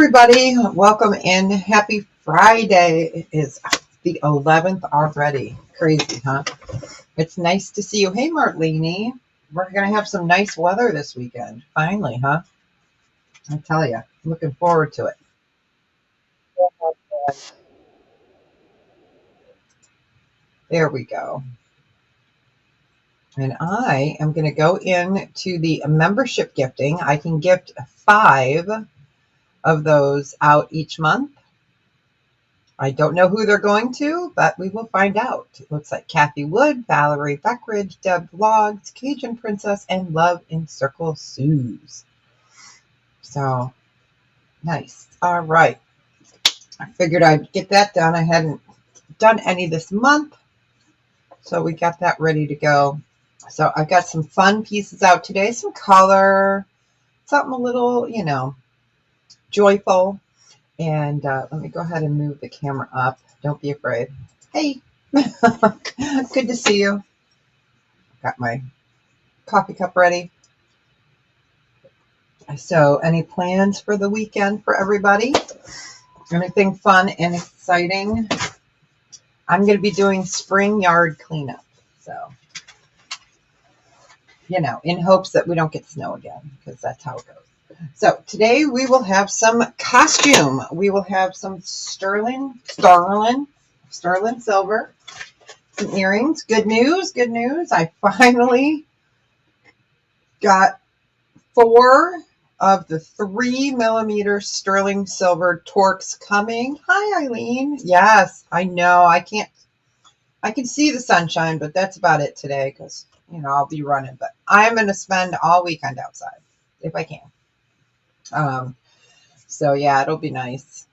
everybody. Welcome in. Happy Friday. It is the 11th already. Crazy, huh? It's nice to see you. Hey, Marlene. We're going to have some nice weather this weekend. Finally, huh? I tell you, looking forward to it. There we go. And I am going to go into the membership gifting. I can gift 5 of those out each month. I don't know who they're going to, but we will find out. It looks like Kathy Wood, Valerie Beckridge, Deb Vlogs, Cajun Princess, and Love in Circle Suze. So, nice. All right. I figured I'd get that done. I hadn't done any this month, so we got that ready to go. So I've got some fun pieces out today, some color, something a little, joyful. And let me go ahead and move the camera up. Don't be afraid. Hey, good to see you. Got my coffee cup ready. So any plans for the weekend for everybody? Anything fun and exciting? I'm going to be doing spring yard cleanup. So, in hopes that we don't get snow again, because that's how it goes. So today we will have some costume. We will have some sterling silver, some earrings. Good news. I finally got 4 of the 3mm sterling silver Torques coming. Hi, Eileen. Yes, I know. I can see the sunshine, but that's about it today because, I'll be running. But I'm going to spend all weekend outside if I can. So yeah, it'll be nice.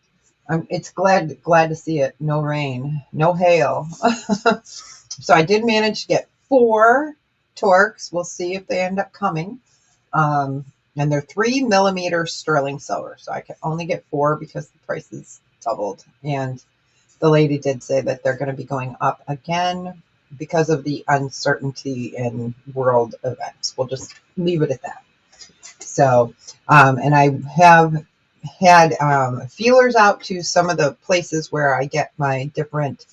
It's glad to see it. No rain, no hail. So I did manage to get 4 Torques. We'll see if they end up coming. And they're 3mm sterling silver. So I can only get 4 because the price is doubled. And the lady did say that they're going to be going up again because of the uncertainty in world events. We'll just leave it at that. So, and I have had feelers out to some of the places where I get my different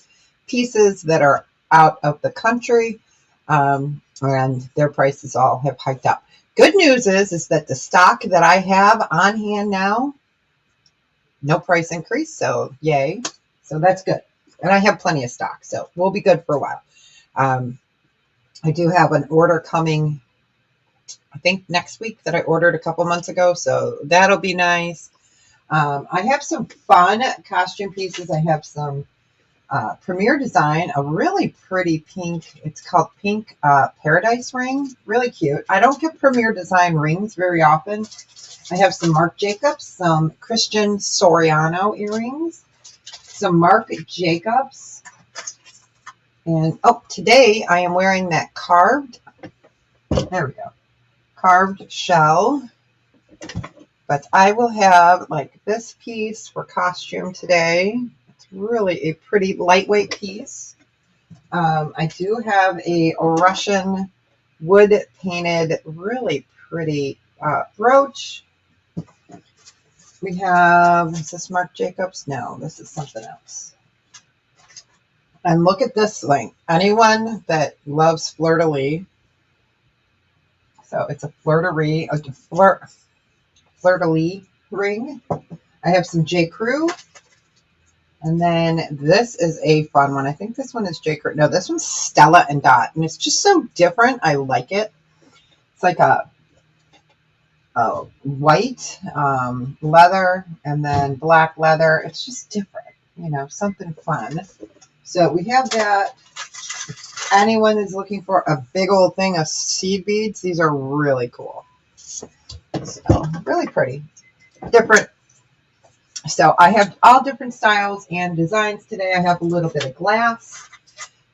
pieces that are out of the country, and their prices all have hiked up. Good news is that the stock that I have on hand now, no price increase, so yay. So that's good. And I have plenty of stock, so we'll be good for a while. I do have an order coming, I think next week, that I ordered a couple months ago, so that'll be nice. I have some fun costume pieces. I have some Premier Design, a really pretty pink, it's called Pink Paradise Ring, really cute. I don't get Premier Design rings very often. I have some Marc Jacobs, some Christian Soriano earrings, some Marc Jacobs, and today I am wearing that carved, there we go, carved shell, but I will have like this piece for costume today. It's really a pretty lightweight piece. I do have a Russian wood painted, really pretty brooch. We have, is this Marc Jacobs? No, this is something else. And look at this thing. Anyone that loves fleur-de-lis, so it's a fleur-de-lis ring. I have some J. Crew. And then this is a fun one. I think this one is J. Crew. No, this one's Stella and Dot. And it's just so different. I like it. It's like a white leather and then black leather. It's just different, something fun. So we have that. If anyone is looking for a big old thing of seed beads, these are really cool. So really pretty, different. So I have all different styles and designs today. I have a little bit of glass.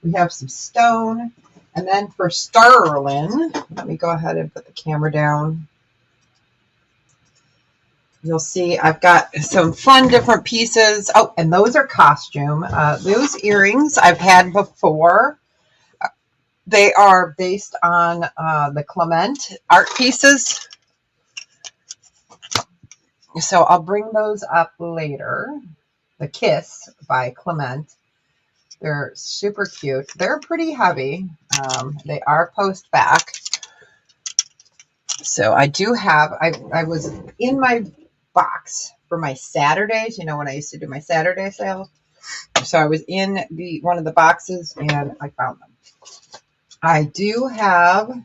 We have some stone. And then for sterling, let me go ahead and put the camera down. You'll see I've got some fun different pieces. Oh, and those are costume. Those earrings I've had before. They are based on the Clement art pieces. So I'll bring those up later. The Kiss by Clement. They're super cute. They're pretty heavy. They are post back. So I do have, I was in my box for my Saturdays, you know, when I used to do my Saturday sales. So I was in one of the boxes and I found them. I do have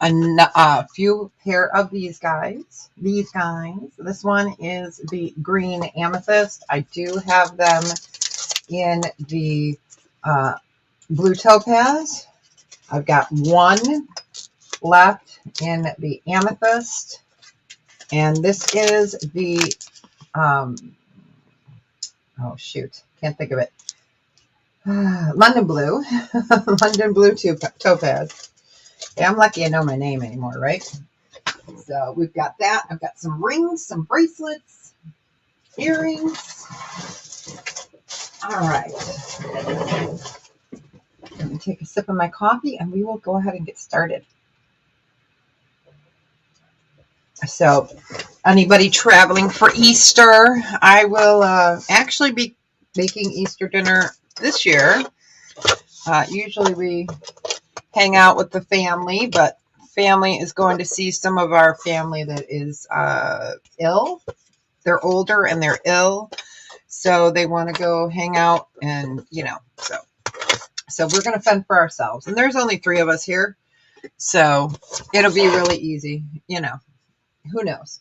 a few pair of these guys. This one is the green amethyst. I do have them in the blue topaz. I've got one left in the amethyst. And this is the, oh shoot, can't think of it. London Blue. London Blue Topaz. Yeah, I'm lucky I know my name anymore, right? So we've got that. I've got some rings, some bracelets, earrings. All right. Let me take a sip of my coffee and we will go ahead and get started. So anybody traveling for Easter, I will actually be making Easter dinner this year. Usually we hang out with the family, but family is going to see some of our family that is ill. They're older and they're ill, so they want to go hang out and, you know, so we're going to fend for ourselves. And there's only 3 of us here, so it'll be really easy, you know. Who knows?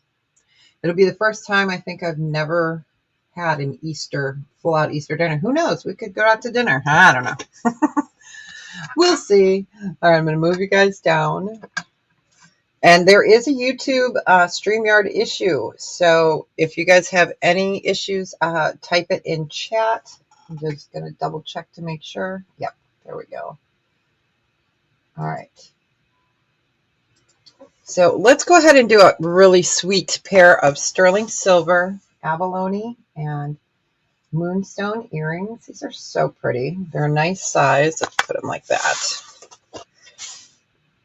It'll be the first time I think I've never had an full-out Easter dinner. Who knows? We could go out to dinner. I don't know. We'll see. All right, I'm going to move you guys down. And there is a YouTube StreamYard issue. So if you guys have any issues, type it in chat. I'm just going to double check to make sure. Yep, there we go. All right. So let's go ahead and do a really sweet pair of sterling silver, abalone, and moonstone earrings. These are so pretty. They're a nice size. Let's put them like that.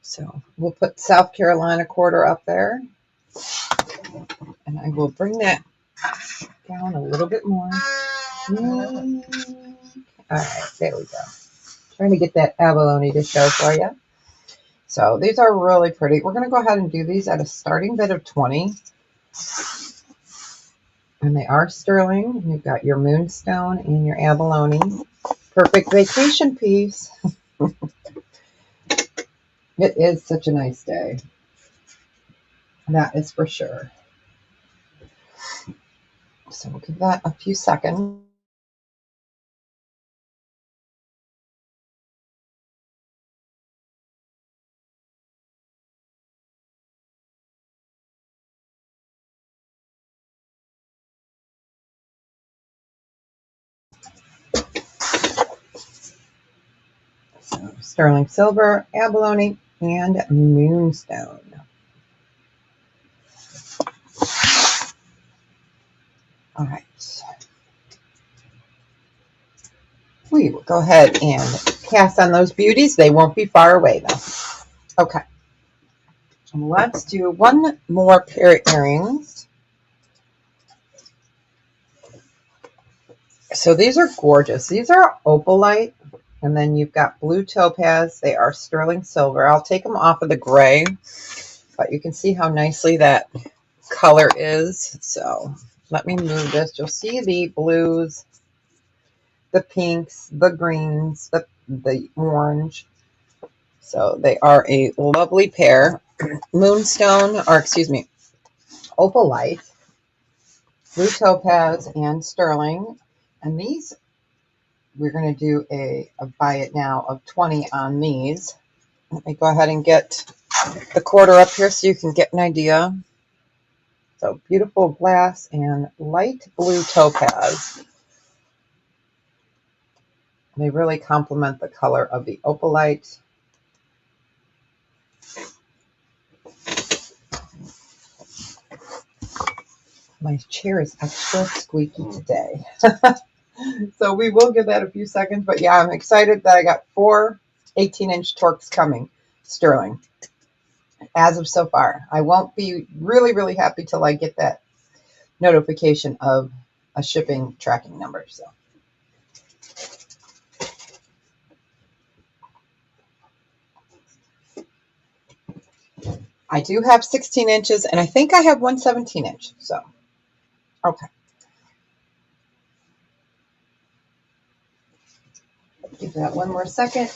So we'll put South Carolina quarter up there. And I will bring that down a little bit more. All right, there we go. Trying to get that abalone to show for you. So these are really pretty. We're going to go ahead and do these at a starting bid of 20. And they are sterling. You've got your moonstone and your abalone. Perfect vacation piece. It is such a nice day. That is for sure. So we'll give that a few seconds. So sterling silver, abalone, and moonstone. All right. We will go ahead and cast on those beauties. They won't be far away though. Okay. Let's do one more pair of earrings. So these are gorgeous. These are opalite, and then you've got blue topaz. They are sterling silver. I'll take them off of the gray, but you can see how nicely that color is. So let me move this. You'll see the blues, the pinks, the greens, the orange. So they are a lovely pair. Moonstone, or excuse me, opalite, blue topaz, and sterling. And these, we're going to do a buy it now of 20 on these. Let me go ahead and get the quarter up here so you can get an idea. So beautiful glass and light blue topaz. They really complement the color of the opalite. My chair is extra squeaky today. So we will give that a few seconds. But yeah, I'm excited that I got 4 18-inch Torques coming, sterling, as of so far. I won't be really, really happy till I get that notification of a shipping tracking number. So I do have 16 inches, and I think I have one 17-inch. So, okay. Give that one more second.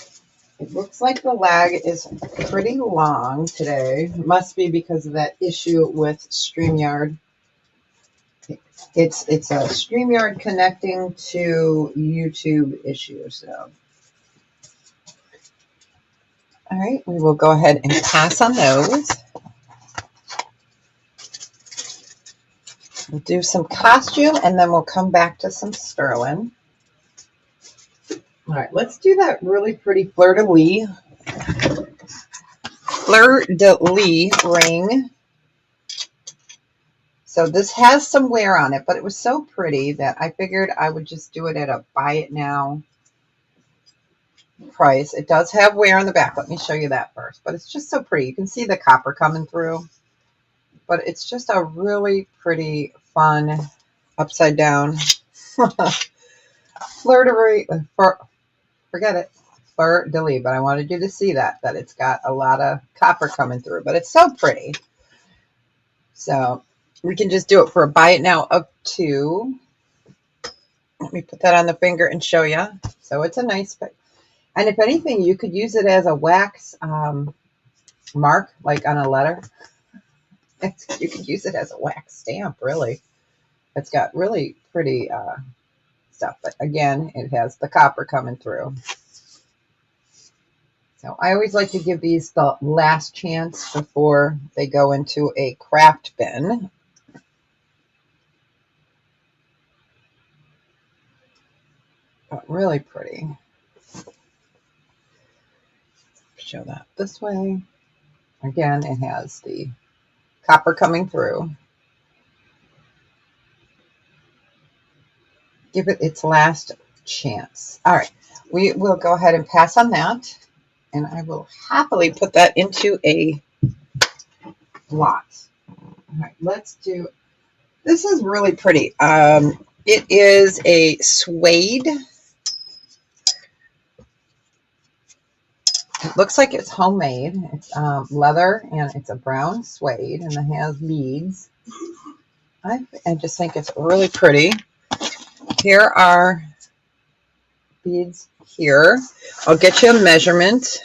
It looks like the lag is pretty long today. It must be because of that issue with StreamYard. It's a StreamYard connecting to YouTube issue. So, all right, we will go ahead and pass on those. We'll do some costume, and then we'll come back to some sterling. All right, let's do that really pretty fleur-de-lis ring. So this has some wear on it, but it was so pretty that I figured I would just do it at a buy it now price. It does have wear on the back. Let me show you that first. But it's just so pretty. You can see the copper coming through. But it's just a really pretty, fun, upside down fleur-de-lis. Forget it. Fleur-de-lis. But I wanted you to see that it's got a lot of copper coming through. But it's so pretty. So we can just do it for a buy it now of 2. Let me put that on the finger and show you. So it's a nice fit. And if anything, you could use it as a wax mark, like on a letter. You could use it as a wax stamp, really. It's got really pretty stuff. But again, it has the copper coming through. So I always like to give these the last chance before they go into a craft bin. But really pretty. Show that this way. Again, it has the copper coming through. Give it its last chance. All right, we will go ahead and pass on that. And I will happily put that into a lot. All right, let's do, this is really pretty. It is a suede. It looks like it's homemade. It's leather, and it's a brown suede, and it has beads. I just think it's really pretty. Here are beads here. I'll get you a measurement.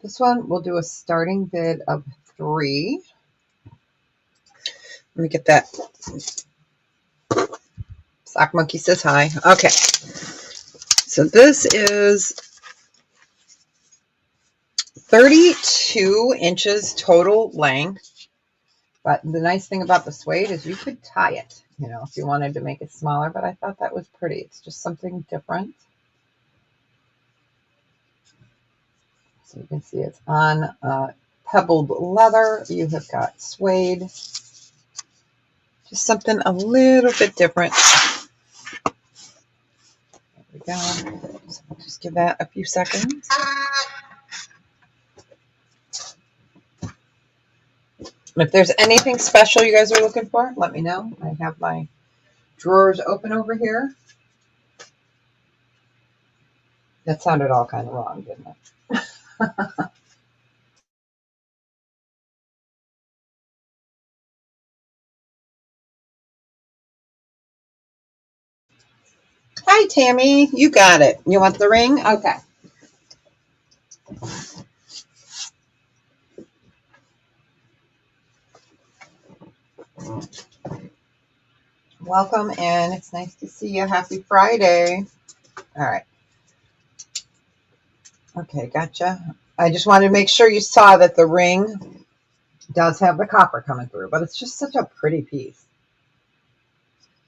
This one we'll do a starting bid of 3. Let me get that. Sock Monkey says hi. Okay. So this is 32 inches total length. But the nice thing about the suede is you could tie it, you know, if you wanted to make it smaller. But I thought that was pretty. It's just something different. So you can see it's on pebbled leather. You have got suede. Just something a little bit different. There we go. So I'll just give that a few seconds. If there's anything special you guys are looking for, let me know. I have my drawers open over here. That sounded all kind of wrong, didn't it? Hi, Tammy. You got it. You want the ring? Okay. Welcome, and it's nice to see you. Happy Friday. All right. Okay, gotcha. I just wanted to make sure you saw that the ring does have the copper coming through, but it's just such a pretty piece.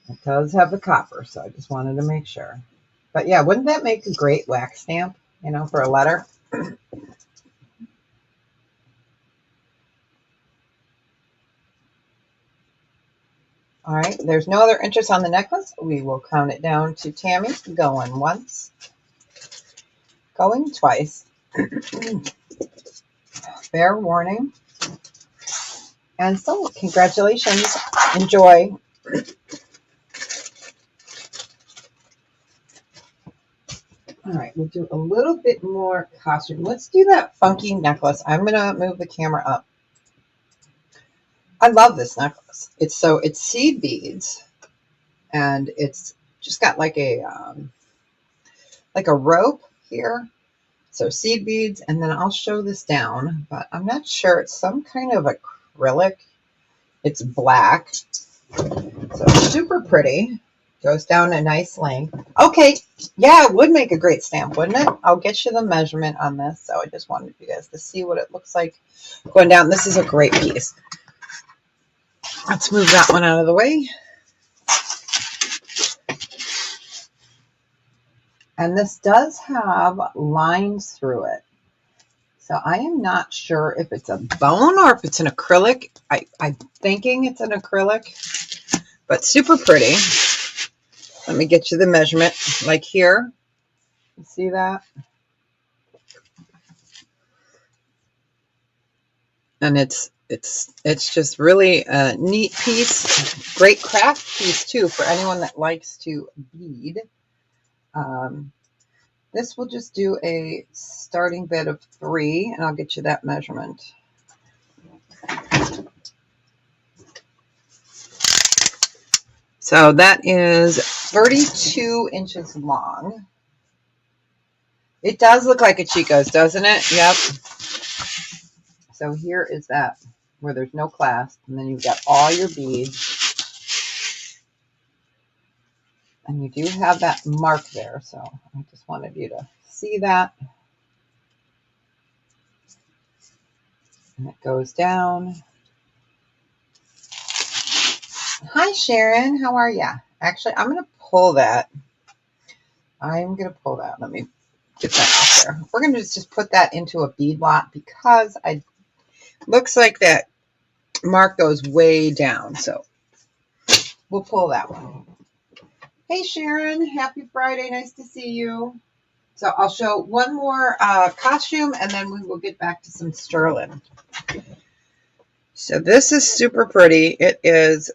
It does have the copper, so I just wanted to make sure. But yeah, wouldn't that make a great wax stamp, you know, for a letter? All right, there's no other interest on the necklace. We will count it down to Tammy. Going once, going twice. Fair warning. And so, congratulations. Enjoy. All right, we'll do a little bit more costume. Let's do that funky necklace. I'm going to move the camera up. I love this necklace. It's seed beads, and it's just got like a rope here. So seed beads, and then I'll show this down, but I'm not sure. It's some kind of acrylic. It's black. So super pretty. Goes down a nice length. Okay, yeah, it would make a great stamp, wouldn't it? I'll get you the measurement on this. So I just wanted you guys to see what it looks like going down. This is a great piece. Let's move that one out of the way. And this does have lines through it. So I am not sure if it's a bone or if it's an acrylic. I'm thinking it's an acrylic, but super pretty. Let me get you the measurement. Like here, you see that? And it's just really a neat piece. Great craft piece too for anyone that likes to bead. This will just do a starting bid of 3, and I'll get you that measurement. So that is 32 inches long. It does look like a Chico's, doesn't it? Yep. So here is that, where there's no clasp, and then you've got all your beads. And you do have that mark there, so I just wanted you to see that. And it goes down. Hi, Sharon. How are ya? Actually, I'm going to pull that. Let me get that off there. We're going to just put that into a bead lot because looks like that mark goes way down. So we'll pull that one. Hey, Sharon. Happy Friday. Nice to see you. So I'll show one more costume, and then we will get back to some sterling. So this is super pretty. It is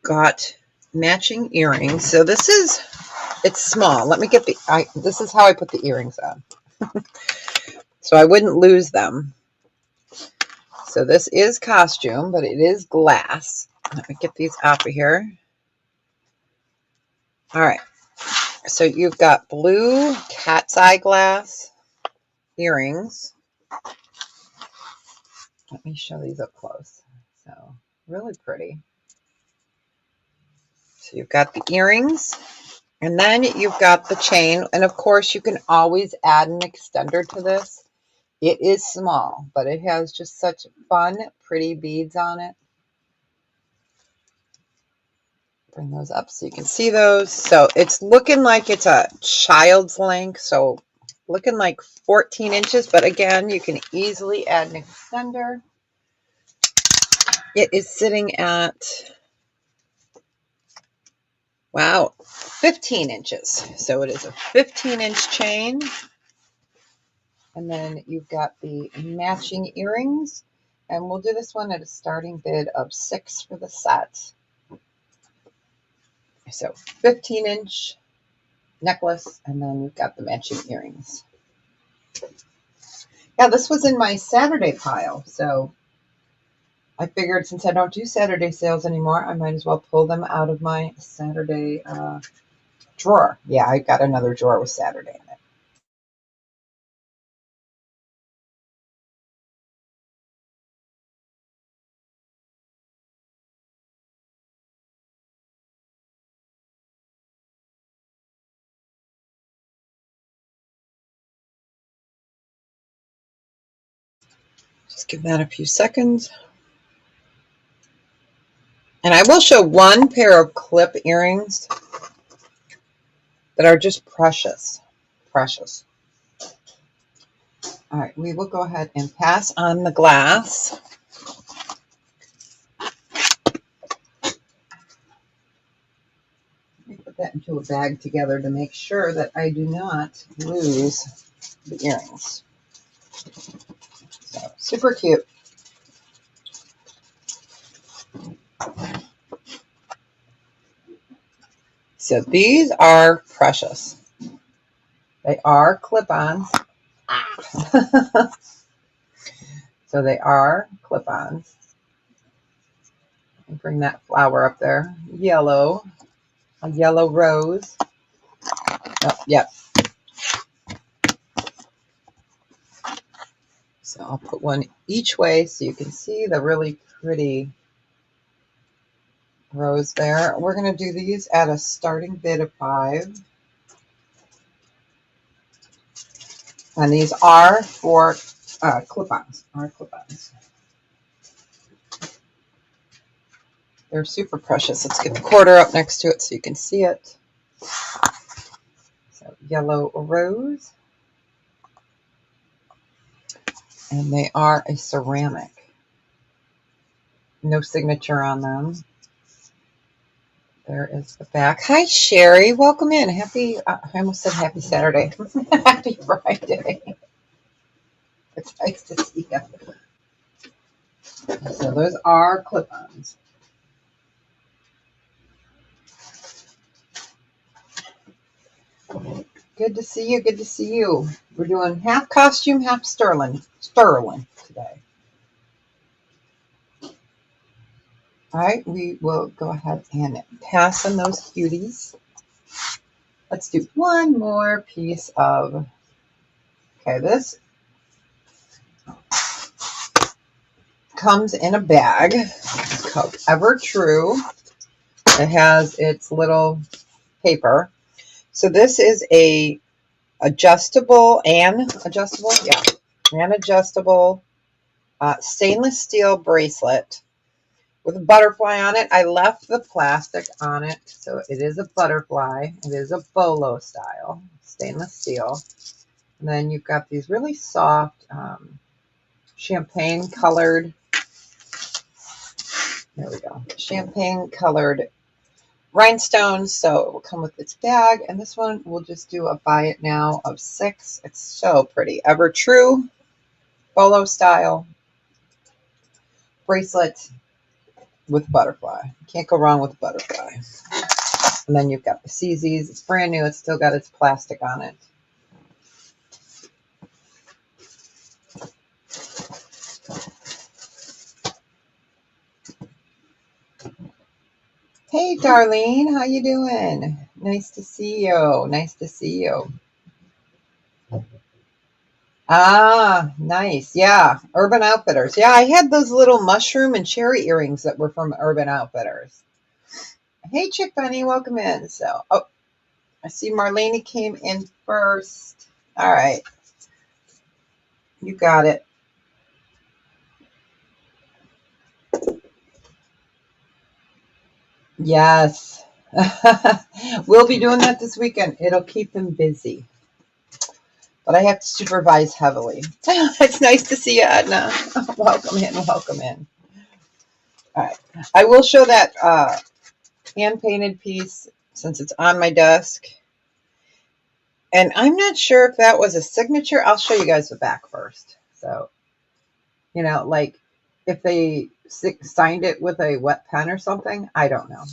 got matching earrings. So it's small. Let me get this is how I put the earrings on. So I wouldn't lose them. So this is costume, but it is glass. Let me get these off of here. All right. So you've got blue cat's eye glass earrings. Let me show these up close. So really pretty. So you've got the earrings, and then you've got the chain. And of course, you can always add an extender to this. It is small, but it has just such fun, pretty beads on it. Bring those up so you can see those. So it's looking like it's a child's length. So looking like 14 inches, but again, you can easily add an extender. It is sitting at, wow, 15 inches. So it is a 15-inch chain. And then you've got the matching earrings. And we'll do this one at a starting bid of 6 for the set. So 15-inch necklace, and then we've got the matching earrings. Yeah, this was in my Saturday pile. So I figured since I don't do Saturday sales anymore, I might as well pull them out of my Saturday drawer. Yeah, I got another drawer with Saturday in it. Just give that a few seconds. And I will show one pair of clip earrings that are just precious. Precious. All right, we will go ahead and pass on the glass. Let me put that into a bag together to make sure that I do not lose the earrings. So, super cute. So these are precious. They are clip-ons. So they are clip-ons. Bring that flower up there. Yellow. A yellow rose. Oh, yep. So I'll put one each way so you can see the really pretty rose there. We're going to do these at a starting bid of 5. And these are for clip-ons. They're super precious. Let's get the quarter up next to it so you can see it. So yellow rose. And they are a ceramic. No signature on them. There is the back. Hi, Sherry. Welcome in. Happy, I almost said happy Saturday. Happy Friday. It's nice to see you. So those are clip-ons. Good to see you. Good to see you. We're doing half costume, half sterling today. All right, we will go ahead and pass on those cuties. Let's do one more piece of, okay, this comes in a bag. It's called Ever True. It has its little paper. So this is a adjustable stainless steel bracelet with a butterfly on it. I left the plastic on it, so it is a butterfly. It is a bolo style, stainless steel. And then you've got these really soft champagne colored, there we go, champagne colored rhinestones. So it will come with its bag. And this one we'll just do a buy it now of 6. It's so pretty. Ever True bolo style bracelet with butterfly. Can't go wrong with a butterfly. And then you've got the CZs. It's brand new. It's still got its plastic on it. Hey, Darlene. How you doing? Nice to see you. Nice to see you. Ah, nice. Yeah, Urban Outfitters. Yeah, I had those little mushroom and cherry earrings that were from Urban Outfitters. Hey, Chick Bunny, welcome in. So, oh, I see Marlene came in first. All right. You got it. Yes. We'll be doing that this weekend. It'll keep them busy. But I have to supervise heavily. It's nice to see you, Edna. Welcome in, welcome in. All right. I will show that hand-painted piece since it's on my desk. And I'm not sure if that was a signature. I'll show you guys the back first. So, you know, like if they signed it with a wet pen or something, I don't know.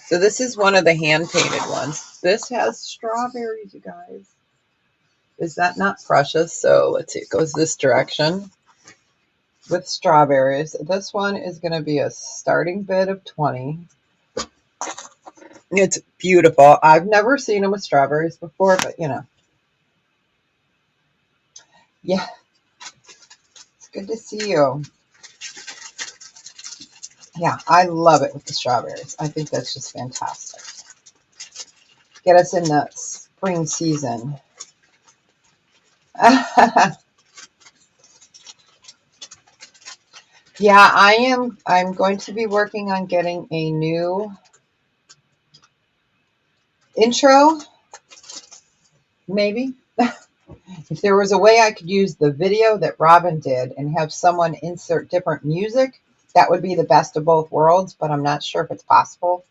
So this is one of the hand-painted ones. This has strawberries, you guys. Is that not precious? So let's see, it goes this direction with strawberries. This one is going to be a starting bid of 20. It's beautiful. I've never seen them with strawberries before, but you know. Yeah. It's good to see you. Yeah, I love it with the strawberries. I think that's just fantastic. Get us in the spring season. Yeah, I'm going to be working on getting a new intro, maybe. If there was a way I could use the video that Robin did and have someone insert different music, that would be the best of both worlds, but I'm not sure if it's possible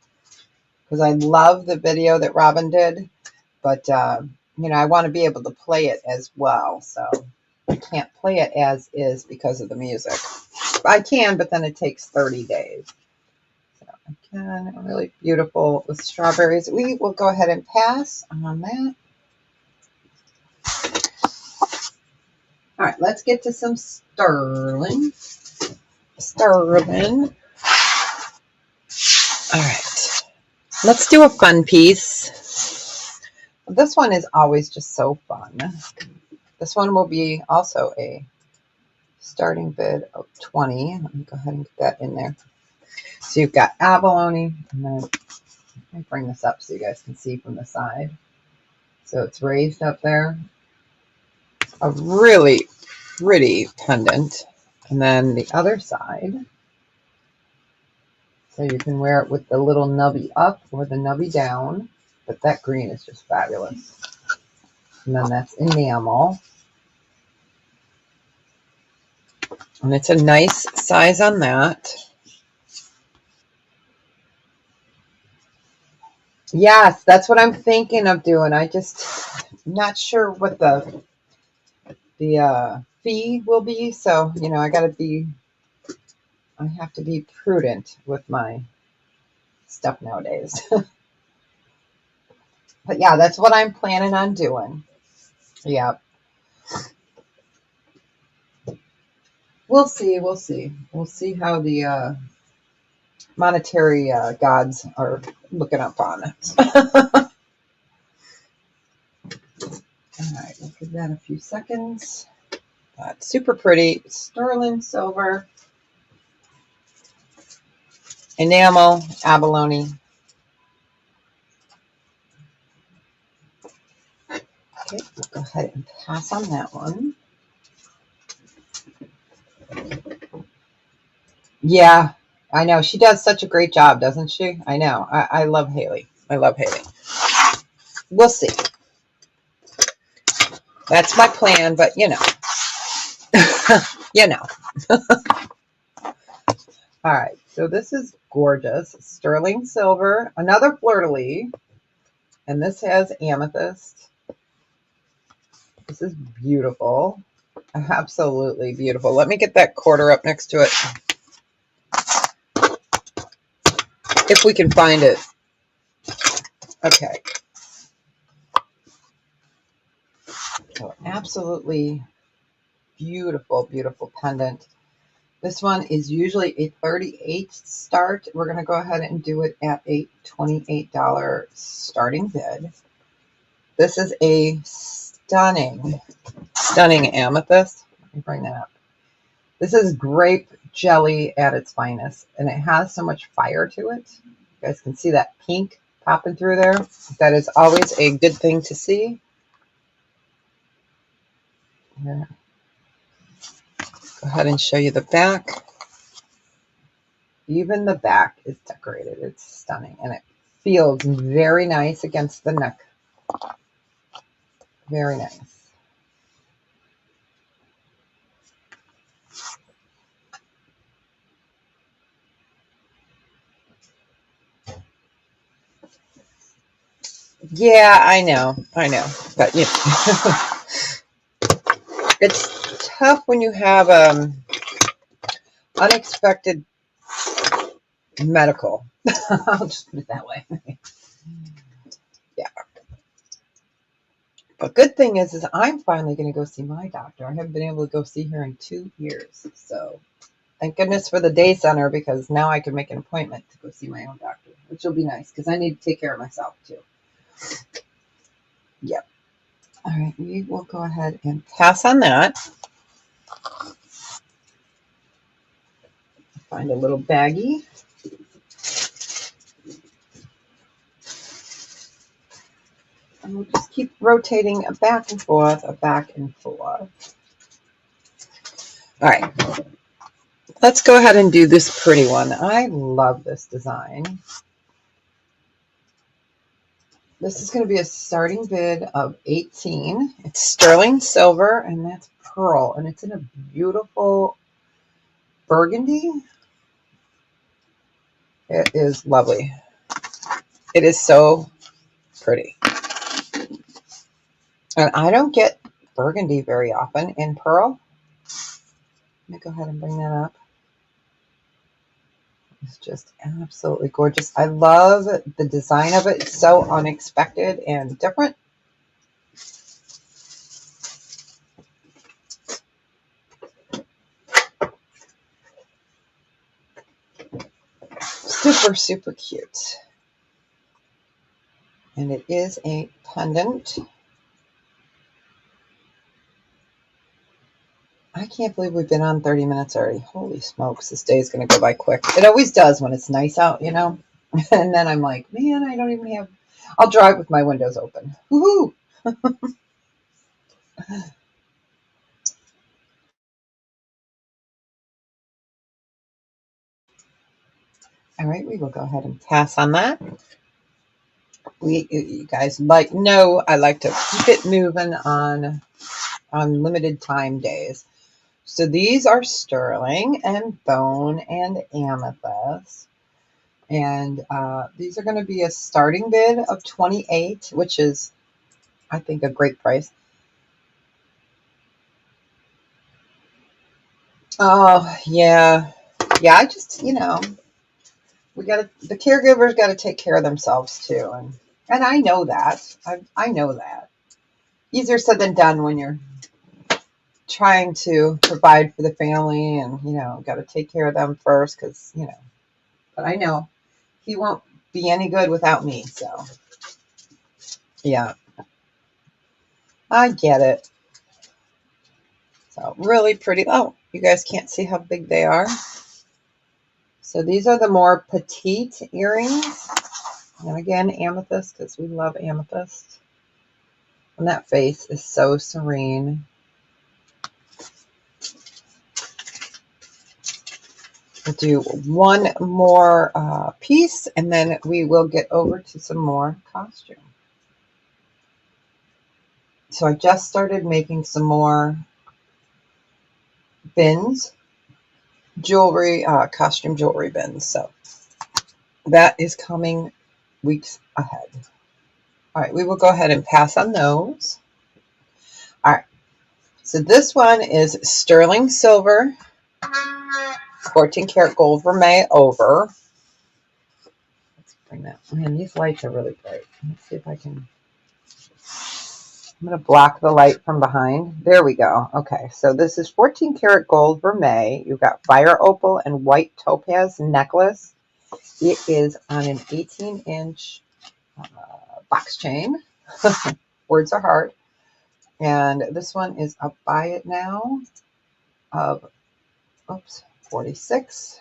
because I love the video that Robin did, but you know, I want to be able to play it as well, so I can't play it as is because of the music. I can, but then it takes 30 days. So Again, really beautiful with strawberries. We will go ahead and pass on that. All right, let's get to some sterling. Sterling. All right, let's do a fun piece. This one is always just so fun. This one will be also a starting bid of 20. Let me go ahead and get that in there. So you've got abalone, and then let me bring this up so you guys can see from the side. So it's raised up there. A really pretty pendant. And then the other side. So you can wear it with the little nubby up or the nubby down. But that green is just fabulous. And then that's enamel. And it's a nice size on that. Yes, that's what I'm thinking of doing. I just not sure what the fee will be. So, you know, I have to be prudent with my stuff nowadays. But yeah, that's what I'm planning on doing. Yeah. We'll see. We'll see. We'll see how the monetary gods are looking up on it. All right, we'll give that a few seconds. That's super pretty. Sterling silver, enamel, abalone. Okay, we'll go ahead and pass on that one. Yeah, I know. She does such a great job, doesn't she? I know. I love Haley. I love Haley. We'll see. That's my plan, but you know. You know. All right, so this is gorgeous. Sterling silver, another fleur-de-lis, and this has amethyst. This is beautiful. Absolutely beautiful. Let me get that quarter up next to it. If we can find it. Okay. So absolutely beautiful, beautiful pendant. This one is usually a $38 start. We're going to go ahead and do it at a $28 starting bid. This is a stunning amethyst. Let me bring that up. This is grape jelly at its finest, and it has so much fire to it. You guys can see that pink popping through there. That is always a good thing to see. Here. Go ahead and show you the back. Even the back is decorated. It's stunning, and it feels very nice against the neck. Very nice. Yeah, I know. But you know, it's tough when you have unexpected medical. I'll just put it that way. Yeah. But good thing is I'm finally going to go see my doctor. I haven't been able to go see her in 2 years. So thank goodness for the day center, because now I can make an appointment to go see my own doctor, which will be nice because I need to take care of myself too. Yep. All right, we will go ahead and pass on that. Find a little baggie. And we'll just keep rotating back and forth, back and forth. All right. Let's go ahead and do this pretty one. I love this design. This is going to be a starting bid of 18. It's sterling silver, and that's pearl, and it's in a beautiful burgundy. It is lovely. It is so pretty. And I don't get burgundy very often in pearl. Let me go ahead and bring that up. It's just absolutely gorgeous. I love the design of it. It's so unexpected and different. Super, super cute. And it is a pendant. I can't believe we've been on 30 minutes already. Holy smokes, this day is going to go by quick. It always does when it's nice out, you know? And then I'm like, man, I don't even have... I'll drive with my windows open. Woohoo! All right, we will go ahead and pass on that. You guys know I like to keep it moving on limited time days. So these are sterling and bone and amethyst. And these are going to be a starting bid of $28, which is, I think, a great price. Oh, yeah. Yeah, I just, the caregivers got to take care of themselves too. And I know that. I know that. Easier said than done when you're trying to provide for the family and, got to take care of them first because, but I know he won't be any good without me. So, yeah, I get it. So really pretty. Oh, you guys can't see how big they are. So these are the more petite earrings. And again, amethyst, because we love amethyst. And that face is so serene. We'll do one more piece, and then we will get over to some more costume. So I just started making some more bins, costume jewelry bins. So that is coming weeks ahead. All right, we will go ahead and pass on those. All right, so this one is sterling silver, 14 karat gold vermeil over. Let's bring that. Man, these lights are really bright. Let's see if I can. I'm going to block the light from behind. There we go. Okay, so this is 14 karat gold vermeil. You've got fire opal and white topaz necklace. It is on an 18-inch box chain. Words are hard. And this one is up by it now of, $46.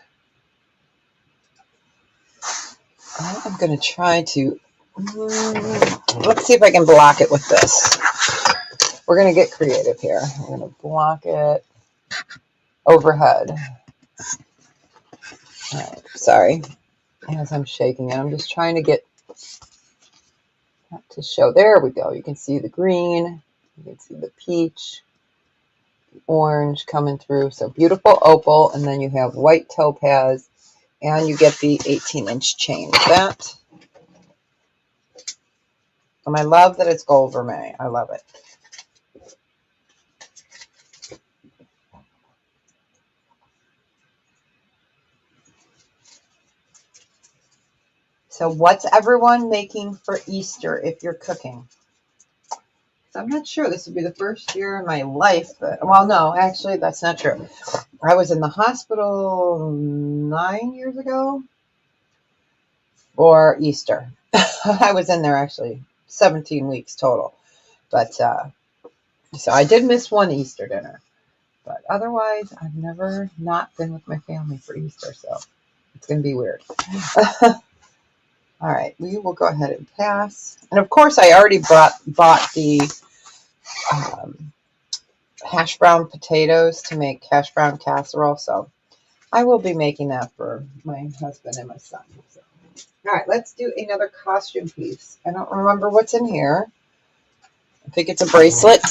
I'm going to try to, let's see if I can block it with this. We're going to get creative here. We're going to block it overhead. All right, sorry. As I'm shaking it, I'm just trying to get that to show. There we go. You can see the green. You can see the peach, the orange coming through. So beautiful opal. And then you have white topaz. And you get the 18-inch chain with that. And I love that it's gold vermeil. I love it. So what's everyone making for Easter if you're cooking? So I'm not sure. This would be the first year in my life. But, well, no, actually, that's not true. I was in the hospital 9 years ago for Easter. I was in there actually 17 weeks total. But so I did miss one Easter dinner. But otherwise, I've never not been with my family for Easter. So it's going to be weird. All right, we will go ahead and pass. And of course, I already bought the hash brown potatoes to make hash brown casserole. So I will be making that for my husband and my son. So. All right, let's do another costume piece. I don't remember what's in here. I think it's a bracelet.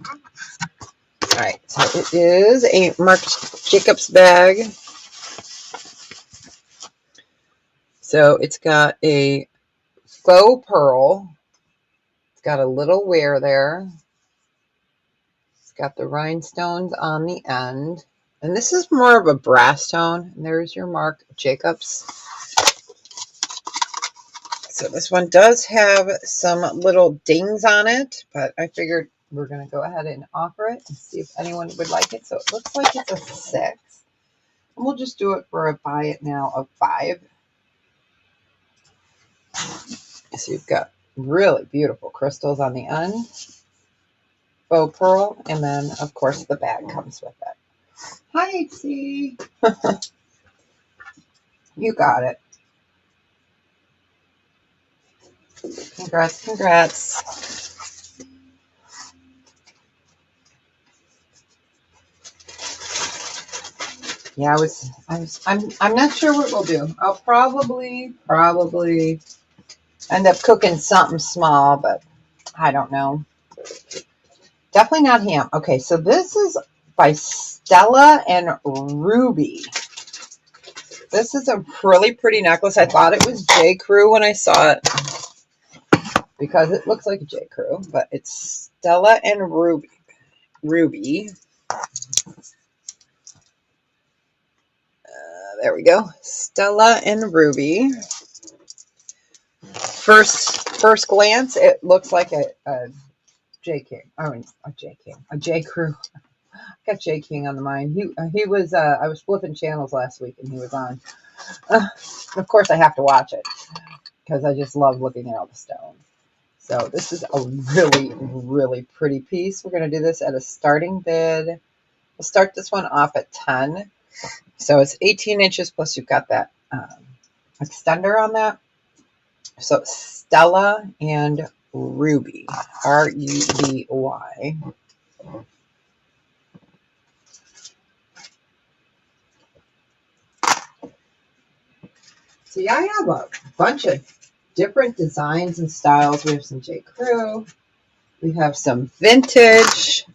All right, so it is a Marc Jacobs bag. So it's got a faux pearl. It's got a little wear there. It's got the rhinestones on the end. And this is more of a brass tone. And there's your Marc Jacobs. So this one does have some little dings on it, but I figured we're going to go ahead and offer it and see if anyone would like it. So it looks like it's a 6. And we'll just do it for a buy it now of 5. So you've got really beautiful crystals on the end, faux pearl, and then of course the bag comes with it. Hi, HC. You got it. Congrats, congrats. Yeah, I'm not sure what we'll do. I'll probably end up cooking something small, but I don't know. Definitely not ham. Okay, so this is by Stella and Ruby. This is a really pretty necklace. I thought it was J. Crew when I saw it because it looks like a J. Crew, but it's Stella and Ruby. There we go. Stella and Ruby. First glance, it looks like a J. King. I mean, a J. King. A J. Crew. I got J. King on the mind. He was, I was flipping channels last week and he was on. Of course, I have to watch it because I just love looking at all the stones. So this is a really, really pretty piece. We're going to do this at a starting bid. We'll start this one off at 10. So it's 18 inches plus you've got that extender on that. So Stella and Ruby, R-U-B-Y. See, I have a bunch of different designs and styles. We have some J. Crew. We have some vintage.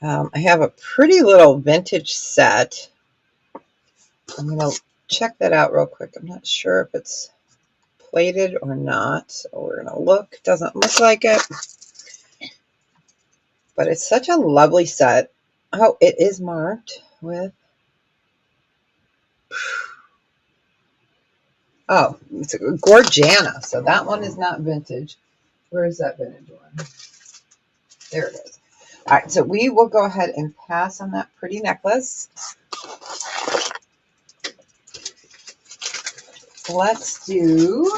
I have a pretty little vintage set. I'm going to check that out real quick. I'm not sure if it's plated or not. So we're going to look. Doesn't look like it. But it's such a lovely set. Oh, it is marked with... Oh, it's a Gorgiana. So that one is not vintage. Where is that vintage one? There it is. All right, so we will go ahead and pass on that pretty necklace. Let's do...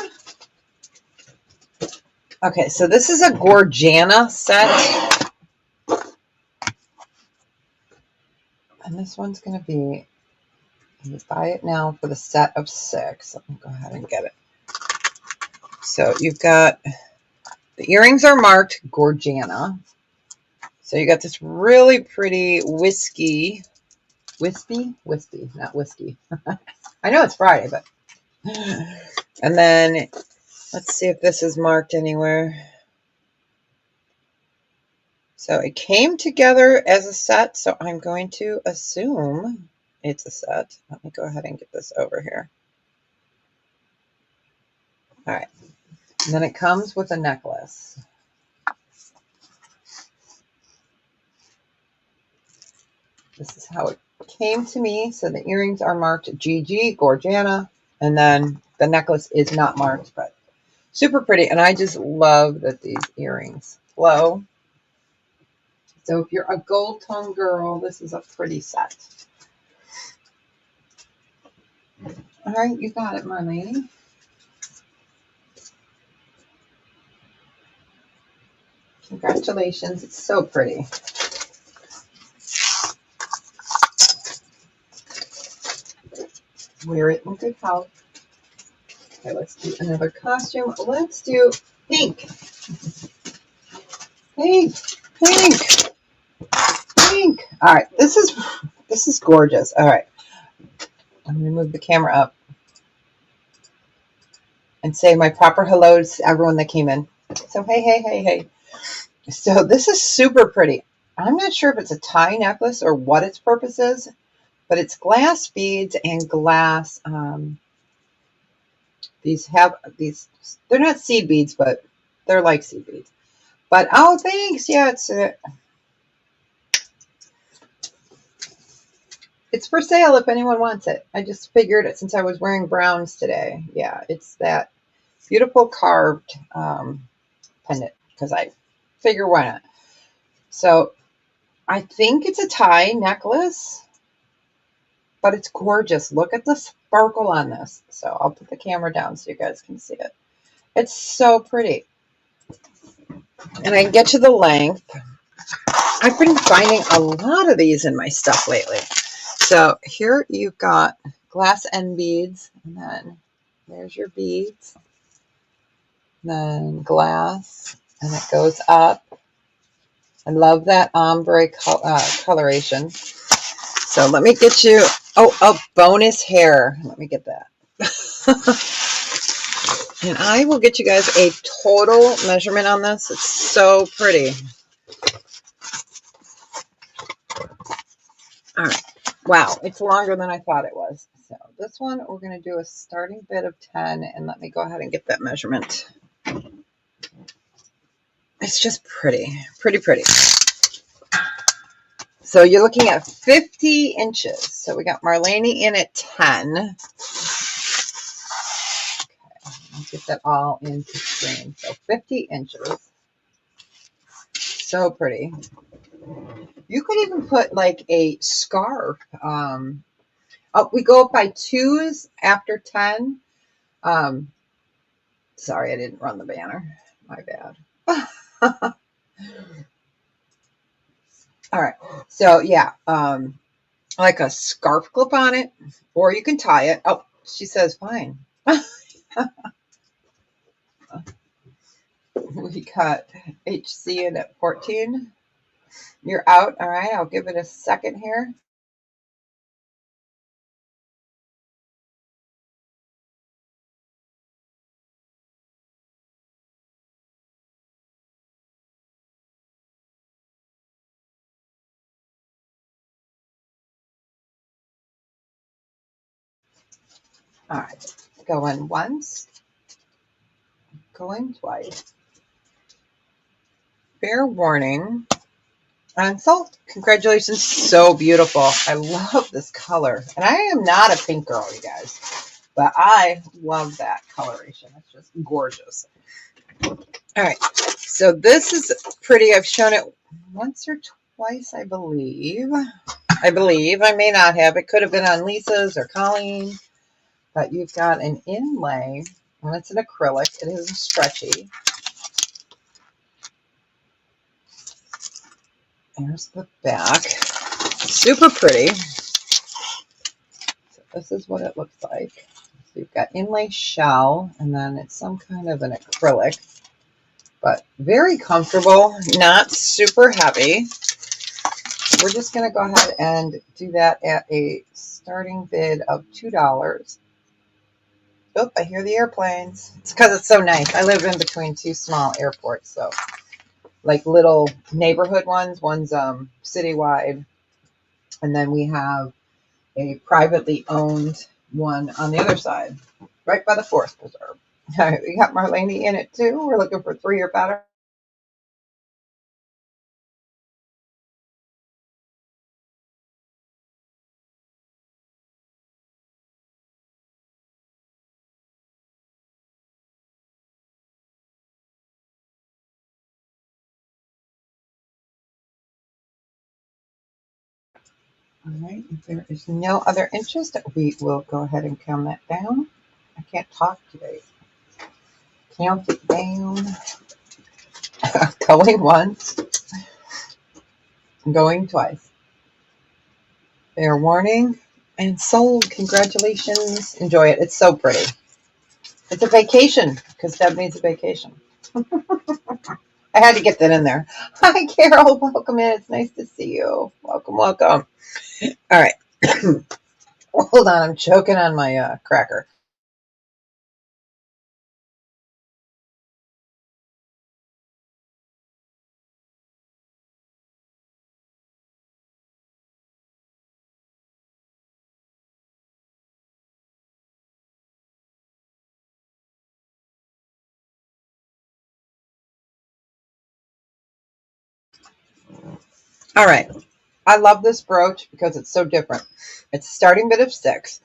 Okay, so this is a Gorgiana set. And this one's going to be... You buy it now for the set of 6. Let me go ahead and get it. So you've got... The earrings are marked Gorgiana. So you got this really pretty wispy, not whiskey. I know it's Friday, but... And then, let's see if this is marked anywhere. So it came together as a set, so I'm going to assume it's a set. Let me go ahead and get this over here. All right. And then it comes with a necklace. This is how it came to me. So the earrings are marked GG, Gorgiana, and then the necklace is not marked, but super pretty. And I just love that these earrings flow. So if you're a gold tone girl, this is a pretty set. All right, you got it, Marlene. Congratulations. It's so pretty. Wear it in good health. Okay, let's do another costume. Let's do pink. Pink. Pink. Pink. All right, this is gorgeous. All right. I'm going to move the camera up and say my proper hellos to everyone that came in. So, hey. So this is super pretty. I'm not sure if it's a tie necklace or what its purpose is, but it's glass beads and glass. They're not seed beads, but they're like seed beads. But, oh, thanks. Yeah, it's It's for sale if anyone wants it. I just figured it since I was wearing browns today. Yeah, it's that beautiful carved pendant because I figure why not. So I think it's a tie necklace, but it's gorgeous. Look at the sparkle on this. So I'll put the camera down so you guys can see it. It's so pretty. And I can get you the length. I've been finding a lot of these in my stuff lately. So here you've got glass end beads, and then there's your beads, then glass, and it goes up. I love that ombre coloration. So let me get you, oh, a bonus hair. Let me get that. And I will get you guys a total measurement on this. It's so pretty. All right. Wow, it's longer than I thought it was. So this one, we're going to do a starting bid of 10, and let me go ahead and get that measurement. It's just pretty, pretty, pretty. So you're looking at 50 inches. So we got Marlene in at 10. Okay, let's get that all into screen. So 50 inches. So pretty. You could even put like a scarf. We go up by twos after 10. Sorry, I didn't run the banner. My bad. All right. So yeah, like a scarf clip on it, or you can tie it. Oh, she says fine. We got HC in at 14. You're out. All right. I'll give it a second here. All right. Going once. Going twice. Fair warning. And salt. Congratulations. So beautiful. I love this color. And I am not a pink girl, you guys. But I love that coloration. It's just gorgeous. All right. So this is pretty. I've shown it once or twice, I believe. I may not have. It could have been on Lisa's or Colleen. But you've got an inlay. And it's an acrylic. It is stretchy. There's the back. Super pretty. So this is what it looks like. So you've got inlay shell, and then it's some kind of an acrylic, but very comfortable, not super heavy. We're just going to go ahead and do that at a starting bid of $2. Oh, I hear the airplanes. It's because it's so nice. I live in between two small airports, so like little neighborhood ones. One's citywide, and then we have a privately owned one on the other side, right by the forest preserve. All right, we got Marlene in it too. We're looking for 3 or better. All right, if there is no other interest, we will go ahead and count that down. I can't talk today. Count it down. Going once, going twice. Fair warning. And sold. Congratulations. Enjoy it. It's so pretty. It's a vacation because Deb needs a vacation. I had to get that in there. Hi, Carol. Welcome in. It's nice to see you. Welcome, welcome. All right. Hold on. I'm choking on my cracker. All right. I love this brooch because it's so different. It's a starting bid of 6.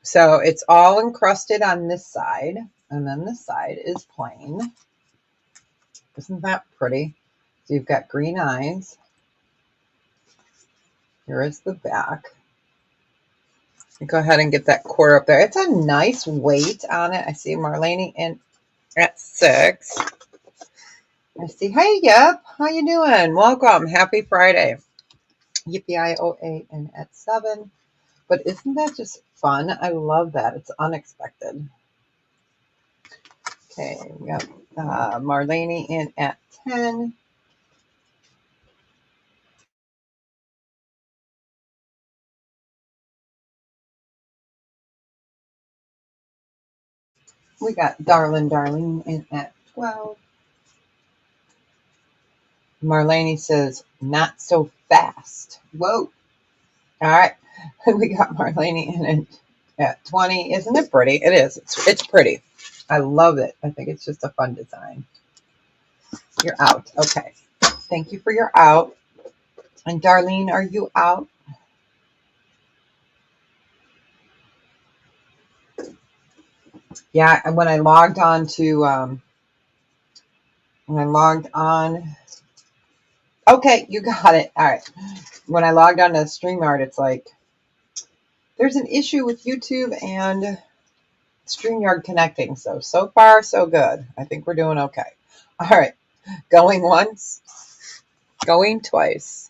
So it's all encrusted on this side. And then this side is plain. Isn't that pretty? So you've got green eyes. Here is the back. Go ahead and get that quarter up there. It's a nice weight on it. I see Marlene in at 6. I see, hey, Yep, how you doing? Welcome. Happy Friday. Yippee-I-O-A and at 7. But isn't that just fun? I love that. It's unexpected. Okay, we got Marlene in at 10. We got Darlene in at 12. Marlene says, not so fast. Whoa. All right. We got Marlene in at 20. Isn't it pretty? It is. It's pretty. I love it. I think it's just a fun design. You're out. Okay. Thank you for your out. And Darlene, are you out? Yeah, and when I logged on, okay, you got it. All right. When I logged on to StreamYard, it's like, there's an issue with YouTube and StreamYard connecting. So far, so good. I think we're doing okay. All right. Going once, going twice.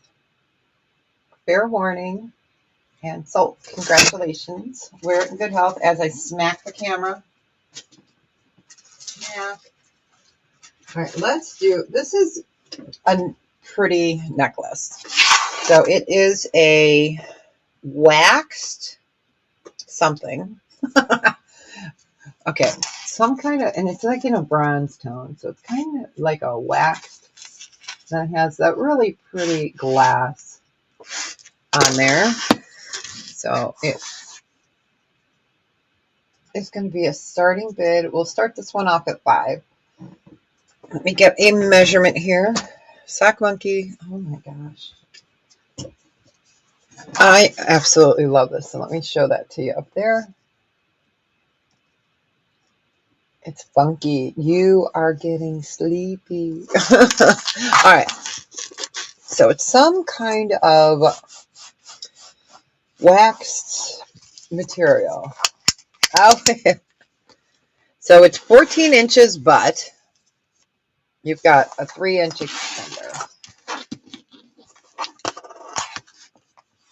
Fair warning. And so, congratulations. We're in good health as I smack the camera. Smack. All right, let's do, this is a pretty necklace. So it is a waxed something. Okay, some kind of, and it's like in a bronze tone. So it's kind of like a waxed that has that really pretty glass on there. So it's going to be a starting bid. We'll start this one off at 5. Let me get a measurement here. Sock Monkey. Oh my gosh. I absolutely love this. So let me show that to you up there. It's funky. You are getting sleepy. All right. So it's some kind of waxed material. Oh, so it's 14 inches, but you've got a 3-inch extender.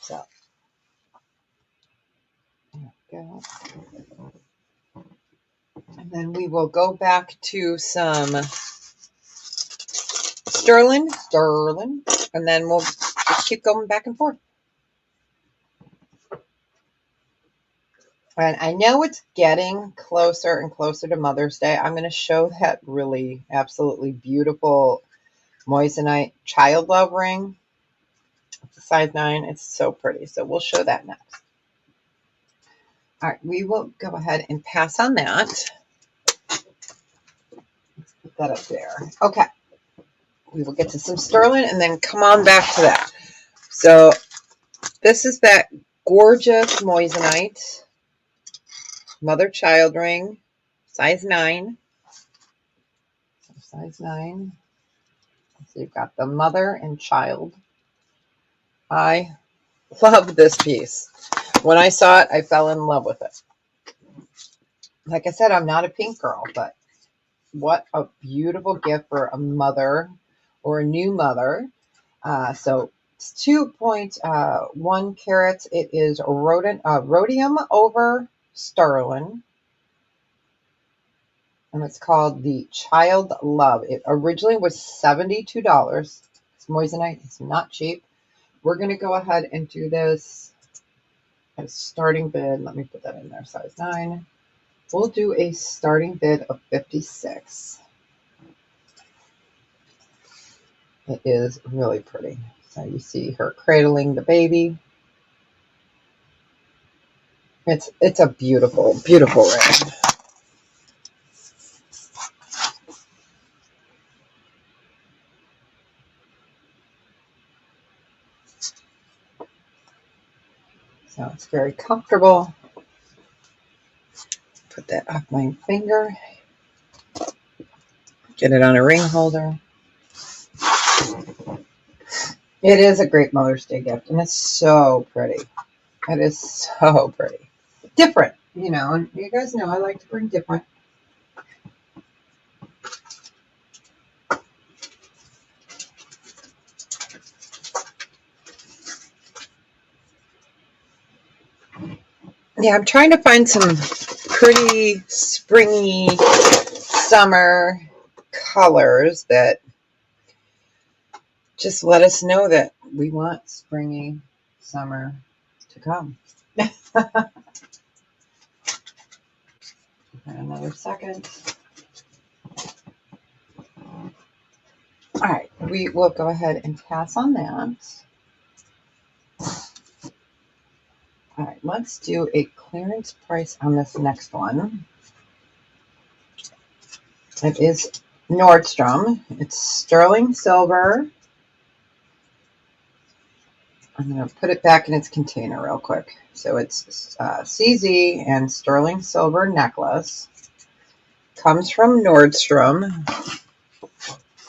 So there we go. And then we will go back to some sterling, and then we'll just keep going back and forth. And I know it's getting closer and closer to Mother's Day. I'm going to show that really absolutely beautiful moissanite child love ring. It's a size 9. It's so pretty. So we'll show that next. All right, we will go ahead and pass on that. Let's put that up there. Okay. We will get to some sterling and then come on back to that. So this is that gorgeous moissanite mother-child ring, size 9. Size 9. So you've got the mother and child. I love this piece. When I saw it, I fell in love with it. Like I said, I'm not a pink girl, but what a beautiful gift for a mother or a new mother. So it's 2.1 carats. It is rhodium over sterling. And it's called the Child Love. It originally was $72. It's moissanite. It's not cheap. We're going to go ahead and do this as starting bid. Let me put that in there, size 9. We'll do a starting bid of 56. It is really pretty. So you see her cradling the baby. It's a beautiful, beautiful ring. very comfortable. Put that off my finger. Get it on a ring holder. It is a great Mother's Day gift, and it's so pretty. It is so pretty. Different, you know, and you guys know I like to bring different. Yeah, I'm trying to find some pretty springy summer colors that just let us know that we want springy summer to come. Another second. All right, we will go ahead and pass on that. All right, let's do a clearance price on this next one. It is Nordstrom. It's sterling silver. I'm going to put it back in its container real quick. So it's CZ and sterling silver necklace. Comes from Nordstrom.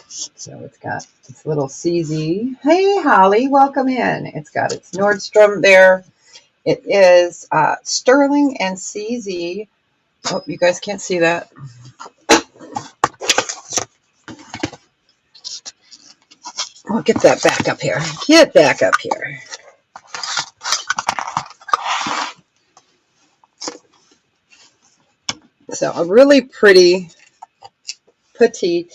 So it's got its little CZ. Hey, Holly, welcome in. It's got its Nordstrom there. It is sterling and CZ. Oh, you guys can't see that. Well, get that back up here. Get back up here. So a really pretty, petite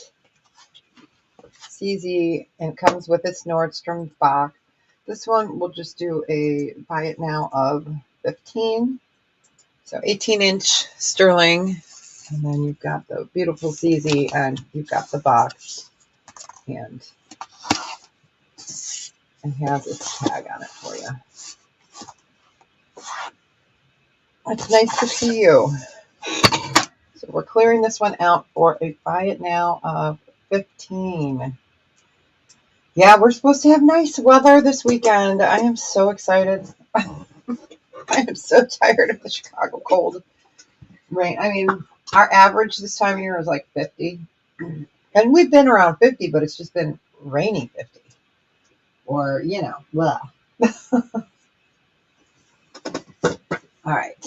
CZ, and comes with its Nordstrom box. This one we'll just do a buy it now of 15. So 18-inch sterling. And then you've got the beautiful CZ, and you've got the box. And it has its tag on it for you. It's nice to see you. So we're clearing this one out for a buy it now of 15. Yeah, we're supposed to have nice weather this weekend. I am so excited. I am so tired of the Chicago cold rain. I mean, our average this time of year is like 50. And we've been around 50, but it's just been rainy 50. Or, you know, blah. All right.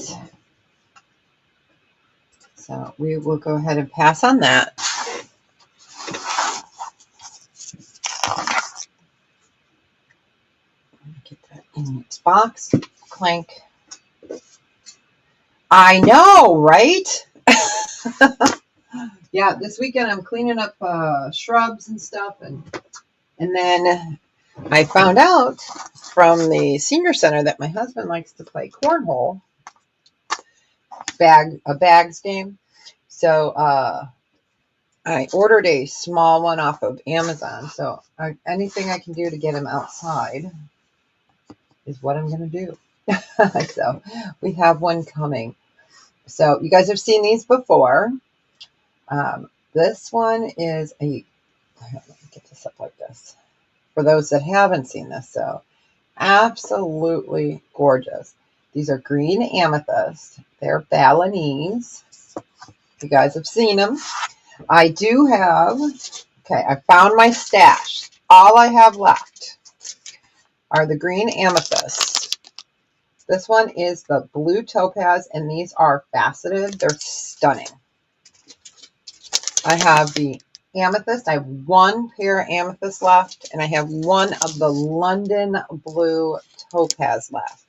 So we will go ahead and pass on that. Get that in its box. Clank. I know, right? Yeah, this weekend I'm cleaning up shrubs and stuff, and then I found out from the senior center that my husband likes to play cornhole, a bags game. So I ordered a small one off of Amazon. So anything I can do to get him outside is what I'm going to do. So we have one coming. So you guys have seen these before. This one is let me get this up like this for those that haven't seen this. So absolutely gorgeous. These are green amethyst. They're Balinese. You guys have seen them. I do have, okay, I found my stash. All I have left are the green amethyst. This one is the blue topaz, and these are faceted. They're stunning. I have the amethyst. I have one pair of amethyst left, and I have one of the London blue topaz left.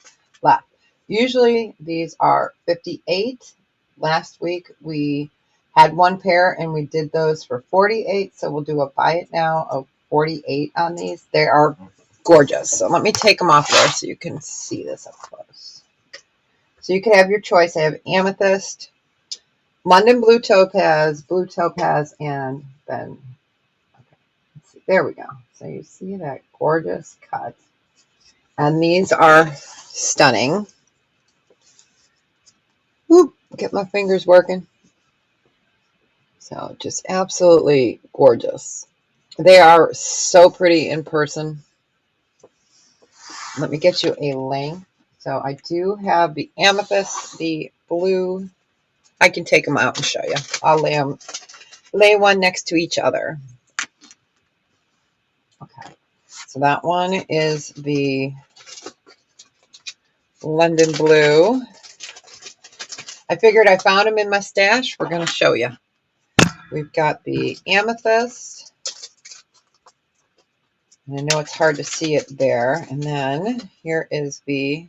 Usually these are 58. Last week we had one pair and we did those for 48. So we'll do a buy it now of 48 on these. They are gorgeous. So let me take them off there so you can see this up close. So you can have your choice. I have amethyst, London blue topaz, and then, okay, let's see. There we go. So you see that gorgeous cut. And these are stunning. Whoop, get my fingers working. So just absolutely gorgeous. They are so pretty in person. Let me get you a length. So I do have the amethyst, the blue. I can take them out and show you. I'll lay one next to each other. Okay. So that one is the London blue. I figured I found them in my stash. We're going to show you. We've got the amethyst. And I know it's hard to see it there. And then here is the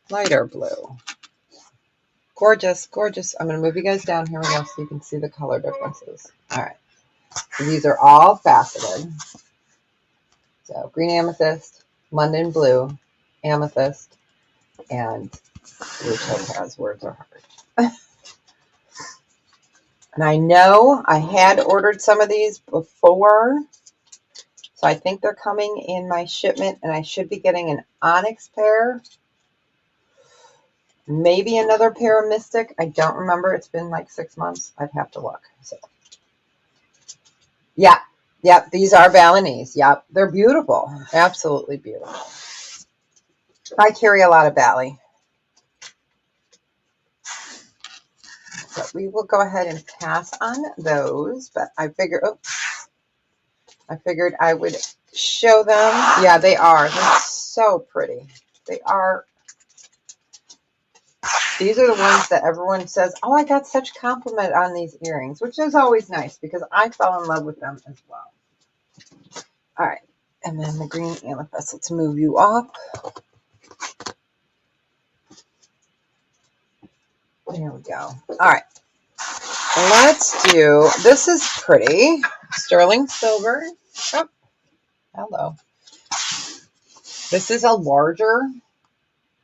lighter blue. Gorgeous, gorgeous. I'm going to move you guys down. Here we go so you can see the color differences. All right. So these are all faceted. So green amethyst, London blue, amethyst, and blue topaz. Words are hard. And I know I had ordered some of these before, so I think they're coming in my shipment, and I should be getting an onyx pair, maybe another pair of mystic. I don't remember. It's been like 6 months. I'd have to look. So, yeah, yep, these are Balinese. Yep, they're beautiful. Absolutely beautiful. I carry a lot of Bali. So we will go ahead and pass on those, but I figured I would show them. Yeah, they are. They're so pretty. They are. These are the ones that everyone says, oh, I got such compliment on these earrings, which is always nice because I fell in love with them as well. All right. And then the green amethyst. Let's move you up. There we go. All right. Let's do, this is pretty. Sterling silver. Oh, hello. This is a larger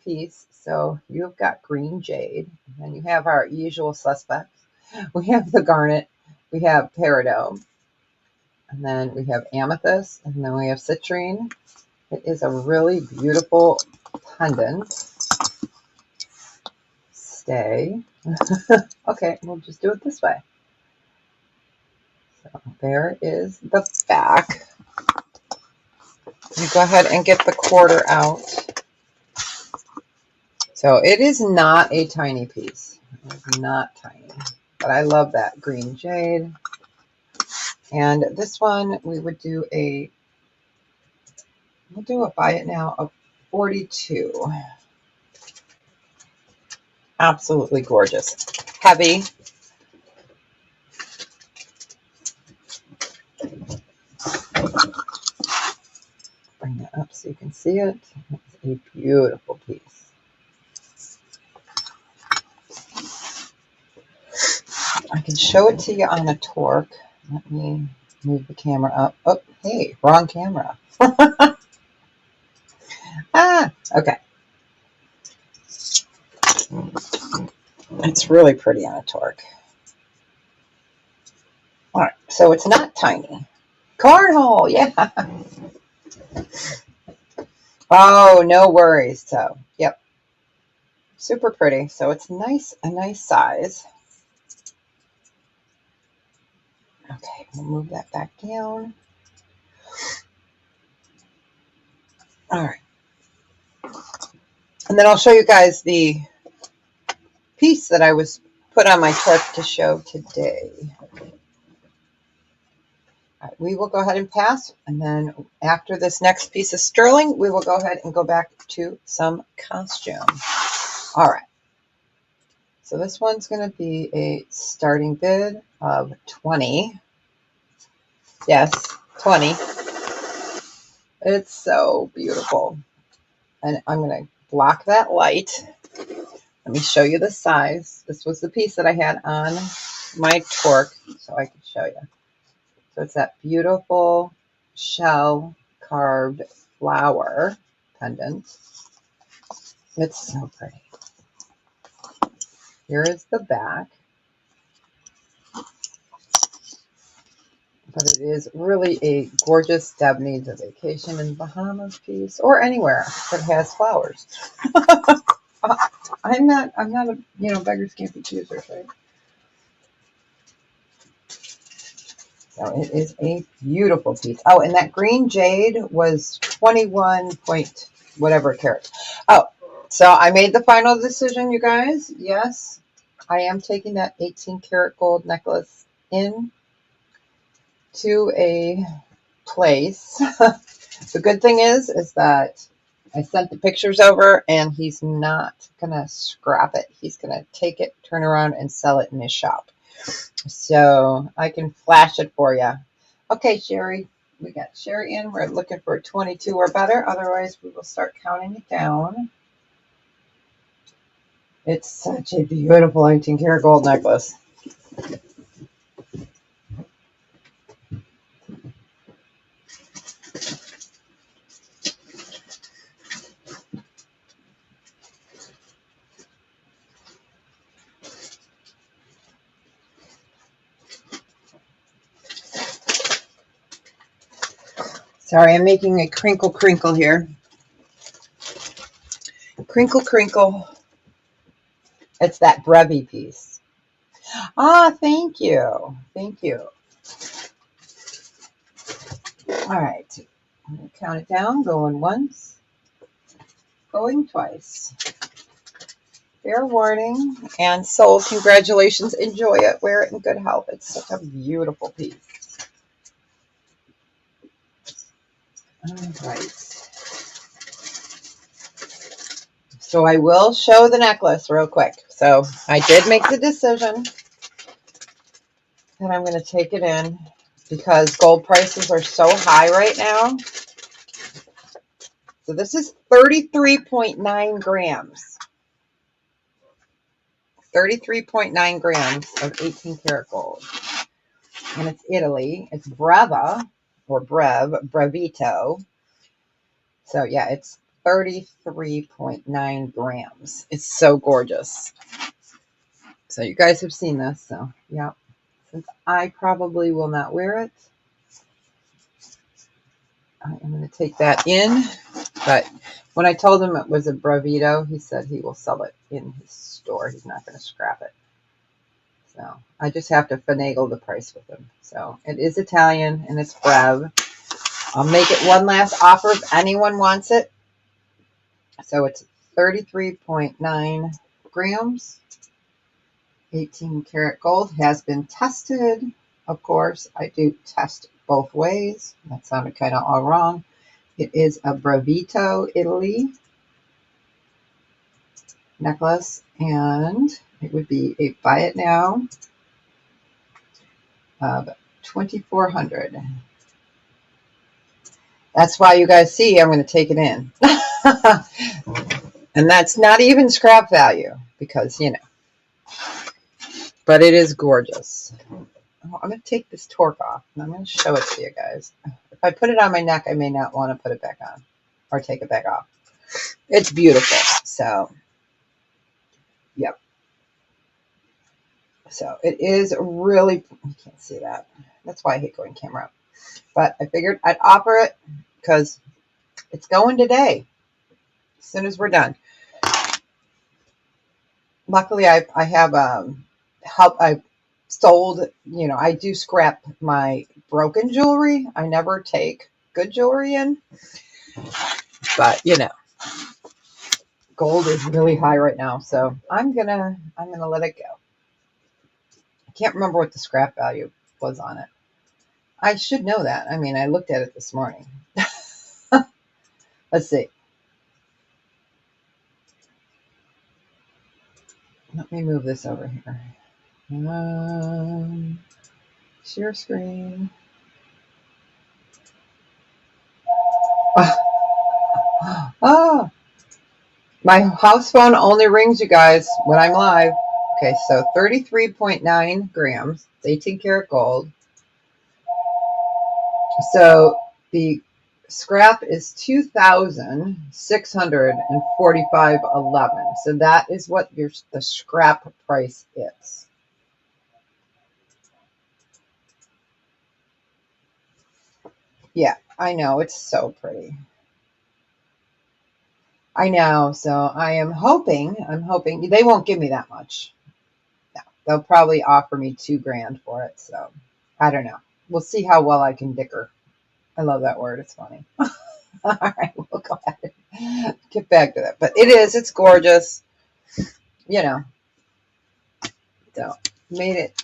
piece. So you've got green jade. And then you have our usual suspects. We have the garnet. We have peridot. And then we have amethyst. And then we have citrine. It is a really beautiful pendant. Stay. Okay, we'll just do it this way. So there is the back. You go ahead and get the quarter out. So it is not a tiny piece. It's not tiny. But I love that green jade. And this one, we would do we'll do a buy it now of 42. Absolutely gorgeous. Heavy. Bring that up so you can see it. It's a beautiful piece. I can show it to you on a torque. Let me move the camera up. Oh, hey, wrong camera. Okay. It's really pretty on a torque. All right, so it's not tiny. Cornhole, yeah. Oh, no worries. So, yep. Super pretty. So it's nice, a nice size. Okay, we'll move that back down. All right. And then I'll show you guys the piece that I was put on my torque to show today. All right, we will go ahead and pass. And then after this next piece of sterling, we will go ahead and go back to some costume. All right. So this one's going to be a starting bid of 20. Yes, 20. It's so beautiful. And I'm going to block that light. Let me show you the size. This was the piece that I had on my torque, so I could show you. So it's that beautiful shell carved flower pendant. It's so pretty. Here is the back. But it is really a gorgeous Deb needs a vacation in Bahamas piece or anywhere that has flowers. I'm not a, beggars can't be choosers, right? So it is a beautiful piece. Oh, and that green jade was 21 point whatever carats. Oh, So I made the final decision, you guys. Yes, I am taking that 18 karat gold necklace in to a place. The good thing is that I sent the pictures over and he's not going to scrap it. He's going to take it, turn around, and sell it in his shop. So I can flash it for you. Okay, Sherry. We got Sherry in. We're looking for 22 or better. Otherwise, we will start counting it down. It's such a beautiful 18 karat gold necklace. Sorry, I'm making a crinkle crinkle here. Crinkle crinkle. It's that Brevi piece. Ah, thank you. Thank you. All right. I'm going to count it down. Going once. Going twice. Fair warning. And sold. Congratulations. Enjoy it. Wear it in good health. It's such a beautiful piece. All right. So I will show the necklace real quick. So I did make the decision that I'm going to take it in because gold prices are so high right now. So this is 33.9 grams. 33.9 grams of 18 karat gold. And it's Italy. It's Breva or Brevito. So yeah, it's 33.9 grams. It's so gorgeous. So you guys have seen this. So yeah, since I probably will not wear it, I am going to take that in. But when I told him it was a Brevito, he said he will sell it in his store. He's not going to scrap it. So I just have to finagle the price with him. So it is Italian and it's Brev. I'll make it one last offer if anyone wants it. So it's 33.9 grams. 18 karat gold has been tested. Of course, I do test both ways. That sounded kind of all wrong. It is a Brevito, Italy necklace, and it would be a buy it now of $2,400. That's why you guys see I'm going to take it in. And that's not even scrap value because, you know, but it is gorgeous. Oh, I'm going to take this torque off and I'm going to show it to you guys. If I put it on my neck, I may not want to put it back on or take it back off. It's beautiful. So, yep. So it is really, you can't see that. That's why I hate going camera up. But I figured I'd offer it because it's going today. As soon as we're done. Luckily, I have help. I sold. You know, I do scrap my broken jewelry. I never take good jewelry in. But you know, gold is really high right now, so I'm gonna let it go. I can't remember what the scrap value was on it. I should know that. I mean, I looked at it this morning. Let's see. Let me move this over here. Share screen. Oh, my house phone only rings, you guys, when I'm live. Okay, so 33.9 grams. It's 18 karat gold. So the scrap is 2,645.11. So that is what the scrap price is. Yeah, I know. It's so pretty. I know. So I'm hoping they won't give me that much. No, they'll probably offer me $2,000 for it. So I don't know. We'll see how well I can dicker. I love that word. It's funny. All right, we'll go ahead and get back to that. But it's gorgeous. You know, so made it.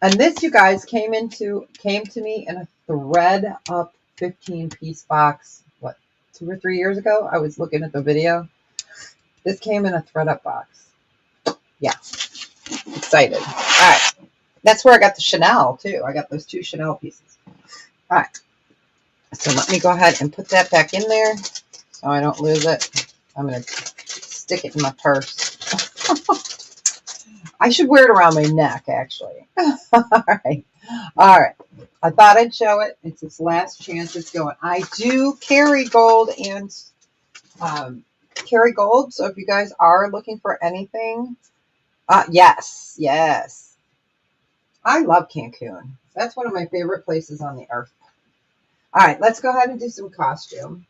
And this, you guys, came to me in a thread up 15-piece box. What, 2 or 3 years ago? I was looking at the video. This came in a thread up box. Yeah, excited. All right, that's where I got the Chanel too. I got those 2 Chanel pieces. All right, so let me go ahead and put that back in there so I don't lose it. I'm gonna stick it in my purse. I should wear it around my neck, actually. All right. All right. I thought I'd show it. It's its last chance. It's going. I do carry gold and carry gold. So if you guys are looking for anything, yes, yes. I love Cancun. That's one of my favorite places on the earth. All right. Let's go ahead and do some costume.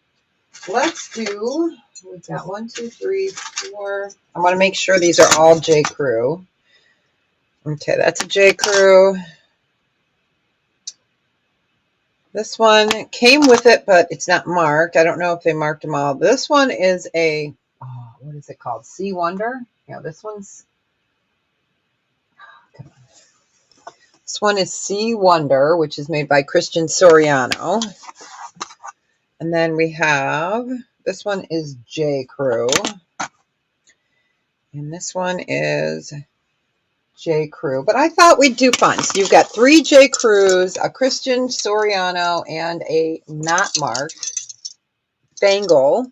Let's do, we've got 1, 2, 3, 4. I want to make sure these are all J. Crew. Okay, that's a J. Crew. This one came with it, but it's not marked. I don't know if they marked them all. This one is a, what is it called? Sea Wonder? Yeah, this one's, come on. This one is Sea Wonder, which is made by Christian Soriano. And then we have, this one is J. Crew. And this one is J. Crew, but I thought we'd do fun. So you've got 3 J. Crews, a Christian Soriano, and a not marked bangle.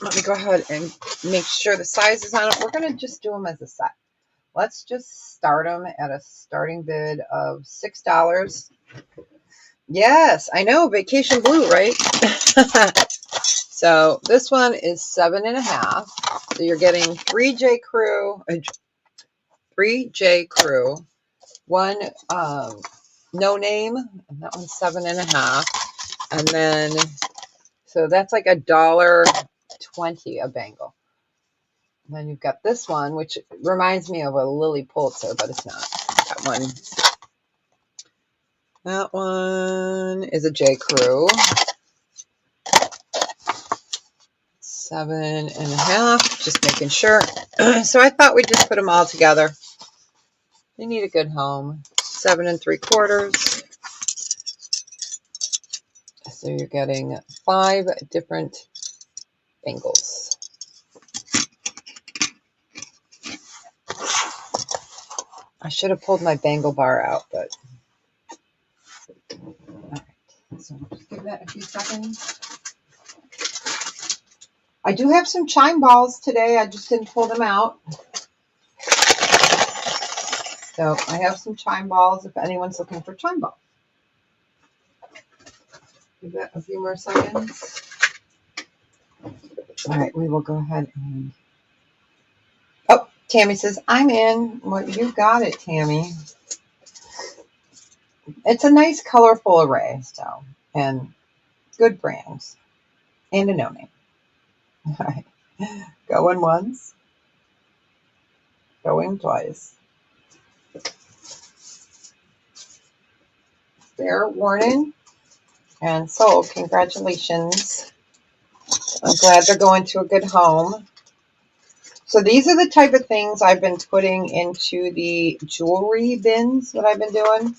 Let me go ahead and make sure the size is on it. We're going to just do them as a set. Let's just start them at a starting bid of $6. Yes, I know, vacation blue, right? So this one is 7.5. So you're getting 3 J. Crew, 3 J. Crew, 1 no name, and that one's 7.5. And then, so that's like $1.20 a bangle. And then you've got this one, which reminds me of a Lily Pulitzer, but it's not. That one is a J. Crew. 7.5, just making sure. So I thought we'd just put them all together. They need a good home. 7 3/4. So you're getting 5 different bangles. I should have pulled my bangle bar out, but all right. So just give that a few seconds. I do have some chime balls today. I just didn't pull them out. So I have some chime balls if anyone's looking for chime balls. Give that a few more seconds. All right, we will go ahead and... Oh, Tammy says, I'm in. Well, you got it, Tammy. It's a nice, colorful array, so, and good brands. And a no-name. All right. Going once. Going twice. Fair warning. And sold. Congratulations. I'm glad they're going to a good home. So these are the type of things I've been putting into the jewelry bins that I've been doing.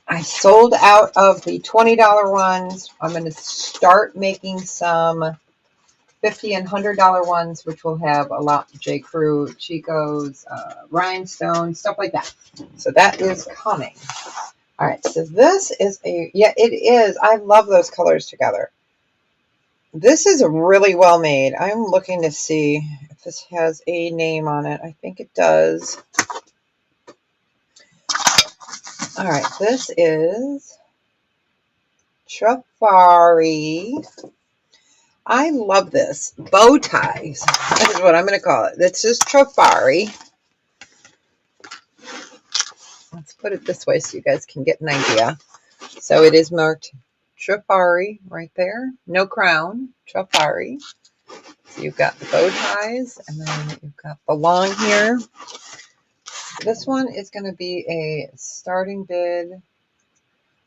I sold out of the $20 ones. I'm going to start making some $50 and $100 ones, which will have a lot of J. Crew, Chico's, rhinestones, stuff like that. So that is coming. All right, so this is yeah, it is. I love those colors together. This is really well made. I'm looking to see if this has a name on it. I think it does. All right, this is Trafari. I love this. Bow ties. That is what I'm going to call it. This is Trafari. Let's put it this way so you guys can get an idea. So it is marked Trafari right there. No crown. Trafari. So you've got the bow ties, and then you've got the long here. This one is going to be a starting bid.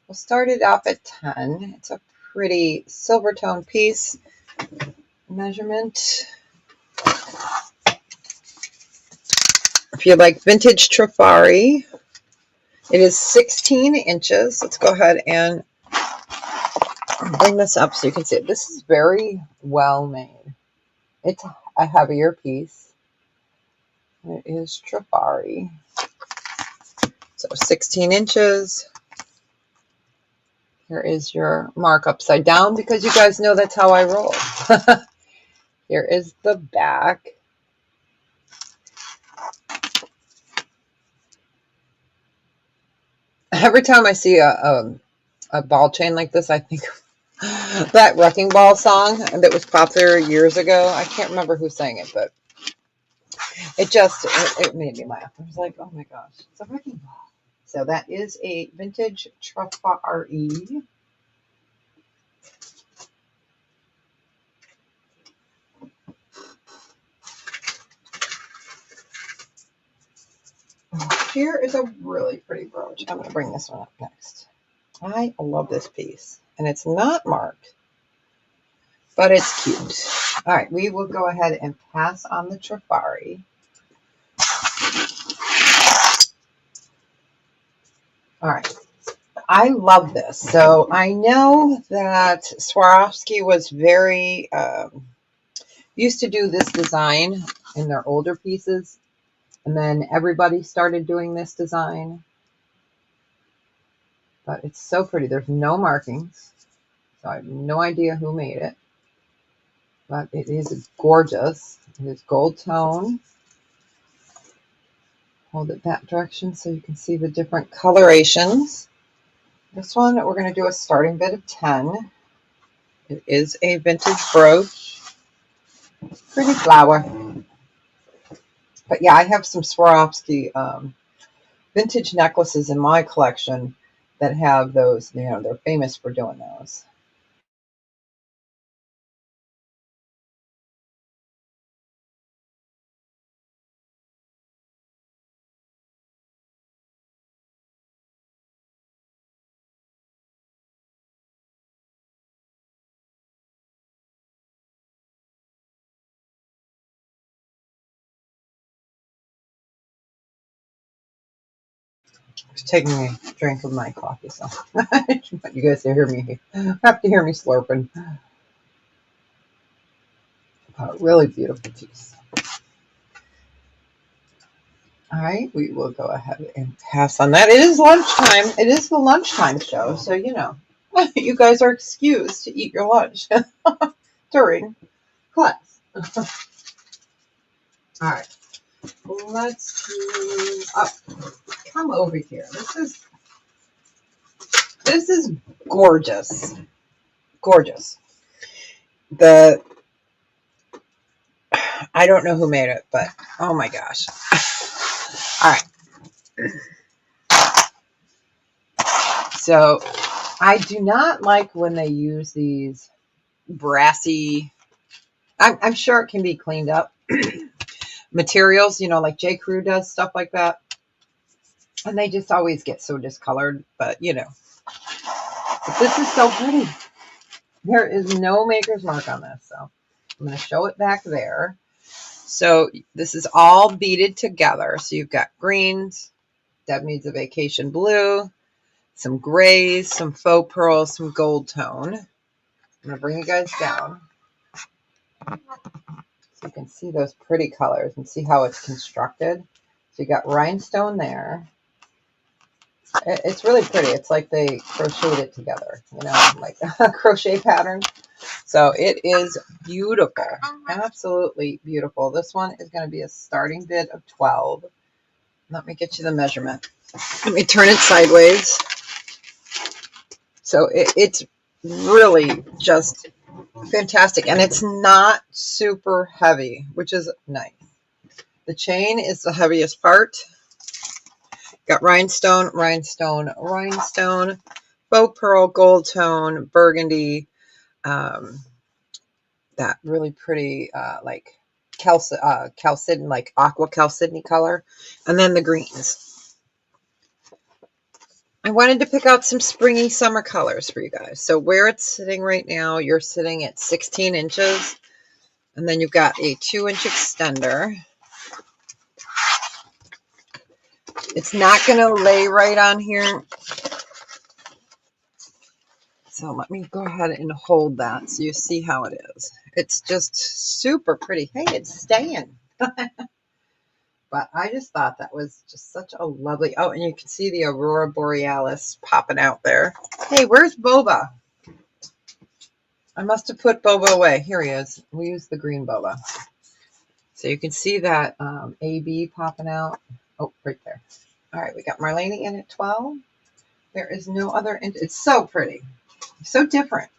We'll we'll start it off at 10. It's a pretty silver tone piece. Measurement. If you like vintage Trifari, it is 16 inches. Let's go ahead and bring this up so you can see it. This is very well made. It's a heavier piece. It is Trifari. So 16 inches. Here is your mark upside down because you guys know that's how I roll. Here is the back. Every time I see a ball chain like this, I think of that Wrecking Ball song that was popular years ago. I can't remember who sang it, but it made me laugh. I was like, oh my gosh, it's a Wrecking Ball. So that is a vintage Trifari. Here is a really pretty brooch. I'm going to bring this one up next. I love this piece. And it's not marked, but it's cute. All right, we will go ahead and pass on the Trifari. All right, I love this. So I know that Swarovski was very, used to do this design in their older pieces. And then everybody started doing this design. But it's so pretty. There's no markings. So I have no idea who made it. But it is gorgeous. It is gold tone. Hold it that direction so you can see the different colorations. This one, we're going to do a starting bid of 10. It is a vintage brooch. Pretty flower. But yeah, I have some Swarovski vintage necklaces in my collection that have those, they're famous for doing those. I was taking a drink of my coffee, so you guys have to hear me slurping. Really beautiful piece. All right, we will go ahead and pass on that. It is lunchtime. It is the lunchtime show, so you guys are excused to eat your lunch during class. All right, let's move up. Come over here. This is gorgeous. Gorgeous. I don't know who made it, but oh my gosh. All right. So I do not like when they use these brassy, I'm sure it can be cleaned up, materials, like J. Crew does stuff like that. And they just always get so discolored, but But this is so pretty. There is no maker's mark on this, so I'm going to show it back there. So this is all beaded together. So you've got greens, Deb needs a vacation blue, some grays, some faux pearls, some gold tone. I'm going to bring you guys down so you can see those pretty colors and see how it's constructed. So you got rhinestone there. It's really pretty. It's like they crocheted it together, like a crochet pattern. So it is beautiful. Absolutely beautiful. This one is going to be a starting bid of 12. Let me get you the measurement. Let me turn it sideways. So it's really just fantastic. And it's not super heavy, which is nice. The chain is the heaviest part. Got rhinestone, rhinestone, rhinestone, faux pearl, gold tone, burgundy, that really pretty like chalcedony, like aqua chalcedony color, and then the greens. I wanted to pick out some springy summer colors for you guys. So where it's sitting right now, you're sitting at 16 inches. And then you've got a 2-inch extender. It's not going to lay right on here. So let me go ahead and hold that so you see how it is. It's just super pretty. Hey, it's staying. But I just thought that was just such a lovely... Oh, and you can see the Aurora Borealis popping out there. Hey, where's Boba? I must have put Boba away. Here he is. We use the green Boba. So you can see that AB popping out. Oh, right there. All right, we got Marlene in at 12. There is no other... It's so pretty. So different.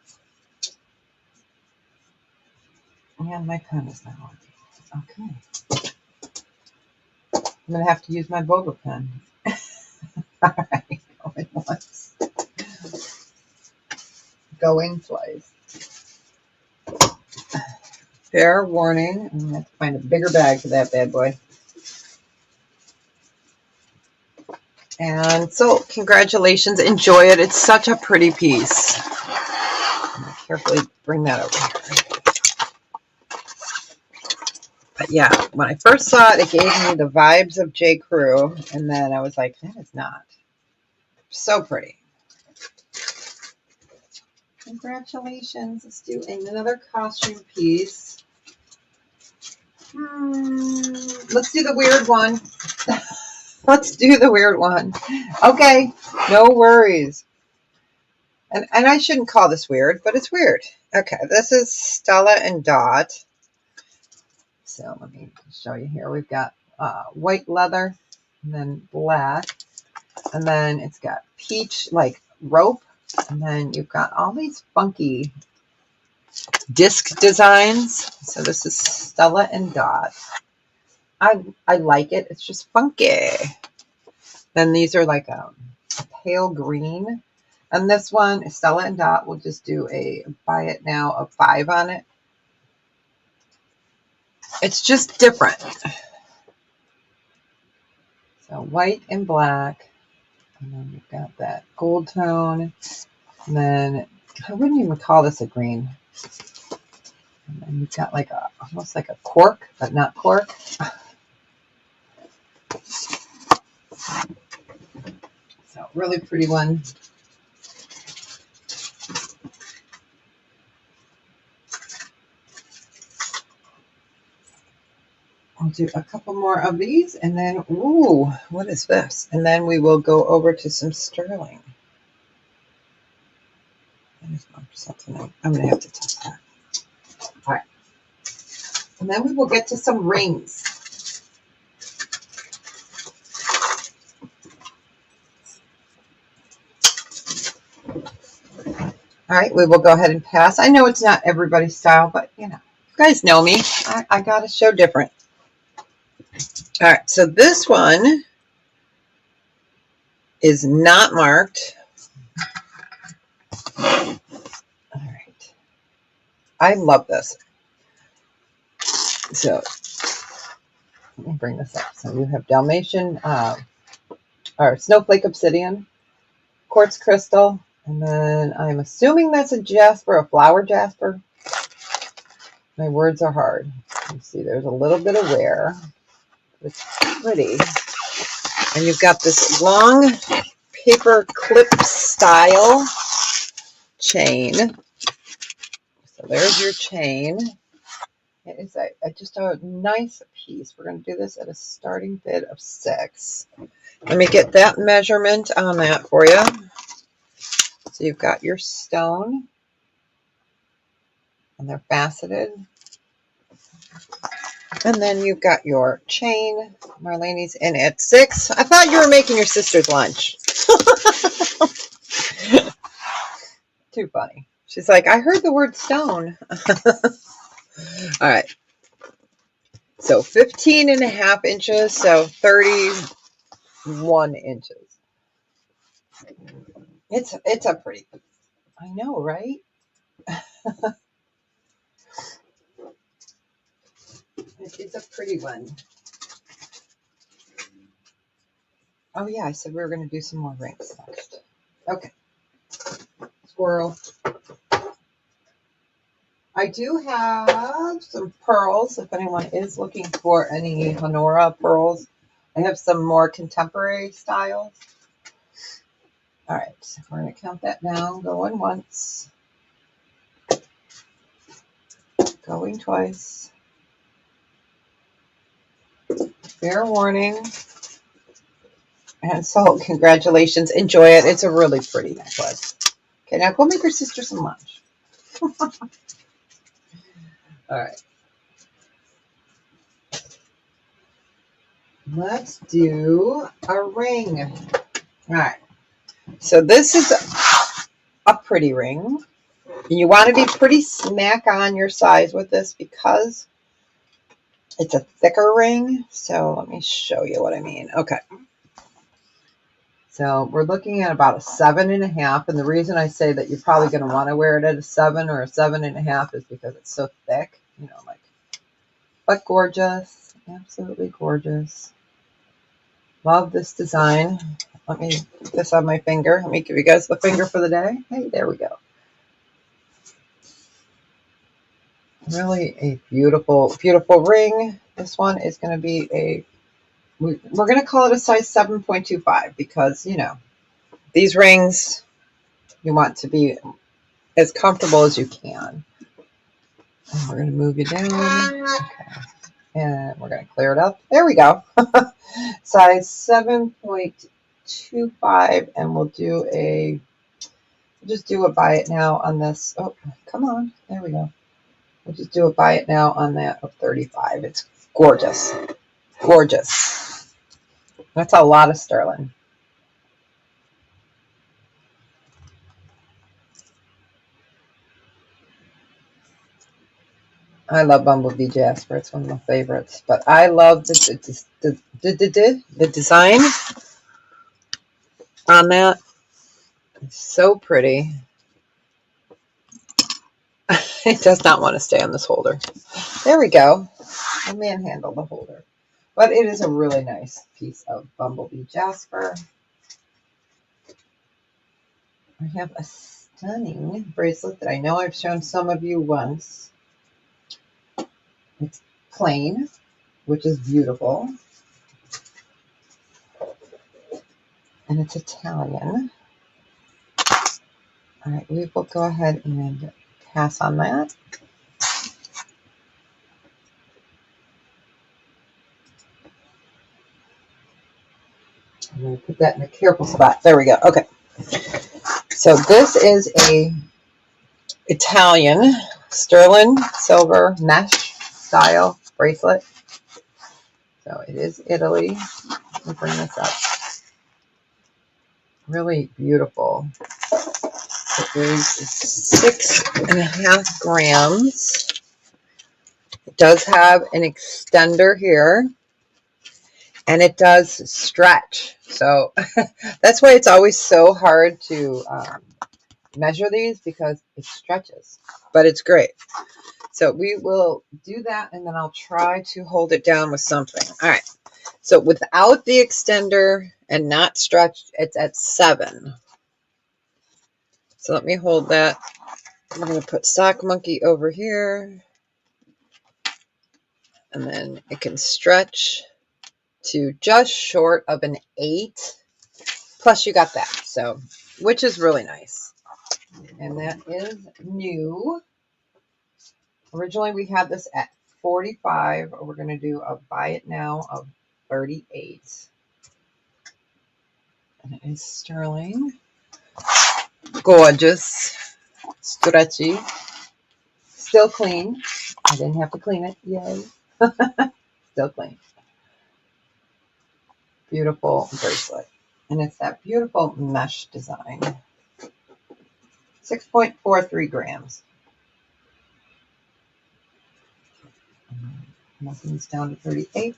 And my pen is not working. Okay. I'm going to have to use my Boba pen. All right, going once. Going twice. Fair warning. I'm going to have to find a bigger bag for that bad boy. And so, congratulations. Enjoy it. It's such a pretty piece. I'm going to carefully bring that over here. But yeah, when I first saw it, it gave me the vibes of J. Crew. And then I was like, that is not. So pretty. Congratulations. Let's do another costume piece. Let's do the weird one. Let's do the weird one. Okay, no worries. And I shouldn't call this weird, but it's weird. Okay, this is Stella and Dot. So let me show you here. We've got white leather, and then black, and then it's got peach like rope, and then you've got all these funky disc designs. So this is Stella and Dot. I like it. It's just funky. Then these are like a pale green. And this one, Stella and Dot, will just do a buy it now of 5 on it. It's just different. So white and black. And then you've got that gold tone. And then I wouldn't even call this a green. And then you've got like a almost like a cork, but not cork. So really pretty one. I'll do a couple more of these and then, ooh, what is this? And then we will go over to some sterling. That is something I'm going to have to touch that. All right. And then we will get to some rings. All right, we will go ahead and pass. I know it's not everybody's style, but you know, you guys know me. I got to show different. All right, so this one is not marked. All right. I love this. So let me bring this up. So you have Dalmatian or Snowflake Obsidian, Quartz Crystal, and then I'm assuming that's a jasper, a flower jasper. My words are hard. You see there's a little bit of wear. It's pretty. And you've got this long paper clip style chain. So there's your chain. It is just a nice piece. We're going to do this at a starting bid of 6. Let me get that measurement on that for you. So you've got your stone, and they're faceted. And then you've got your chain. Marlene's in at 6. I thought you were making your sister's lunch. Too funny. She's like, I heard the word stone. All right. So 15.5 inches, so 31 inches. It's a pretty, I know, right? It's a pretty one. Oh yeah, I said we were going to do some more rings next. Okay, squirrel. I do have some pearls if anyone is looking for any Honora pearls. I have some more contemporary styles. All right, so we're going to count that down. Going once, going twice. Fair warning. And so, congratulations. Enjoy it. It's a really pretty necklace. Okay, now go make your sister some lunch. All right. Let's do a ring. All right. So this is a pretty ring. And you want to be pretty smack on your size with this because it's a thicker ring. So let me show you what I mean. Okay. So we're looking at about a 7.5. And the reason I say that you're probably going to want to wear it at a 7 or a 7.5 is because it's so thick, you know, like, but gorgeous. Absolutely gorgeous. Love this design. Let me put this on my finger. Let me give you guys the finger for the day. Hey, there we go. Really a beautiful, beautiful ring. This one is going to be we're going to call it a size 7.25 because, you know, these rings, you want to be as comfortable as you can. And we're going to move you down. Okay. And we're going to clear it up. There we go. Size 7.25. And we'll just do a buy it now on this. Oh, come on. There we go. We'll just do a buy it now on that of 35. It's gorgeous. Gorgeous. That's a lot of sterling. I love Bumblebee Jasper. It's one of my favorites. But I love the design on that. It's so pretty. It does not want to stay on this holder. There we go. I manhandle the holder. But it is a really nice piece of Bumblebee Jasper. I have a stunning bracelet that I know I've shown some of you once. It's plain, which is beautiful. And it's Italian. All right, we will go ahead and pass on that. I'm going to put that in a careful spot. There we go. Okay. So this is a Italian sterling silver mesh style bracelet. So it is Italy. Let me bring this up. Really beautiful. It is 6.5 grams. It does have an extender here. And it does stretch. So that's why it's always so hard to measure these because it stretches. But it's great. So we will do that and then I'll try to hold it down with something. All right. So without the extender and not stretched, it's at 7. So let me hold that. I'm going to put Sock Monkey over here. And then it can stretch to just short of an 8. Plus you got that. So, which is really nice. And that is new. Originally we had this at 45. We're going to do a buy it now of 38. And it is sterling. Gorgeous. Stretchy. Still clean. I didn't have to clean it. Yay. Still clean. Beautiful bracelet. And it's that beautiful mesh design. 6.43 grams. Nothing's down to 38.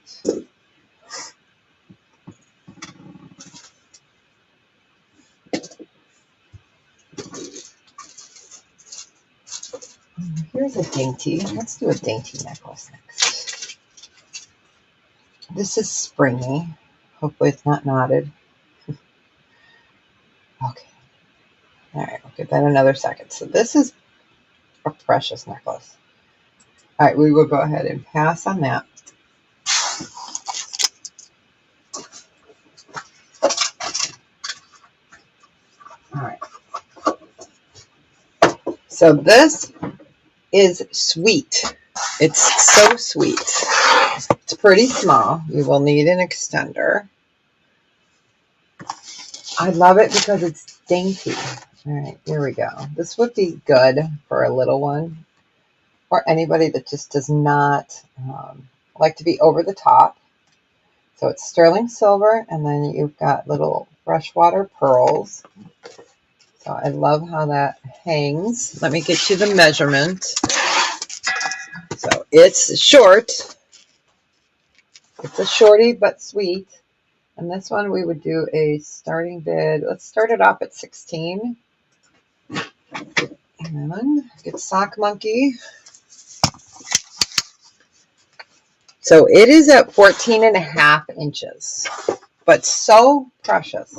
Here's a dainty. Let's do a dainty necklace next. This is springy. Hopefully it's not knotted. Okay. All right, we'll give that another second. So this is a precious necklace. All right, we will go ahead and pass on that. All right. So this is sweet. It's so sweet. It's pretty small. You will need an extender. I love it because it's dainty. All right, here we go. This would be good for a little one or anybody that just does not like to be over the top. So it's sterling silver, and then you've got little freshwater pearls. So I love how that hangs. Let me get you the measurement. So it's short. It's a shorty but sweet. And this one we would do a starting bid. Let's start it off at 16. And get Sock Monkey. So it is at 14.5 inches, but so precious.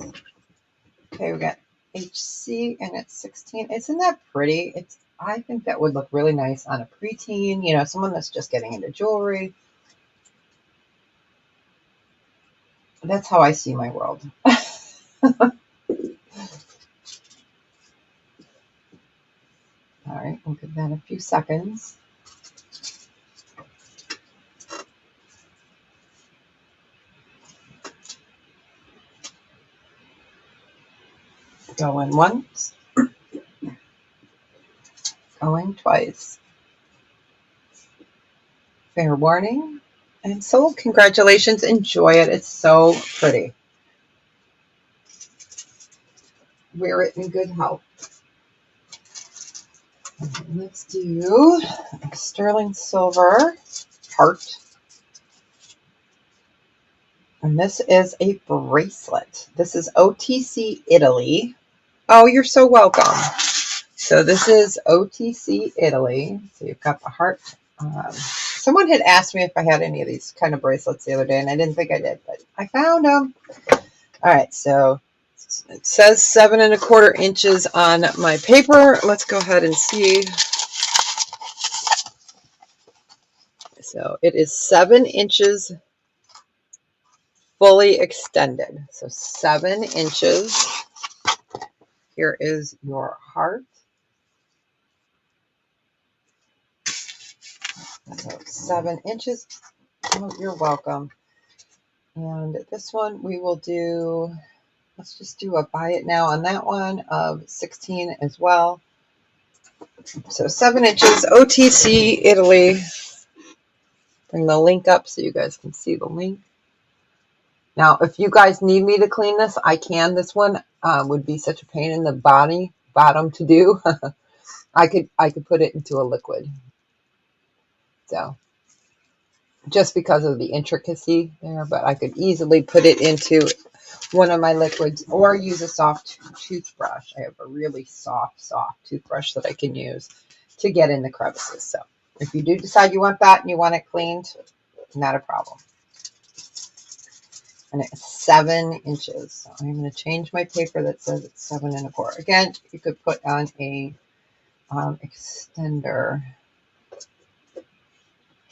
Okay, we got HC and it's 16. Isn't that pretty? I think that would look really nice on a preteen, you know, someone that's just getting into jewelry. That's how I see my world. All right, we'll give that a few seconds. Going once, going twice. Fair warning. And so congratulations, enjoy it. It's so pretty. Wear it in good health. Let's do sterling silver heart. And this is a bracelet. This is OTC Italy. Oh, you're so welcome. So this is OTC Italy. So you've got the heart. Someone had asked me if I had any of these kind of bracelets the other day, and I didn't think I did, but I found them. All right, so it says 7¼ inches on my paper. Let's go ahead and see. So it is 7 inches fully extended. So 7 inches. Here is your heart. So 7 inches. Oh, you're welcome. And this one we will do, let's just do a buy it now on that one of 16 as well. So 7 inches, OTC Italy. Bring the link up so you guys can see the link. Now, if you guys need me to clean this, I can. This one would be such a pain in the bottom to do. I could put it into a liquid. So just because of the intricacy there, but I could easily put it into one of my liquids or use a soft toothbrush. I have a really soft toothbrush that I can use to get in the crevices. So if you do decide you want that and you want it cleaned, not a problem. And it's 7 inches. So I'm going to change my paper that says it's 7¼ inches. Again, you could put on a extender.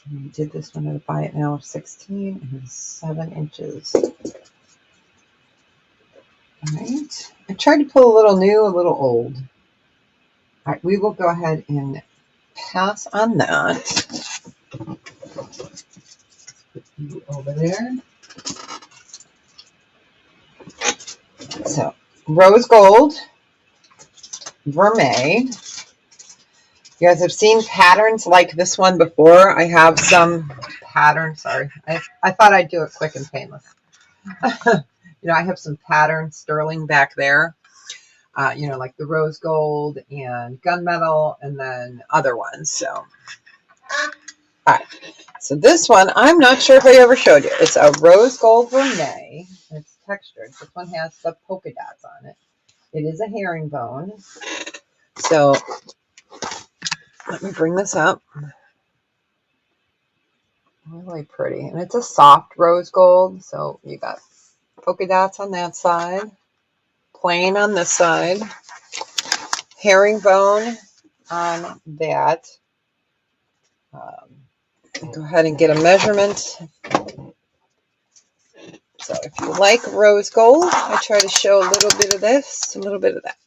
We did this one at a buy it now of 16 and 7 inches. All right. I tried to pull a little new, a little old. All right, we will go ahead and pass on that. Put you over there. So, rose gold, vermeil. You guys have seen patterns like this one before. I have some patterns. Sorry, I thought I'd do it quick and painless. You know, I have some pattern sterling back there. You know, like the rose gold and gunmetal, and then other ones. So, all right. So this one, I'm not sure if I ever showed you. It's a rose gold vermeil. It's textured. This one has the polka dots on it. It is a herringbone. So let me bring this up. Really pretty. And it's a soft rose gold. So you got polka dots on that side. Plain on this side. herringbone on that. Go ahead and get a measurement. So if you like rose gold, I try to show a little bit of this, a little bit of that.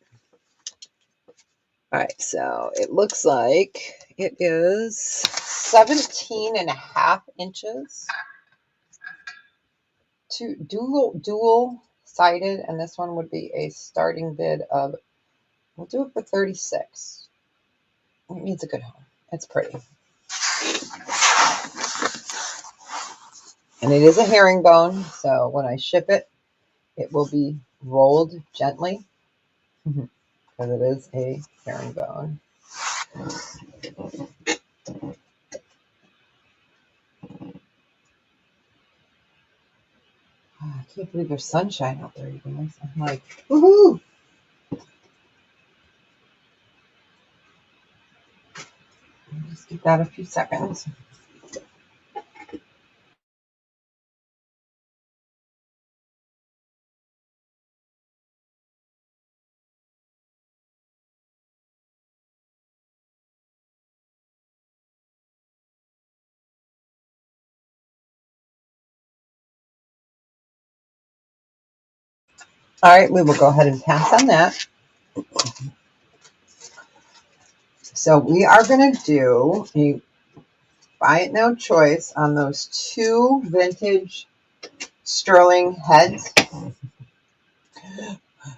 All right, so it looks like it is 17.5 inches. Dual sided, and this one would be a starting bid of, we'll do it for 36. It needs a good home. It's pretty. And it is a herringbone, so when I ship it, it will be rolled gently because it is a herringbone. Oh, I can't believe there's sunshine out there, you guys. I'm like, woohoo! Just give that a few seconds. All right, we will go ahead and pass on that. So we are going to do a buy it now choice on those 2 vintage sterling heads.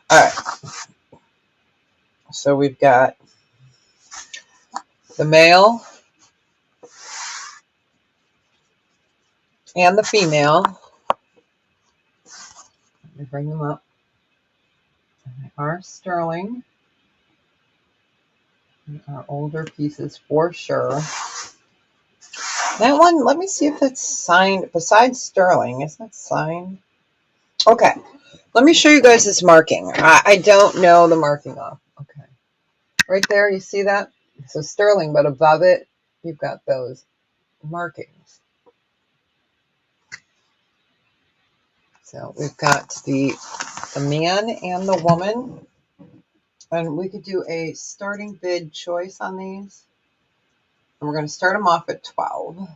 All right. So we've got the male and the female. Let me bring them up. They are sterling. They are older pieces for sure. That one, let me see if it's signed. Besides sterling, isn't it signed? Okay. Let me show you guys this marking. I don't know the marking off. Okay. Right there, you see that? So sterling, but above it, you've got those markings. So we've got the man and the woman. And we could do a starting bid choice on these. And we're going to start them off at 12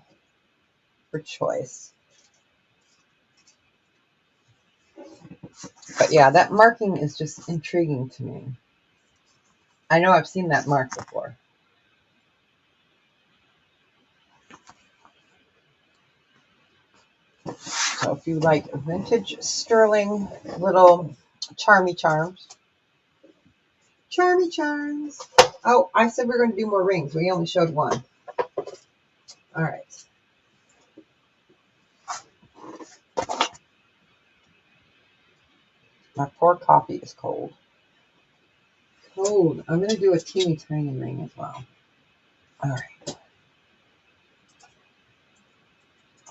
for choice. But yeah, that marking is just intriguing to me. I know I've seen that mark before. So if you like vintage sterling little charmy charms. Charmy charms. Oh, I said we're going to do more rings. We only showed one. All right. My poor coffee is cold. Cold. I'm going to do a teeny tiny ring as well. All right.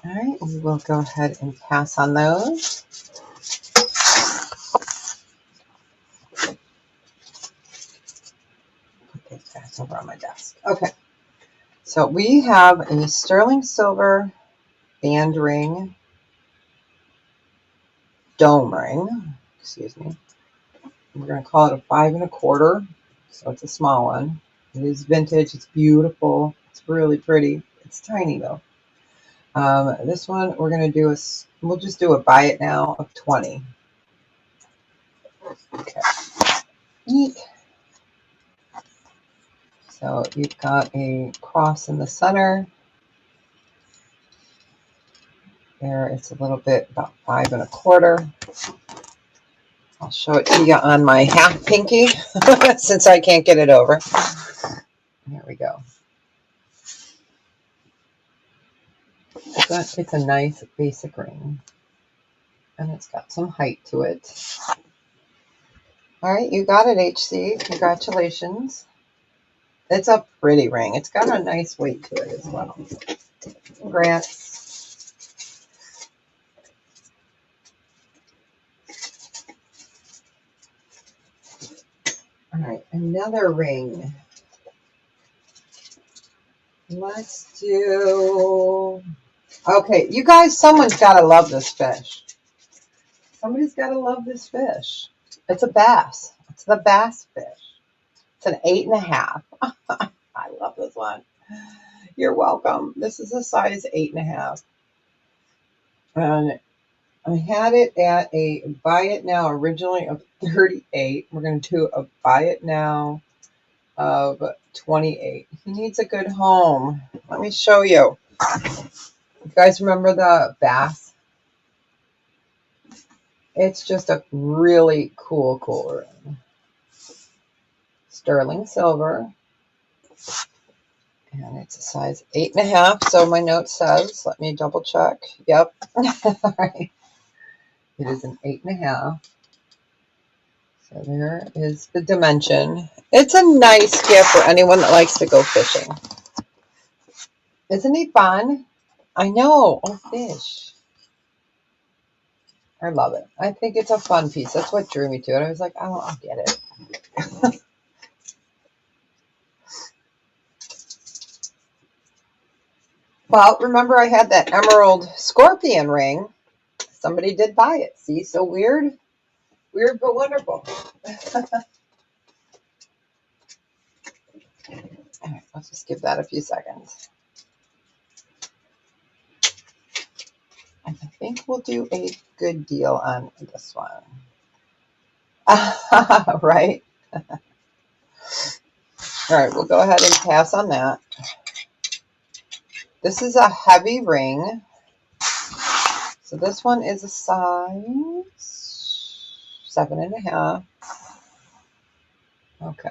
All right. We will go ahead and pass on those. Put these guys over on my desk. Okay. So we have a sterling silver band ring, dome ring, excuse me. We're going to call it a 5 1/4. So it's a small one. It is vintage. It's beautiful. It's really pretty. It's tiny though. This one we're going to do we'll just do a buy it now of 20. Okay. Neat. So you've got a cross in the center. There it's a little bit about 5 1/4. I'll show it to you on my half pinky since I can't get it over. There we go. It's a nice basic ring. And it's got some height to it. All right, you got it, HC. Congratulations. It's a pretty ring. It's got a nice weight to it as well. Congrats. All right, another ring. Let's do... Okay, you guys, someone's got to love this fish. Somebody's got to love this fish. It's a bass. It's the bass fish. It's an 8.5. I love this one. You're welcome. This is a size 8.5. And I had it at a buy it now originally of 38. We're going to do a buy it now of 28. He needs a good home. Let me show you. You guys remember the bath? It's just a really cool room. Sterling silver. And it's a size 8.5. So my note says, let me double check. Yep. All right. It is an 8.5. So there is the dimension. It's a nice gift for anyone that likes to go fishing. Isn't he fun? I know. Oh, fish. I love it. I think it's a fun piece. That's what drew me to it. I was like, oh, I'll get it. Well, remember I had that emerald scorpion ring. Somebody did buy it. See, so weird. Weird but wonderful. All right, let's just give that a few seconds. I think we'll do a good deal on this one. Right? All right, we'll go ahead and pass on that. This is a heavy ring. So this one is a size 7.5. Okay.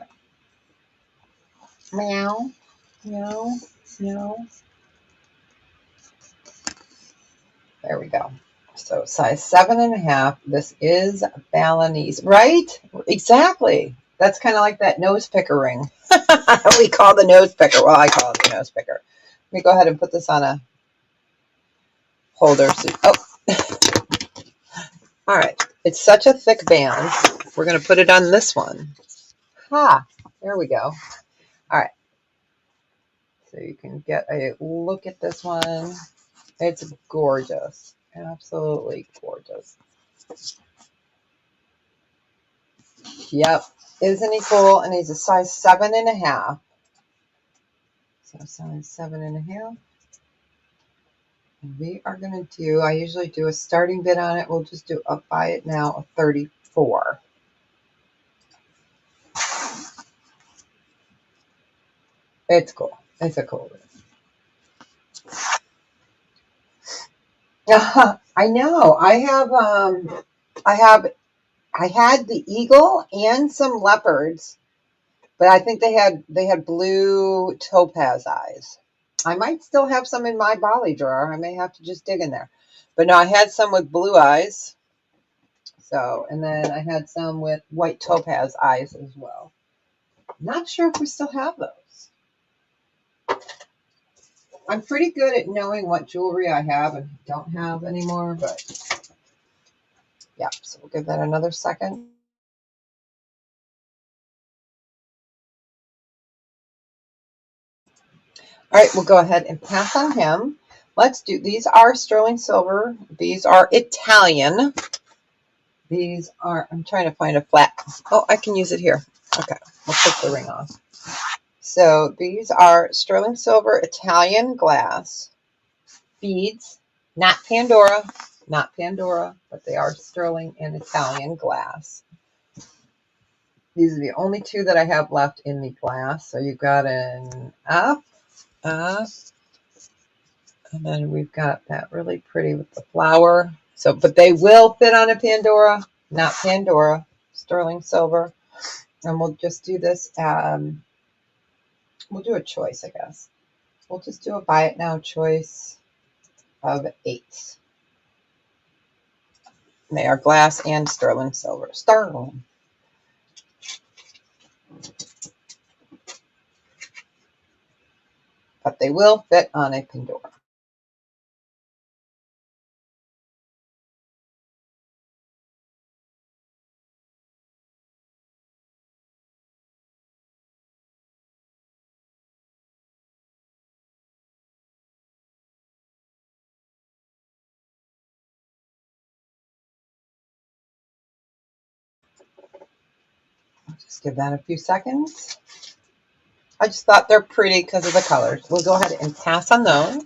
Meow, meow, meow. There we go. So size 7.5. This is Balinese, right? Exactly. That's kind of like that nose picker ring. We call the nose picker. Well, I call it the nose picker. Let me go ahead and put this on a holder. Oh, all right. It's such a thick band. We're going to put it on this one. Ha! There we go. All right. So you can get a look at this one. It's gorgeous. Absolutely gorgeous. Yep. Isn't he cool? And he's a size 7.5. So size 7.5. And we are going to do, I usually do a starting bid on it. We'll just do a buy it now of 34. It's cool. It's a cool one. I know. I had the eagle and some leopards, but I think they had blue topaz eyes. I might still have some in my Bali drawer. I may have to just dig in there. But no, I had some with blue eyes. So, and then I had some with white topaz eyes as well. Not sure if we still have those. I'm pretty good at knowing what jewelry I have and don't have anymore, but yeah, so we'll give that another second. All right, we'll go ahead and pass on him. Let's do, these are sterling silver. These are Italian. These are, I'm trying to find a flat. Oh, I can use it here. Okay, we'll take the ring off. So these are sterling silver Italian glass beads, not Pandora, but they are sterling and Italian glass. These are the only two that I have left in the glass. So you've got an F, and then we've got that really pretty with the flower. So, but they will fit on a Pandora, not Pandora, sterling silver. And we'll just do this. We'll do a choice, I guess. We'll just do a buy it now choice of 8. And they are glass and sterling silver. Sterling. But they will fit on a Pandora. Just give that a few seconds. I just thought they're pretty because of the colors. We'll go ahead and pass on those.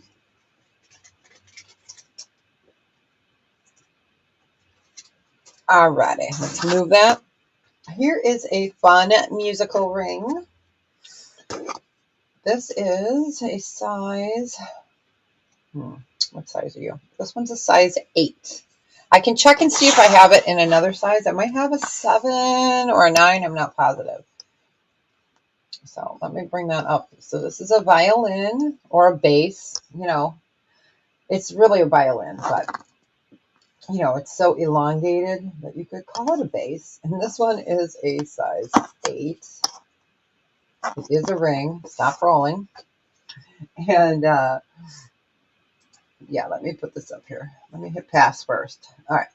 Alrighty, let's move that. Here is a fun musical ring. This is a size, what size are you? This one's a size 8. I can check and see if I have it in another size. I might have a 7 or a 9. I'm not positive. So let me bring that up. So this is a violin or a bass. You know, it's really a violin, but, you know, it's so elongated that you could call it a bass. And this one is a size 8. It is a ring. Stop rolling. And, yeah, let me put this up here. Let me hit pass first. All right.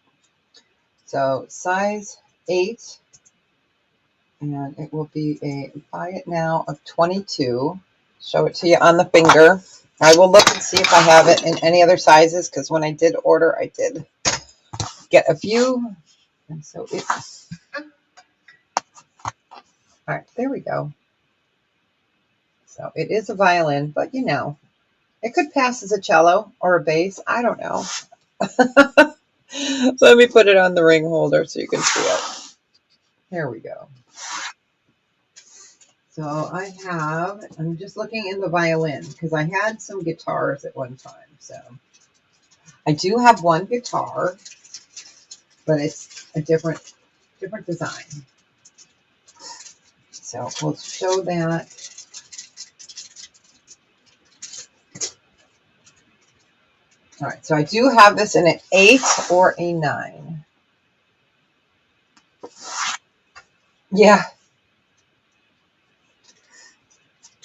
So size 8. And it will be a buy it now of 22. Show it to you on the finger. I will look and see if I have it in any other sizes, because when I did order, I did get a few. And so it's, all right, there we go. So it is a violin, but you know, it could pass as a cello or a bass. I don't know. So let me put it on the ring holder so you can see it. There we go. So I'm just looking in the violin because I had some guitars at one time. So I do have one guitar, but it's a different design. So we'll show that. All right, so I do have this in an 8 or a 9. Yeah.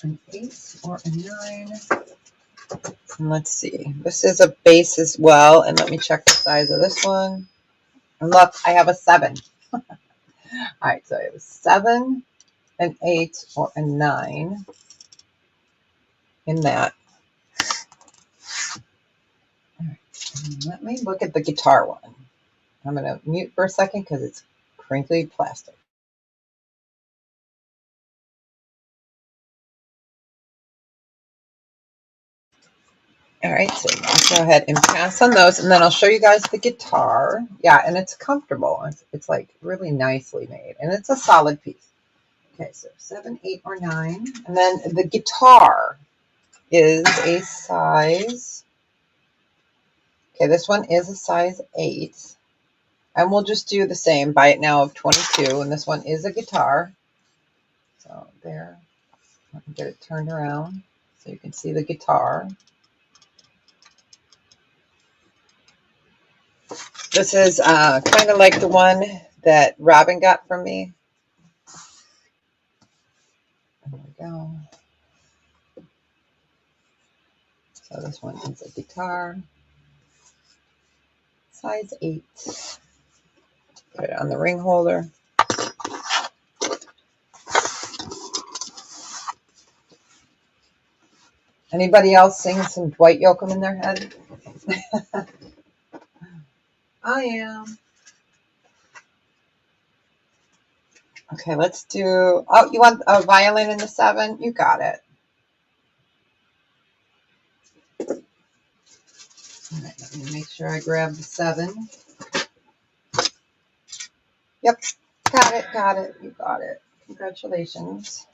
An 8 or a 9. And let's see. This is a bass as well. And let me check the size of this one. And look, I have a 7. All right, so I have a 7, an 8, or a 9 in that. All right, let me look at the guitar one. I'm going to mute for a second because it's crinkly plastic. All right, so let's go ahead and pass on those, and then I'll show you guys the guitar. Yeah, and it's comfortable. It's like really nicely made, and it's a solid piece. Okay, so 7, 8, or 9. And then the guitar is a size, okay, this one is a size 8. And we'll just do the same, buy it now of 22. And this one is a guitar. So there, let me get it turned around so you can see the guitar. This is kind of like the one that Robin got from me. There we go. So this one is a guitar, size 8. Put it on the ring holder. Anybody else singing some Dwight Yoakam in their head? I am. Okay, let's do, oh, you want a violin in the 7? You got it. All right, let me make sure I grab the 7. Yep, got it, you got it. Congratulations.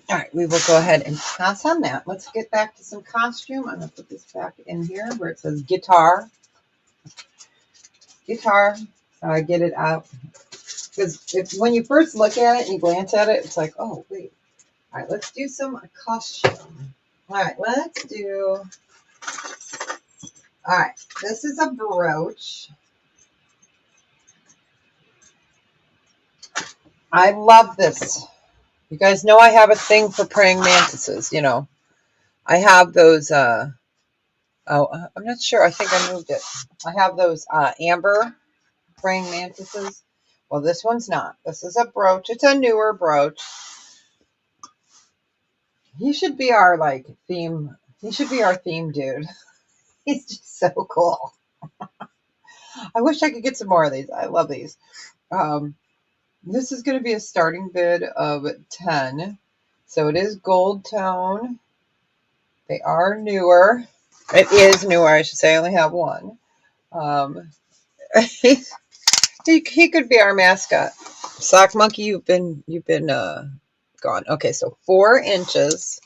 All right, we will go ahead and pass on that. Let's get back to some costume. I'm going to put this back in here where it says guitar. Guitar, get it out. Because when you first look at it and you glance at it, it's like, oh, wait. All right, let's do some costume. All right, let's do, all right, this is a brooch. I love this. You guys know I have a thing for praying mantises, you know. I have those, I'm not sure. I think I moved it. I have those amber praying mantises. Well, this one's not. This is a brooch. It's a newer brooch. He should be our, like, theme. He should be our theme dude. He's just so cool. I wish I could get some more of these. I love these. This is going to be a starting bid of 10. So it is gold tone. They are newer. It is newer, I should say. I only have one. He could be our mascot. Sock Monkey, you've been gone. Okay, so 4 inches.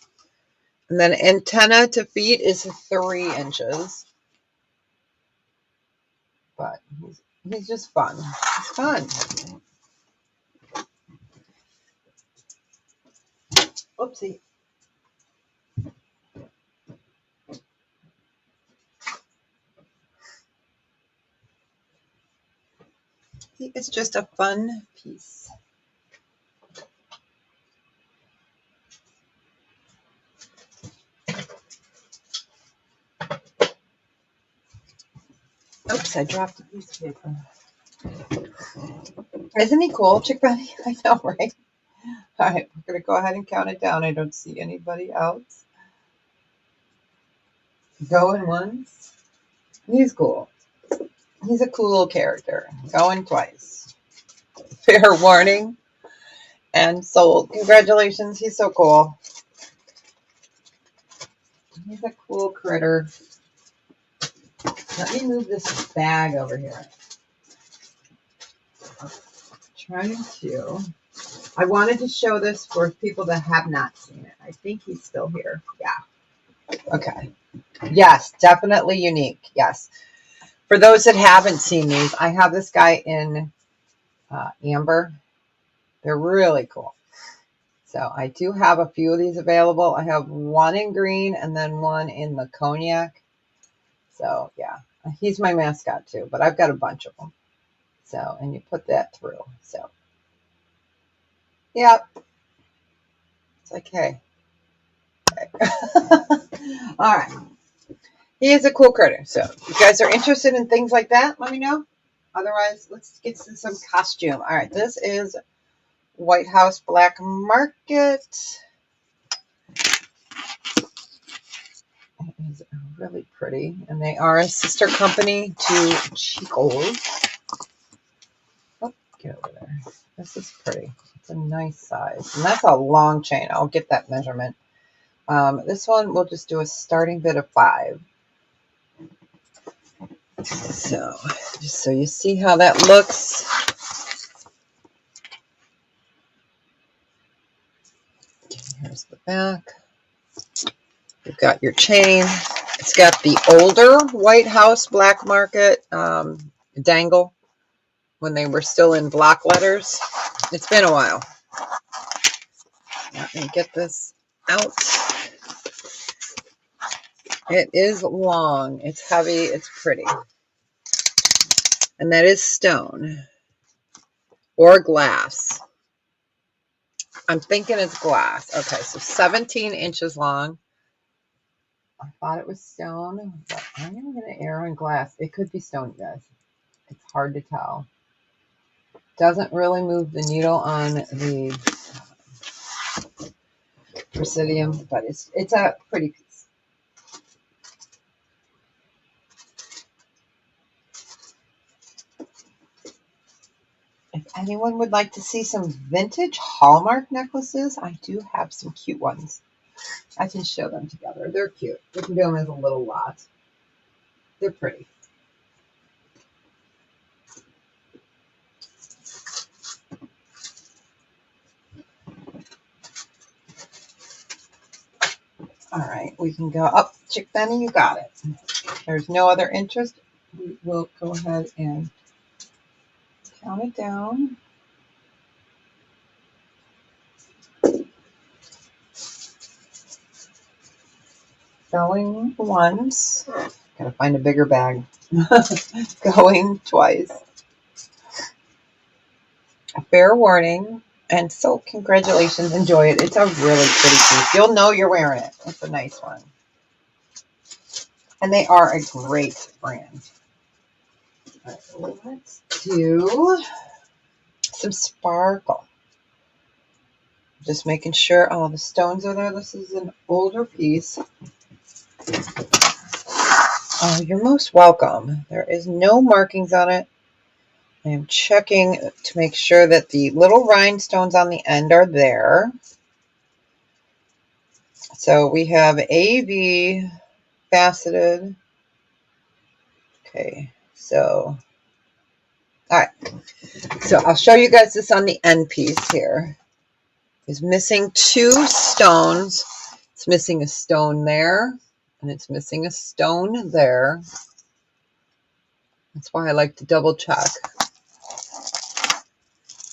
And then antenna to feet is 3 inches. But he's just fun. It's fun. Oopsie. It's just a fun piece. Oops, I dropped a piece of paper. Isn't he cool, Chick Bunny? I know, right? All right, we're going to go ahead and count it down. I don't see anybody else. Going once. He's cool. He's a cool little character. Going twice. Fair warning. And sold. Congratulations. He's so cool. He's a cool critter. Let me move this bag over here. I'm trying to. I wanted to show this for people that have not seen it. I think he's still here. Yeah. Okay. Yes, definitely unique. Yes. For those that haven't seen these, I have this guy in amber. They're really cool. So I do have a few of these available. I have one in green and then one in the cognac. So yeah, he's my mascot too, but I've got a bunch of them. So, and you put that through. So, yep. It's like, hey. Okay. All right. He is a cool critter. So if you guys are interested in things like that, let me know. Otherwise, let's get to some costume. All right. This is White House Black Market. It is really pretty. And they are a sister company to Chico's. Oh, get over there. This is pretty. It's a nice size. And that's a long chain. I'll get that measurement. This one, we'll just do a starting bid of 5. So, just so you see how that looks. Here's the back. You've got your chain. It's got the older White House Black Market dangle when they were still in block letters. It's been a while. Let me get this out. It is long. It's heavy. It's pretty. And that is stone or glass. I'm thinking it's glass. Okay, so 17 inches long. I thought it was stone, but I'm going to get an arrow in glass. It could be stone, guys. It's hard to tell. Doesn't really move the needle on the Presidium, but it's a pretty piece. If anyone would like to see some vintage Hallmark necklaces, I do have some cute ones. I can show them together. They're cute. We can do them as a little lot. They're pretty. All right, we can go up. Chick Benny, you got it. There's no other interest. We will go ahead and count it down. Going once. Gotta find a bigger bag. Going twice. A fair warning. And so congratulations. Enjoy it. It's a really pretty piece. You'll know you're wearing it. It's a nice one. And they are a great brand. All right, let's do some sparkle. Just making sure all the stones are there. This is an older piece. Oh, you're most welcome. There is no markings on it. I am checking to make sure that the little rhinestones on the end are there. So we have AV faceted. Okay, so, all right. So I'll show you guys this on the end piece here. It's missing 2 stones. It's missing a stone there, and it's missing a stone there. That's why I like to double check.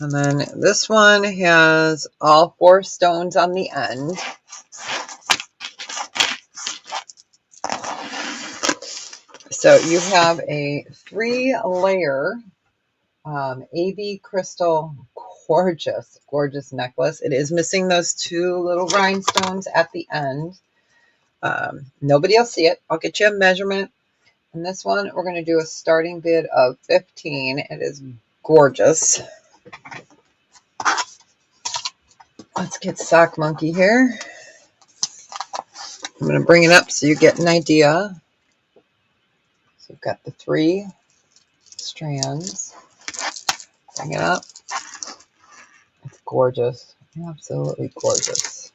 And then this one has all 4 stones on the end. So you have a 3-layer AV crystal, gorgeous necklace. It is missing those 2 little rhinestones at the end. Nobody will see it. I'll get you a measurement. And this one, we're going to do a starting bid of 15. It is gorgeous. Let's get Sock Monkey here. I'm going to bring it up so you get an idea. So you've got the 3 strands. Bring it up. It's gorgeous. Absolutely gorgeous.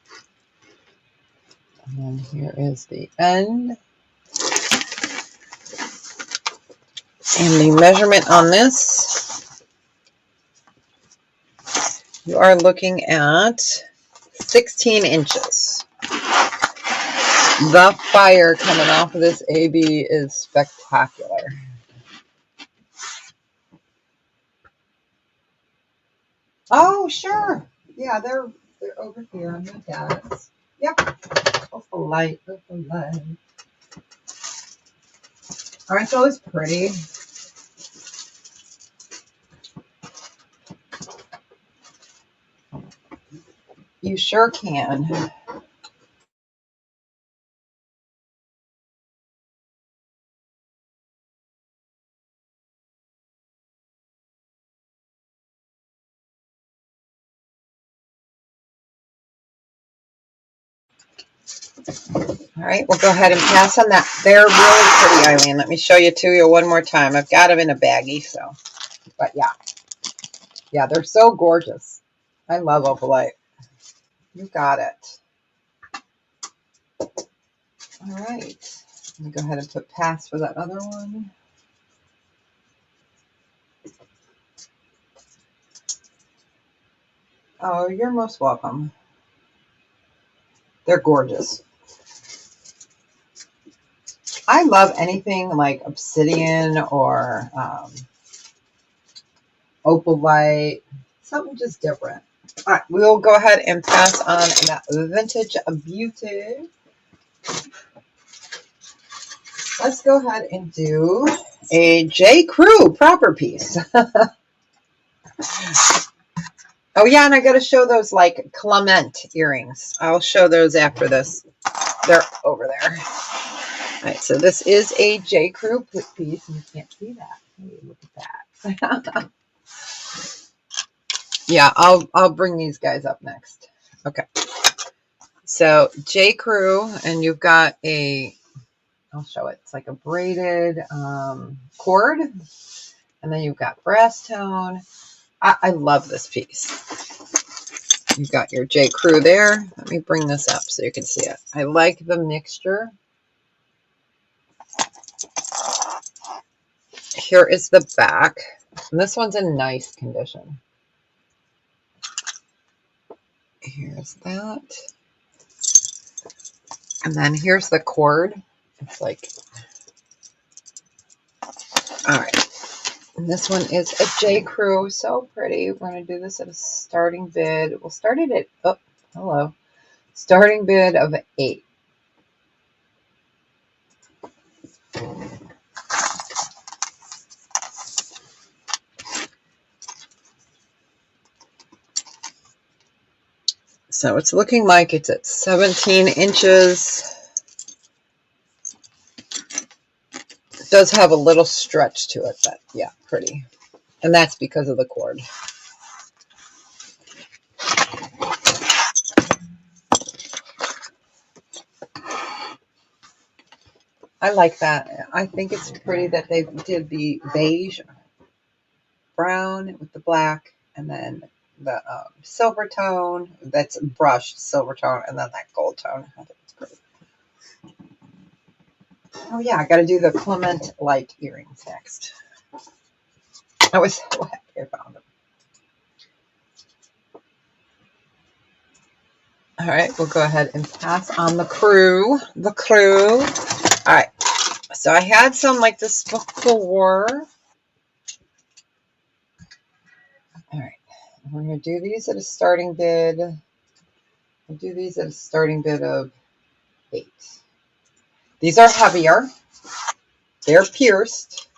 And then here is the end. And the measurement on this, you are looking at 16 inches. The fire coming off of this AB is spectacular. Oh, sure. Yeah, they're over here on the desk. Yep. Go for light. Go for light. Aren't those pretty? You sure can. All right, we'll go ahead and pass on that. They're really pretty, Eileen. Let me show you to you one more time. I've got them in a baggie, so. But yeah. Yeah, they're so gorgeous. I love opalite. You got it. All right. Let me go ahead and put pass for that other one. Oh, you're most welcome. They're gorgeous. I love anything like obsidian or opalite, something just different. All right, we'll go ahead and pass on that vintage beauty. Let's go ahead and do a J. Crew proper piece. Oh yeah, and I got to show those like Clement earrings. I'll show those after this. They're over there. All right, so this is a J. Crew piece, and you can't see that. Hey, look at that. Yeah, I'll bring these guys up next. Okay. So J. Crew, and you've got a, I'll show it. It's like a braided cord, and then you've got brass tone. I love this piece. You've got your J. Crew there. Let me bring this up so you can see it. I like the mixture. Here is the back. And this one's in nice condition. Here's that. And then here's the cord. It's like, all right. And this one is a J. Crew. So pretty. We're going to do this at a starting bid. We'll start it at, oh, hello. Starting bid of 8. So it's looking like it's at 17 inches. It does have a little stretch to it, but yeah, pretty. And that's because of the cord. I like that. I think it's pretty that they did the beige brown with the black, and then the silver tone that's brushed silver tone, and then that gold tone. I think it's pretty. Oh yeah, I got to do the Clement light earrings next. I was so happy I found them. All right, we'll go ahead and pass on the crew. The crew. All right. So I had some like this before. All right. We're going to do these at a starting bid. We'll do these at a starting bid of 8. These are heavier. They're pierced.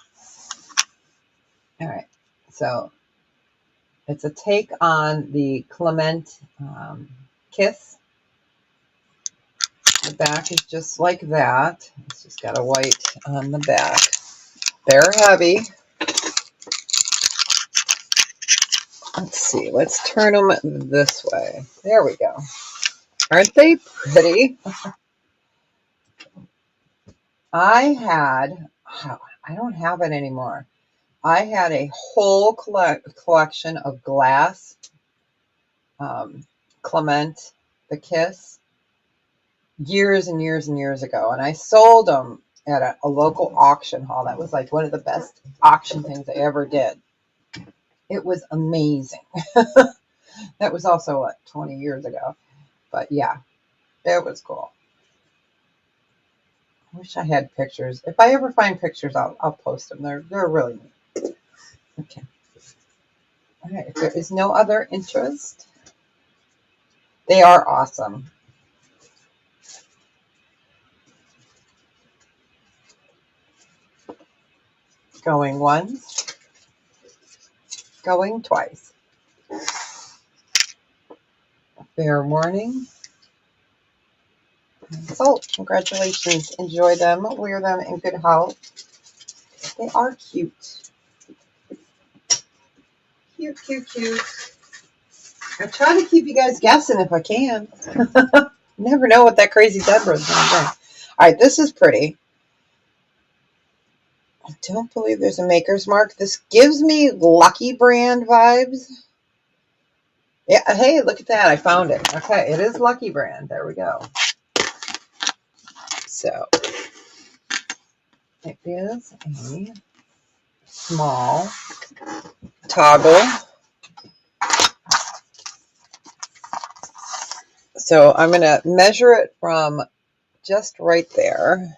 All right. So it's a take on the Clement Kiss. The back is just like that. It's just got a white on the back. They're heavy. Let's see. Let's turn them this way. There we go. Aren't they pretty? I don't have it anymore. I had a whole collection of glass Clement the Kiss years and years and years ago, and I sold them at a local auction hall. That was like one of the best auction things I ever did. It was amazing. That was also, what, 20 years ago. But yeah, it was cool. I wish I had pictures. If I ever find pictures, I'll post them. They're really neat. Okay. All right. If there is no other interest, they are awesome. Going once, going twice. Fair warning. So, congratulations. Enjoy them. Wear them in good health. They are cute. Cute, cute, cute. I try to keep you guys guessing if I can. Never know what that crazy Deborah's going to bring. All right, this is pretty. I don't believe there's a maker's mark. This gives me Lucky Brand vibes. Yeah, hey, look at that. I found it. Okay, it is Lucky Brand. There we go. So, it is a small toggle. So, I'm going to measure it from just right there.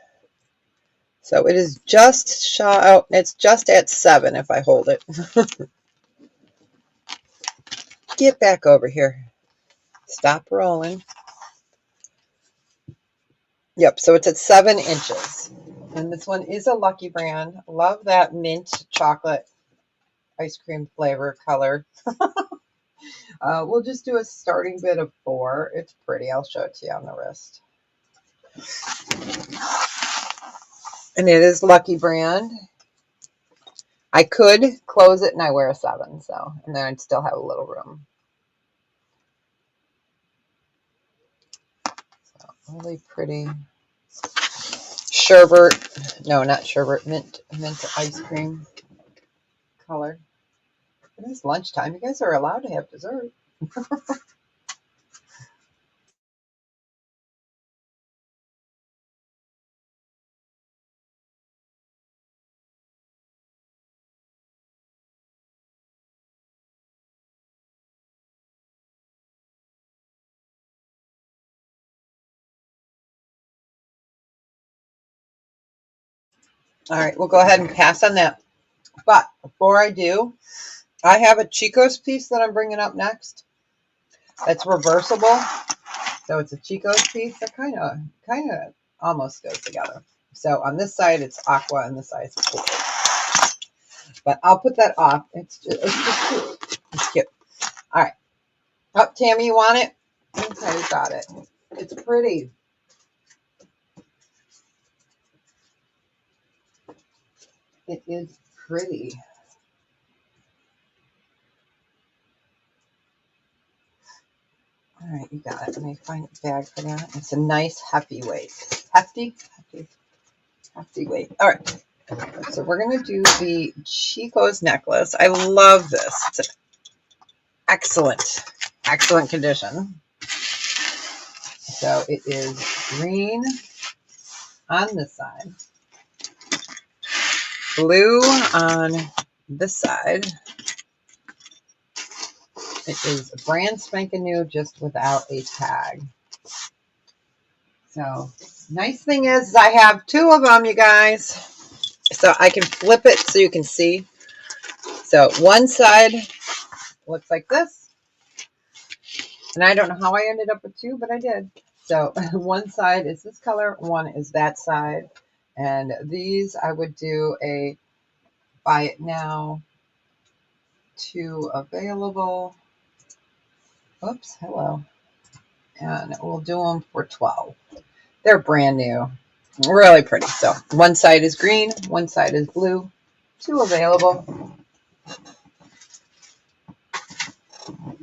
So, it is just shot out. It's just at 7 if I hold it. Get back over here. Stop rolling. Yep, so it's at 7 inches. And this one is a Lucky Brand. Love that mint chocolate ice cream flavor color. We'll just do a starting bid of 4. It's pretty. I'll show it to you on the wrist. And it is Lucky Brand. I could close it and I wear a 7, so, and then I'd still have a little room. So, really pretty. Sherbet, no, not sherbet, mint ice cream color. It is lunchtime. You guys are allowed to have dessert. All right, we'll go ahead and pass on that. But before I do, I have a Chico's piece that I'm bringing up next. That's reversible. So it's a Chico's piece that kind of almost goes together. So on this side, it's aqua, and this side is blue. But I'll put that off. It's just cute. It's cute. All right. Oh, Tammy, you want it? Okay, you got it. It's pretty. It is pretty. All right, you got it. Let me find a bag for that. It's a nice hefty weight. Hefty? Hefty. Let's see, wait. All right. So we're going to do the Chico's necklace. I love this. It's an excellent condition. So it is green on this side, blue on this side. It is brand spanking new, just without a tag. So nice thing is I have two of them, you guys. So I can flip it so you can see. So one side looks like this. And I don't know how I ended up with two, but I did. So one side is this color, one is that side. And these I would do a buy it now, two available. Oops, hello. And we'll do them for 12. They're brand new. Really pretty. So one side is green, one side is blue. Two available.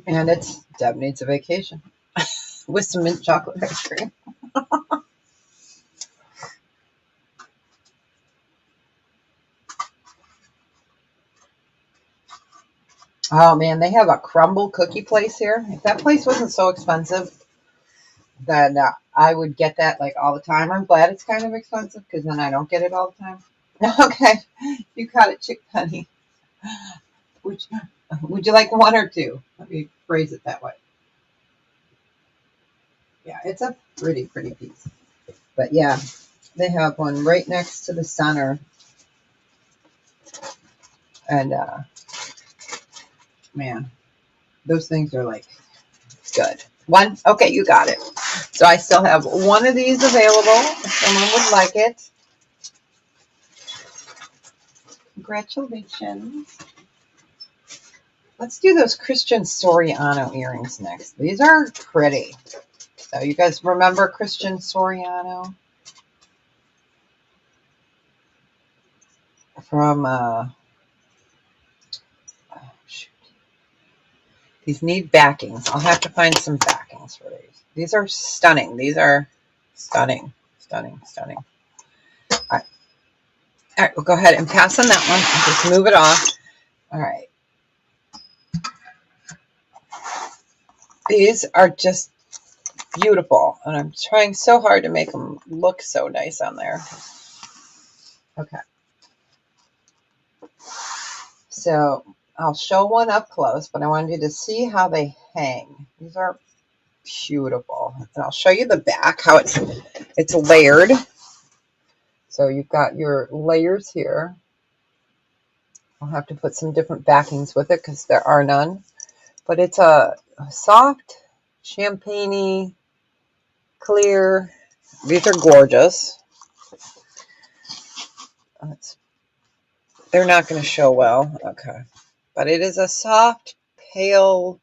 And it's Deb Needs a Vacation with some mint chocolate ice cream. Oh man, they have a crumble cookie place here. If that place wasn't so expensive, then I would get that like all the time. I'm glad it's kind of expensive because then I don't get it all the time. Okay, you caught it, Chick Penny. Would you like one or two? Let me phrase it that way. Yeah, it's a pretty piece. But yeah, they have one right next to the center. And man, those things are like good. One, okay, you got it. So I still have one of these available if someone would like it. Congratulations. Let's do those Christian Soriano earrings next. These are pretty. So you guys remember Christian Soriano? From, shoot. These need backings. I'll have to find some backings for these. These are stunning. These are stunning. All right, we'll go ahead and pass on that one and just move it off. All right. These are just beautiful, and I'm trying so hard to make them look so nice on there. Okay. So I'll show one up close, but I wanted you to see how they hang. These are beautiful. And I'll show you the back, how it's layered. So you've got your layers here. I'll have to put some different backings with it because there are none. But it's a soft, champagne-y, clear. These are gorgeous. They're not going to show well. Okay. But it is a soft, pale,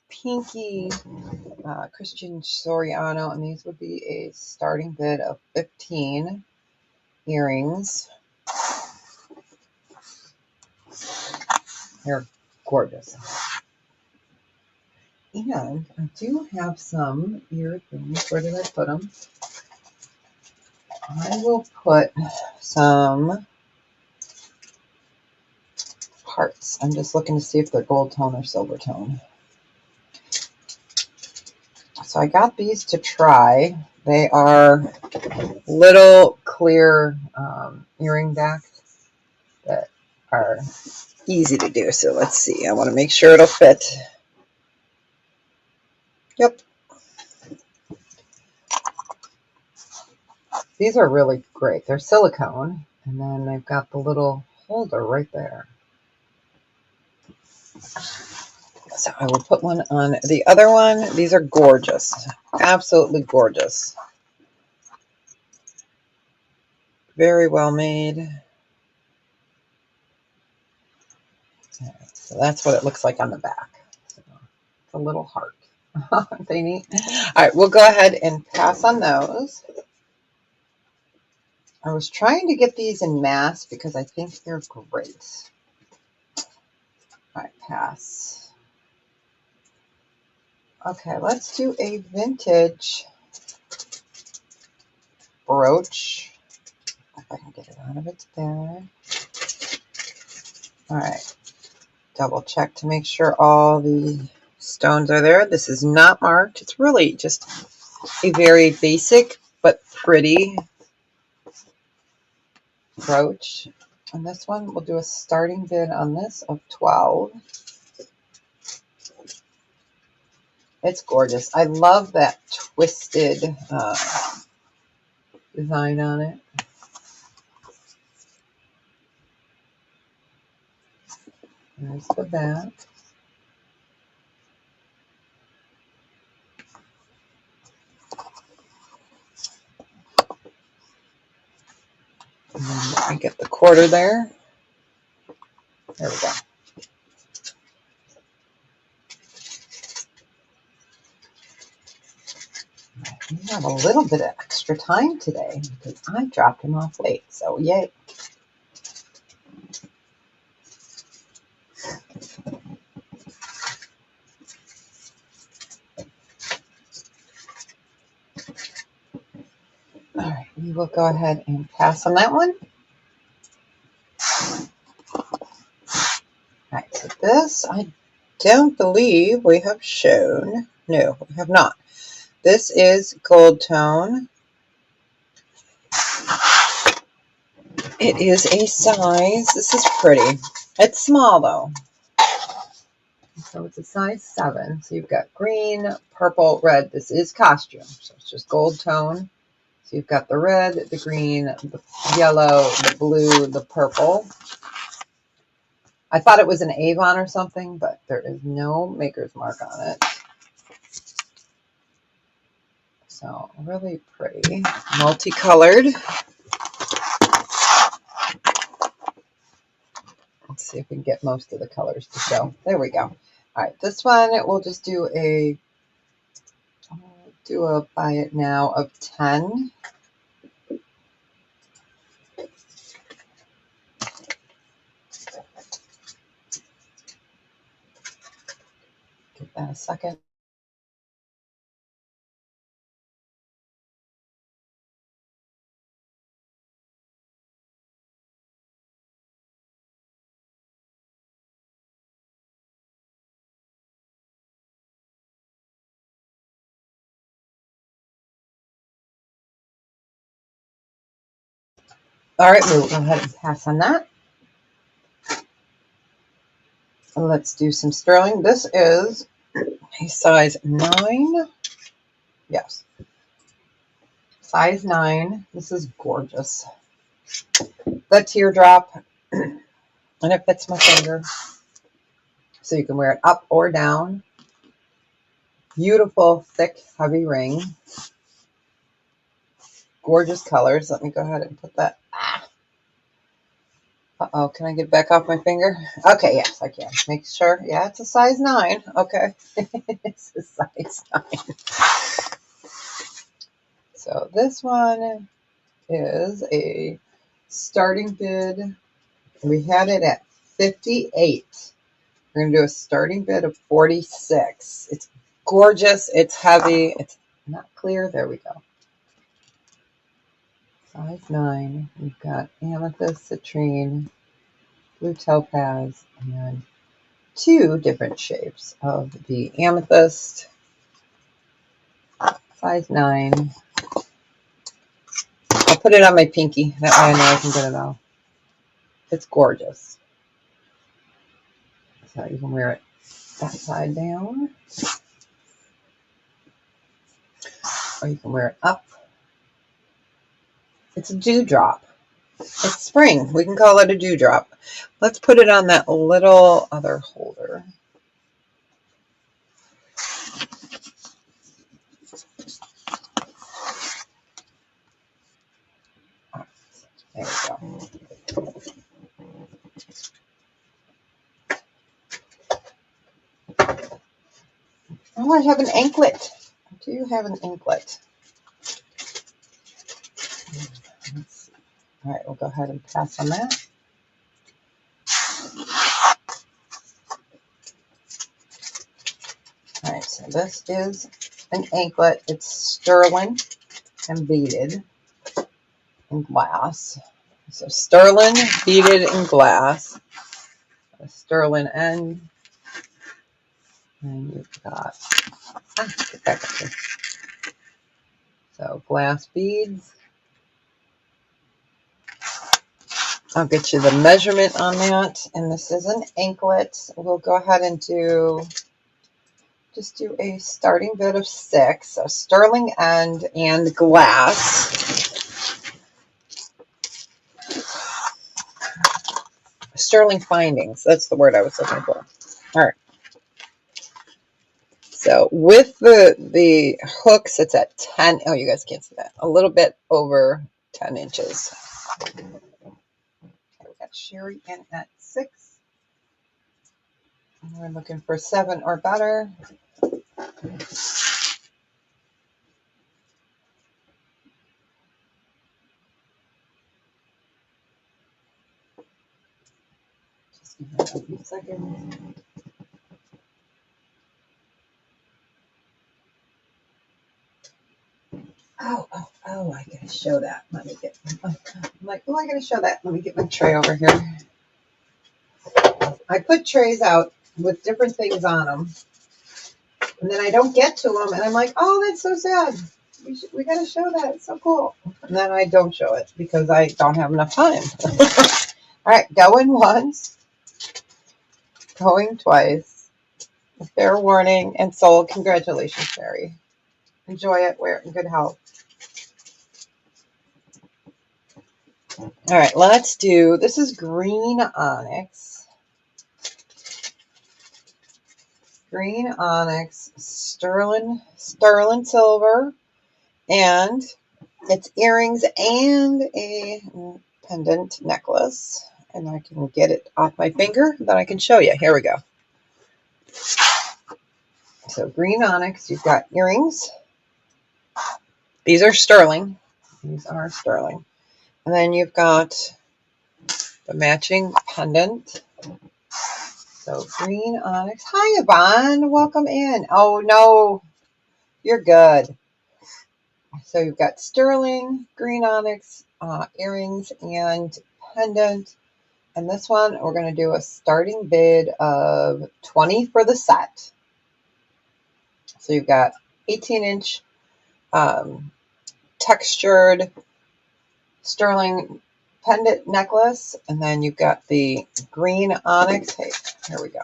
pinky Christian Soriano. And these would be a starting bid of 15 earrings. They're gorgeous. And I do have some ear things. Where did I put them? I will put some hearts. I'm just looking to see if they're gold tone or silver tone. So I got these to try. They are little clear earring backs that are easy to do. So let's see. I want to make sure it'll fit. Yep. These are really great. They're silicone. And then they've got the little holder right there. So I will put one on the other one. These are gorgeous. Absolutely gorgeous. Very well made. So that's what it looks like on the back. So it's a little heart. Aren't they neat? All right, we'll go ahead and pass on those. I was trying to get these in mass because I think they're great. All right, pass. Okay, let's do a vintage brooch. if I can get it out of its bag. All right, double check to make sure all the stones are there. This is not marked. It's really just a very basic but pretty brooch. And this one, we'll do a starting bid on this of 12. It's gorgeous. I love that twisted design on it. There's the back. And then I get the quarter there. There we go. We have a little bit of extra time today because I dropped him off late, so yay. All right, we will go ahead and pass on that one. All right, so this I don't believe we have shown. No, we have not. This is gold tone. It is a size, this is pretty. It's small though. So it's a size 7. So you've got green, purple, red. This is costume. So it's just gold tone. So you've got the red, the green, the yellow, the blue, the purple. I thought it was an Avon or something, but there is no maker's mark on it. So really pretty, multicolored. Let's see if we can get most of the colors to show. There we go. All right, this one we'll just do a buy it now of 10. Give that a second. All right, we'll go ahead and pass on that. Let's do some sterling. This is a size 9. Yes. Size 9. This is gorgeous. The teardrop, and it fits my finger. So you can wear it up or down. Beautiful, thick, heavy ring. Gorgeous colors. Let me go ahead and put that. Uh-oh, can I get back off my finger? Okay, yes, I can. Make sure. Yeah, it's a size 9. Okay. It's a size 9. So this one is a starting bid. We had it at 58. We're going to do a starting bid of 46. It's gorgeous. It's heavy. It's not clear. There we go. Size 9. We've got amethyst, citrine, blue topaz, and 2 different shapes of the amethyst. Size 9. I'll put it on my pinky. That way I know I can get it off. It's gorgeous. So you can wear it that side down. Or you can wear it up. It's a dewdrop. It's spring. We can call it a dewdrop. Let's put it on that little other holder. There we go. Oh, I have an anklet. I do have an anklet. Let's see. All right, we'll go ahead and pass on that. All right, so this is an anklet. It's sterling and beaded. in glass. So sterling beaded in glass. A sterling end. And you've got, get back up here. So glass beads. I'll get you the measurement on that. And this is an anklet. We'll go ahead and just do a starting bid of 6. So sterling end and glass. Sterling findings. That's the word I was looking for. All right. So with the hooks, it's at 10. Oh, you guys can't see that. A little bit over 10 inches. Okay, we got Sherry in at 6. And we're looking for 7 or better. Just give me a few seconds. Oh, I gotta show that. Let me get, I'm like, oh, I gotta show that. Let me get my tray over here. I put trays out with different things on them. And then I don't get to them. And I'm like, oh, that's so sad. We gotta show that. It's so cool. And then I don't show it because I don't have enough time. All right, going once. Going twice. Fair warning and sold. Congratulations, Sherry. Enjoy it. Wear it in good health. All right, let's do, this is green onyx. Green onyx, sterling silver, and it's earrings and a pendant necklace. And I can get it off my finger, then I can show you. Here we go. So green onyx, you've got earrings. These are sterling. These are sterling. And then you've got the matching pendant. So green onyx. Hi, Yvonne. Welcome in. Oh, no. You're good. So you've got sterling, green onyx, earrings, and pendant. And this one, we're going to do a starting bid of 20 for the set. So you've got 18-inch textured sterling pendant necklace, and then you've got the green onyx. Hey, here we go.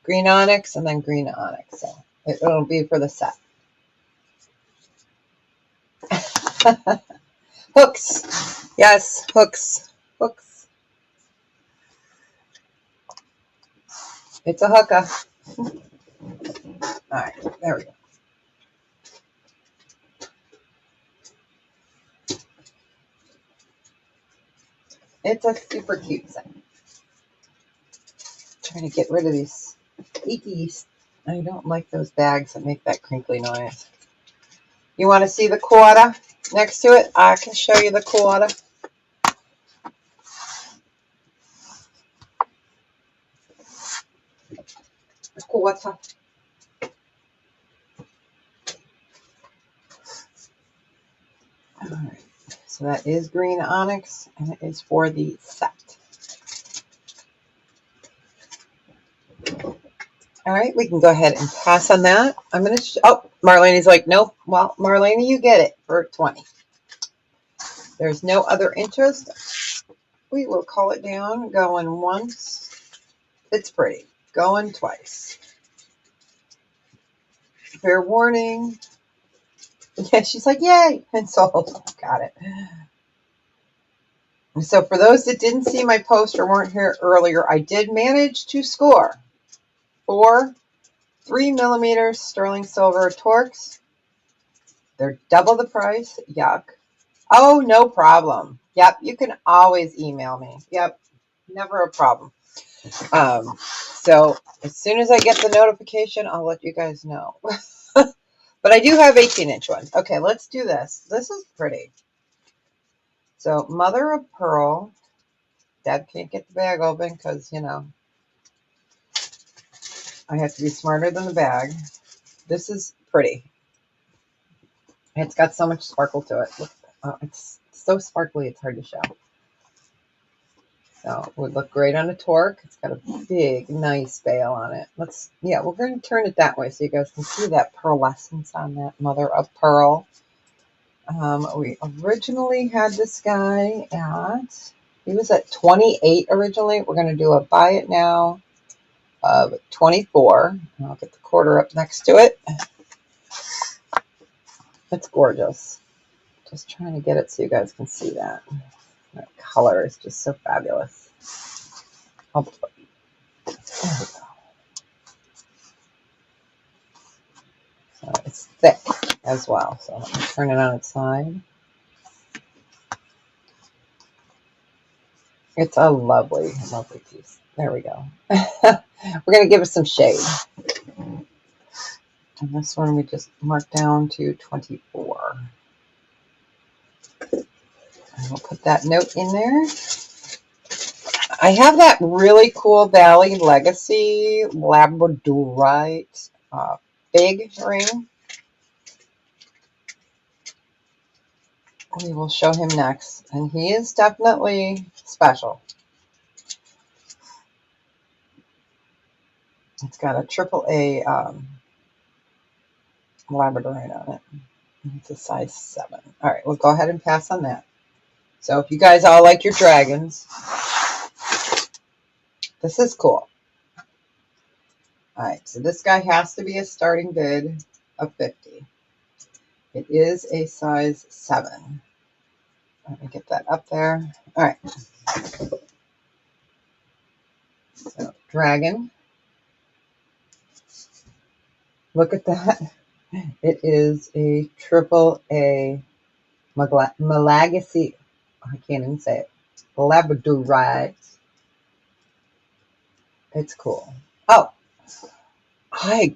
Green onyx and then green onyx. So it'll be for the set. Hooks. Yes, hooks. Hooks. It's a hookah. All right, there we go. It's a super cute set. Trying to get rid of these icky. I don't like those bags that make that crinkly noise. You want to see the quarter next to it? I can show you the quarter. The quarter. All right. So that is green onyx, and it is for the set. All right, we can go ahead and pass on that. I'm going to, oh, Marlene's like, nope. Well, Marlene, you get it for 20. There's no other interest. We will call it down. Going once. It's pretty. Going twice. Fair warning. Yeah, she's like, yay, and sold. Got it. So for those that didn't see my post or weren't here earlier, I did manage to score 4 3mm sterling silver Torques. They're double the price. Yuck. Oh, no problem. Yep, you can always email me. Yep, never a problem. So as soon as I get the notification, I'll let you guys know. But I do have 18-inch ones. Okay, let's do this. This is pretty. So mother of pearl. Dad can't get the bag open because, you know, I have to be smarter than the bag. This is pretty. It's got so much sparkle to it. Look at that. It's so sparkly, it's hard to show. So it would look great on a torque. It's got a big, nice bail on it. We're going to turn it that way so you guys can see that pearlescence on that mother of pearl. We originally had this guy he was at 28 originally. We're going to do a buy it now of 24. I'll get the quarter up next to it. It's gorgeous. Just trying to get it so you guys can see that. That color is just so fabulous. There we go. So it's thick as well. So let me turn it on its side. It's a lovely, lovely piece. There we go. We're going to give it some shade. And this one we just marked down to 24. And we'll put that note in there. I have that really cool Valley Legacy Labradorite big ring. We will show him next. And he is definitely special. It's got a AAA Labradorite on it. It's a size 7. All right, we'll go ahead and pass on that. So if you guys all like your dragons, this is cool. All right, so this guy has to be a starting bid of 50. It is a size 7. Let me get that up there. All right. So, dragon. Look at that. It is a AAA Malagasy. I can't even say it. Labradorite. It's cool. Oh, I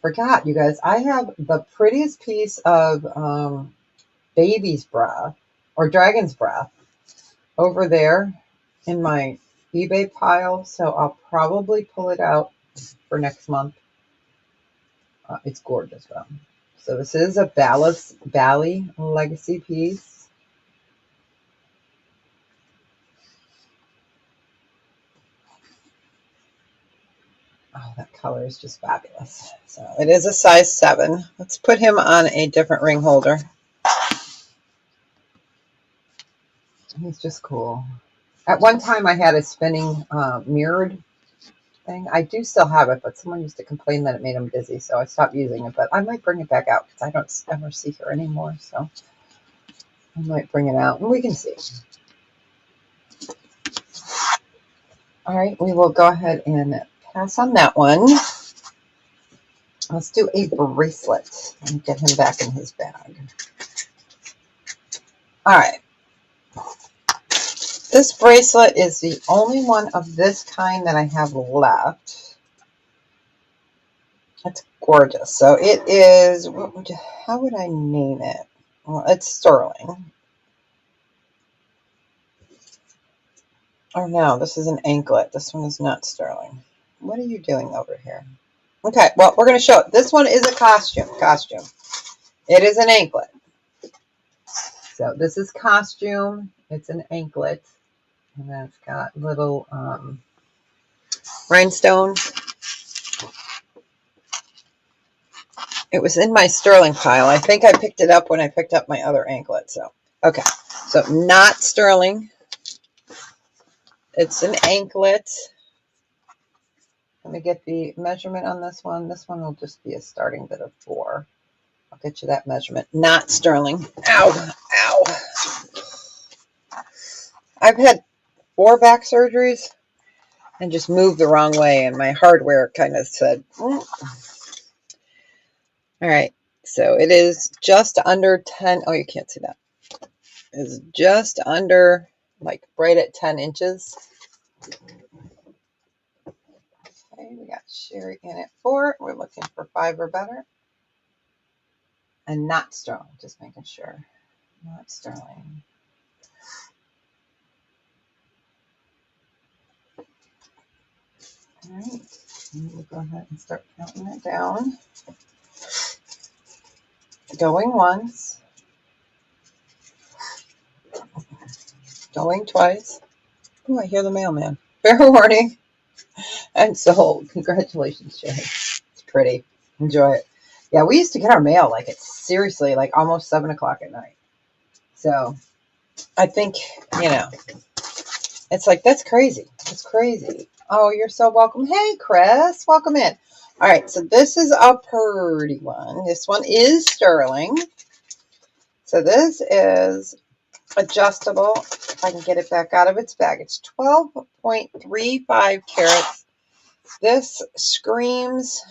forgot, you guys. I have the prettiest piece of baby's breath or dragon's breath over there in my eBay pile. So I'll probably pull it out for next month. It's gorgeous, though. So this is a Valley Legacy piece. Oh, that color is just fabulous. So it is a size 7. Let's put him on a different ring holder. He's just cool. At one time, I had a spinning mirrored thing. I do still have it, but someone used to complain that it made him dizzy, so I stopped using it. But I might bring it back out because I don't ever see her anymore. So I might bring it out and we can see. All right, we will go ahead and pass on that one. Let's do a bracelet and get him back in his bag. All right. This bracelet is the only one of this kind that I have left. It's gorgeous. So it is, how would I name it? Well, it's sterling. Oh no, this is an anklet. This one is not sterling. What are you doing over here? Okay, well, we're going to show it. This one is a costume. It is an anklet. So this is costume. It's an anklet. And then it's got little rhinestones. It was in my sterling pile. I think I picked it up when I picked up my other anklet. So, okay. So not sterling. It's an anklet. Let me get the measurement on this one. This one will just be a starting bid of 4. I'll get you that measurement. Not sterling. Ow. Ow. I've had 4 back surgeries and just moved the wrong way, and my hardware kind of said, All right. So it is just under 10. Oh, you can't see that. It's just under, like, right at 10 inches. Okay, we got Sherry in at 4. We're looking for 5 or better. And not sterling, just making sure. Not sterling. All right, and we'll go ahead and start counting it down. Going once. Going twice. Oh, I hear the mailman. Fair warning. And sold. Congratulations, Sherry. It's pretty. Enjoy it. Yeah, we used to get our mail like it's seriously like almost 7 o'clock at night. So I think, it's like, that's crazy. It's crazy. Oh, you're so welcome. Hey, Chris, welcome in. All right, so this is a pretty one. This one is sterling. So this is adjustable. If I can get it back out of its bag. It's 12.35 carats. This screams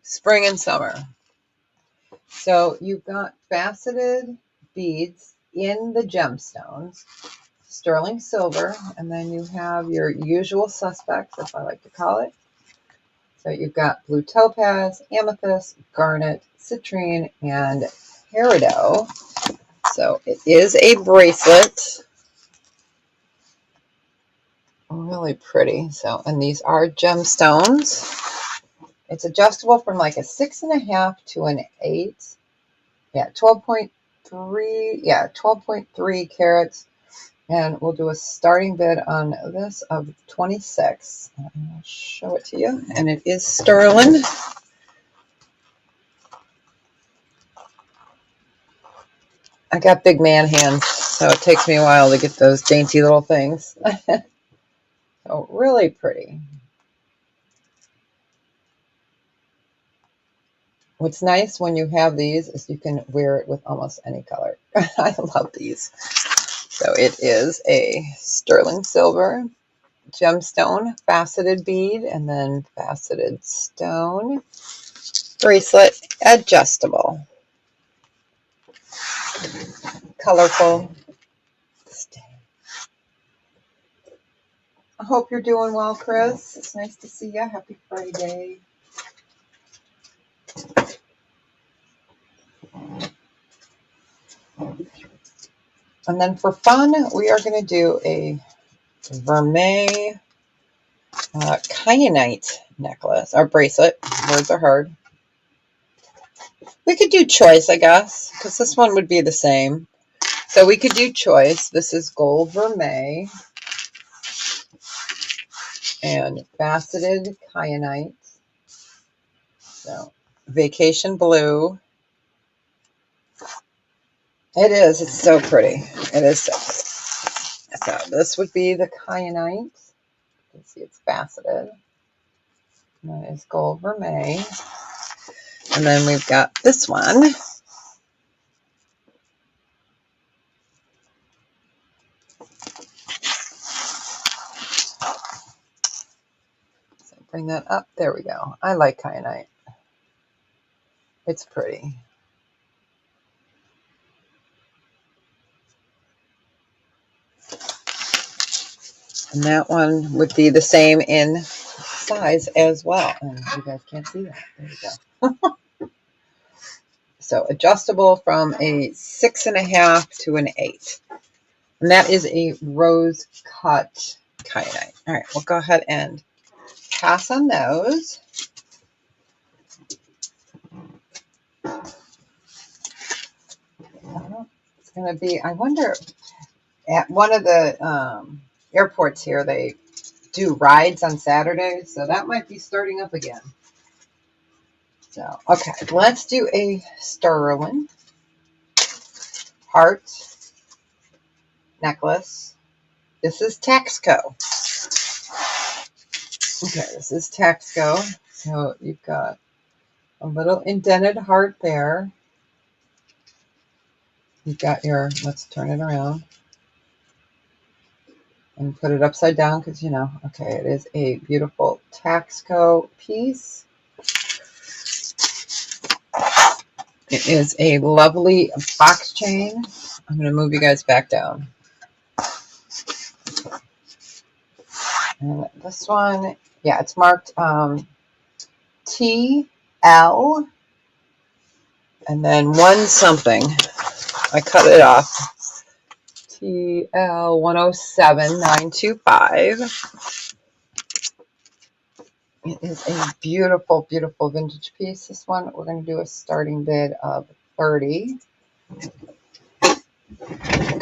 spring and summer. So you've got faceted beads in the gemstones, sterling silver, and then you have your usual suspects, if I like to call it. So you've got blue topaz, amethyst, garnet, citrine, and peridot. So it is a bracelet. Really pretty. So, and these are gemstones. It's adjustable from like a 6.5 to an 8. Yeah, 12.3. Yeah, 12.3 carats. And we'll do a starting bid on this of 26. I'll show it to you. And it is sterling. I got big man hands, so it takes me a while to get those dainty little things. So really pretty. What's nice when you have these is you can wear it with almost any color. I love these. So it is a sterling silver gemstone faceted bead and then faceted stone bracelet, adjustable, colorful. I hope you're doing well, Chris. It's nice to see you. Happy Friday. And then for fun, we are going to do a vermeil kyanite necklace or bracelet. Words are hard. We could do choice, I guess, because this one would be the same. So we could do choice. This is gold vermeil and faceted kyanite. So vacation blue. It is. It's so pretty. It is so pretty. So this would be the kyanite. You can see it's faceted. And that is gold vermeil. And then we've got this one. So bring that up. There we go. I like kyanite. It's pretty. And that one would be the same in size as well. And you guys can't see that. There you go. So adjustable from a 6.5 to an 8. And that is a rose cut kyanite. All right, we'll go ahead and pass on those. It's going to be, I wonder, at one of the airports here, they do rides on Saturdays, so that might be starting up again. So, okay, let's do a sterling heart necklace. This is Taxco. Okay, this is Taxco. So you've got a little indented heart there. You've got your, let's turn it around and put it upside down because, okay, it is a beautiful Taxco piece. It is a lovely box chain. I'm going to move you guys back down. And this one, yeah, it's marked TL and then one something. I cut it off. TL 107925. It is a beautiful, beautiful vintage piece. This one, we're going to do a starting bid of 30.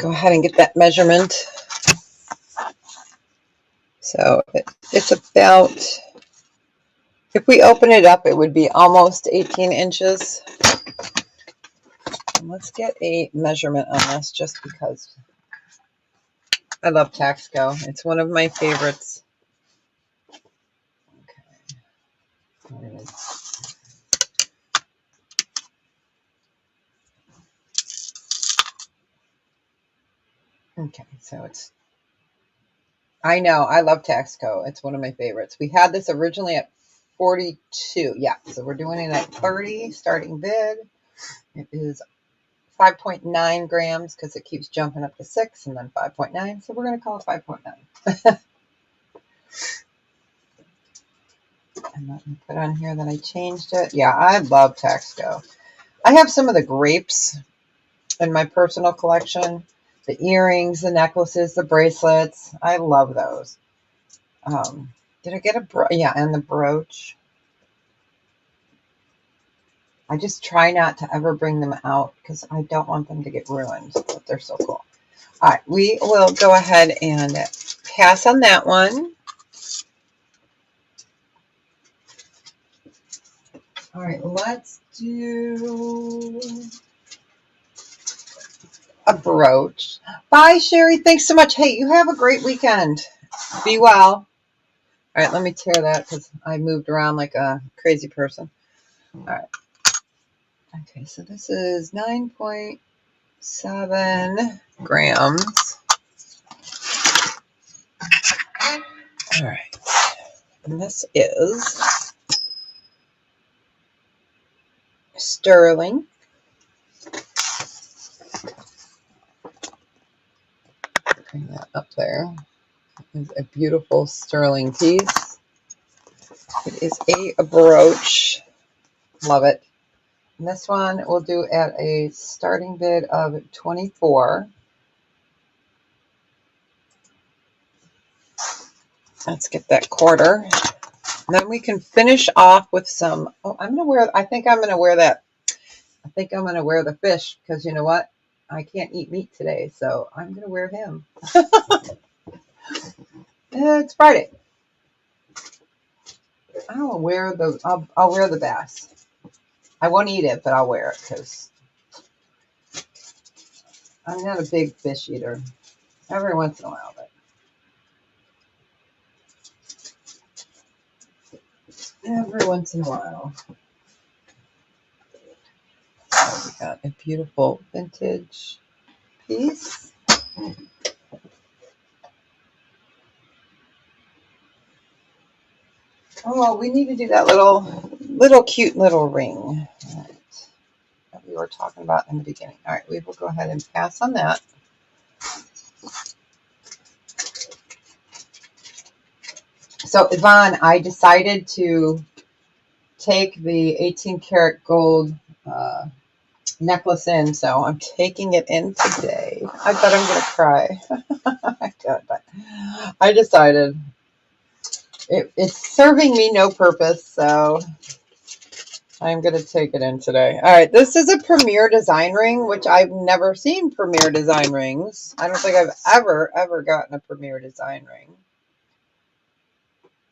go ahead and get that measurement. So it's about, if we open it up, it would be almost 18 inches. And let's get a measurement on this just because I love Taxco. It's one of my favorites. Okay. Okay, so it's, I know, I love Taxco. It's one of my favorites. We had this originally at 42. Yeah, so we're doing it at 30, starting bid. It is 5.9 grams because it keeps jumping up to 6 and then 5.9. So we're going to call it 5.9. And let me put on here that I changed it. Yeah, I love Taxco. I have some of the grapes in my personal collection. The earrings, the necklaces, the bracelets. I love those. Did I get a yeah, and the brooch. I just try not to ever bring them out because I don't want them to get ruined, but they're so cool. All right, we will go ahead and pass on that one. All right, let's do a brooch. Bye, Sherry. Thanks so much. Hey, you have a great weekend. Be well. All right, let me tear that because I moved around like a crazy person. All right. Okay, so this is 9.7 grams. All right. And this is sterling. Bring that up there. It's a beautiful sterling piece. It is a brooch. Love it. And this one we'll do at a starting bid of 24. Let's get that quarter. And then we can finish off with some, oh, I think I'm going to wear that. I think I'm going to wear the fish because you know what? I can't eat meat today, so I'm going to wear him. It's Friday. I'll wear the bass. I won't eat it, but I'll wear it because I'm not a big fish eater. Every once in a while, but every once in a while. So we got a beautiful vintage piece. Oh, we need to do that little cute little ring that we were talking about in the beginning. All right, we will go ahead and pass on that. So Yvonne, I decided to take the 18 karat gold necklace in, so I'm taking it in today. I bet I'm gonna cry. I don't, but I decided it's serving me no purpose, so I'm gonna take it in today. All right, this is a Premier design ring, which I've never seen Premier design rings. I don't think I've ever gotten a Premier design ring.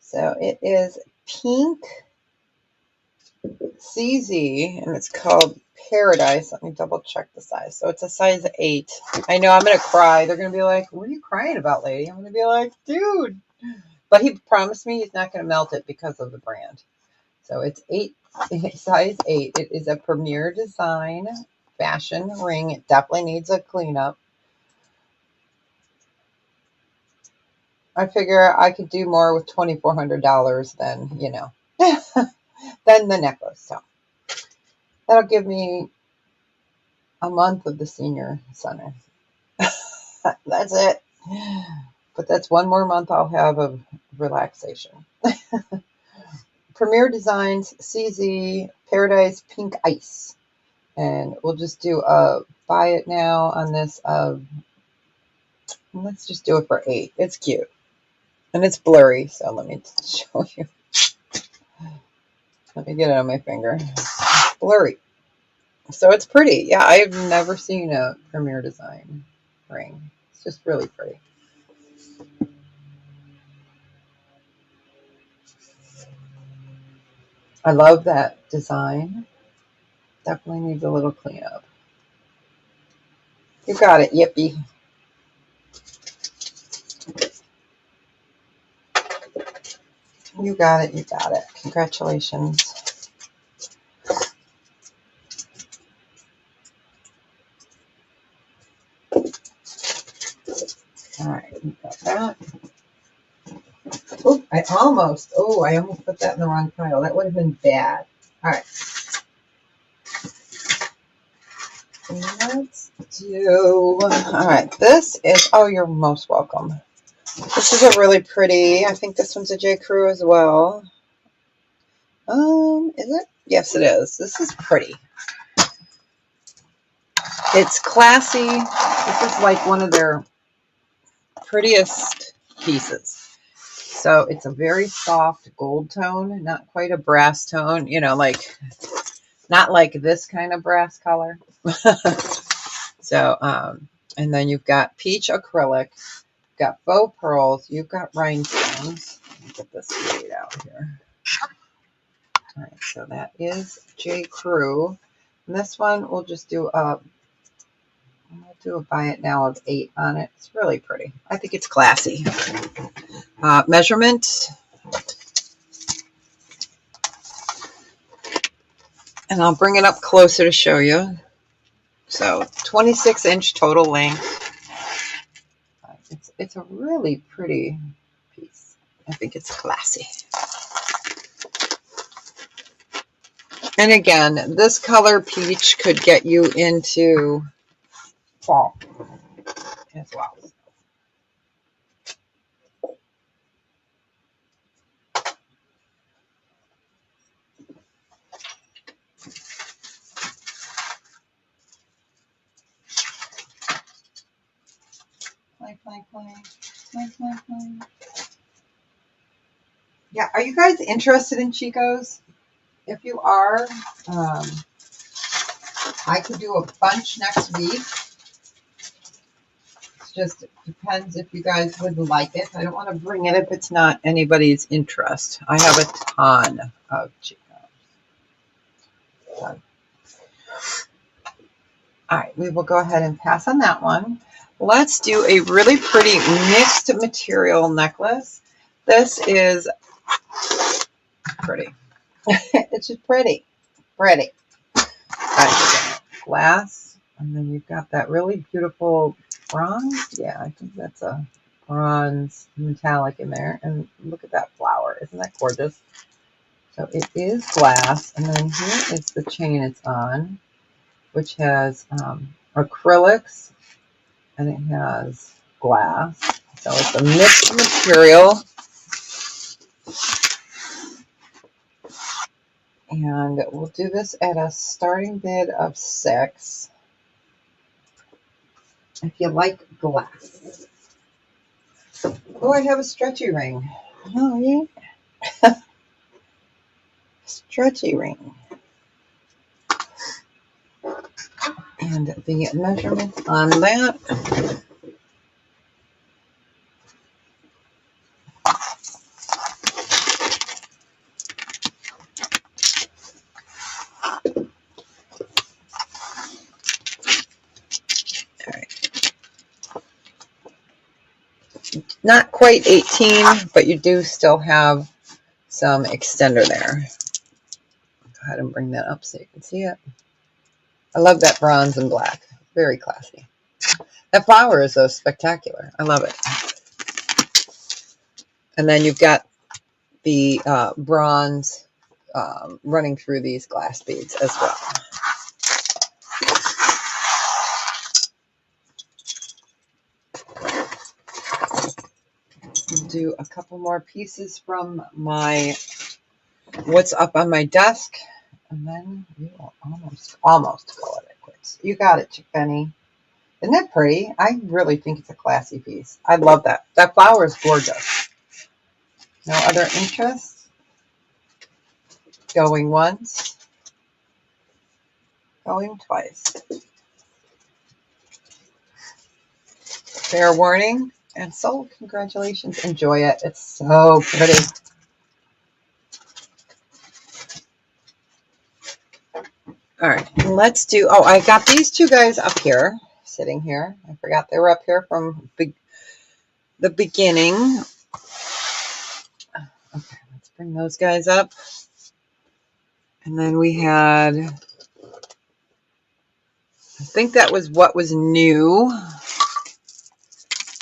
So it is pink CZ, and it's called Paradise. Let me double check the size. So it's a size 8. I know I'm going to cry. They're going to be like, what are you crying about, lady? I'm going to be like, dude. But he promised me he's not going to melt it because of the brand. So it's 8, size 8. It is a Premier design fashion ring. It definitely needs a cleanup. I figure I could do more with $2,400 than, than the necklace. So that'll give me a month of the senior center. That's it. But that's one more month I'll have of relaxation. Premier Designs CZ Paradise Pink Ice. And we'll just do a buy it now on this of, let's just do it for 8. It's cute. And it's blurry, so let me show you. Let me get it on my finger. Blurry. So it's pretty. Yeah, I've never seen a Premier design ring. It's just really pretty. I love that design. Definitely needs a little cleanup. You got it, Yippee. You got it, you got it. Congratulations. All right, you got that. Oh, I almost put that in the wrong pile. That would have been bad. All right. Let's do, all right, this is, oh, you're most welcome. This is a really pretty, I think this one's a J. Crew as well. Is it? Yes, it is. This is pretty. It's classy. This is like one of their prettiest pieces. So it's a very soft gold tone, not quite a brass tone, you know, like not like this kind of brass color. So, and then you've got peach acrylic, you've got faux pearls, you've got rhinestones. Let me get this laid out here. All right, so that is J. Crew. And this one we'll just do I'll do a buy it now of 8 on it. It's really pretty. I think it's classy. Measurement. And I'll bring it up closer to show you. So 26-inch total length. It's a really pretty piece. I think it's classy. And again, this color peach could get you into fall as well. Yeah, are you guys interested in Chico's? If you are, I could do a bunch next week. It just depends if you guys would like it. I don't want to bring it if it's not anybody's interest. I have a ton of Chico's. So, all right, we will go ahead and pass on that one. Let's do a really pretty mixed material necklace. This is pretty. It's just pretty. Pretty. Right, glass. And then you've got that really beautiful bronze. Yeah, I think that's a bronze metallic in there. And look at that flower. Isn't that gorgeous? So it is glass. And then here is the chain it's on, which has acrylics. And it has glass. So it's a mixed material. And we'll do this at a starting bid of 6. If you like glass. Oh, I have a stretchy ring. Oh, yeah. Stretchy ring. And the measurement on that. Not quite 18, but you do still have some extender there. Go ahead and bring that up so you can see it. I love that bronze and black. Very classy. That flower is so spectacular. I love it. And then you've got the bronze running through these glass beads as well. Do a couple more pieces from my what's up on my desk, and then we will almost call it quits. You got it, Chick Benny. Isn't that pretty? I really think it's a classy piece. I love that. That flower is gorgeous. No other interest? Going once. Going twice. Fair warning and sold. Congratulations. Enjoy it. It's so pretty. All right, let's do, oh, I got these two guys up here, sitting here. I forgot they were up here from the beginning. Okay, let's bring those guys up. And then we had, I think that was what was new.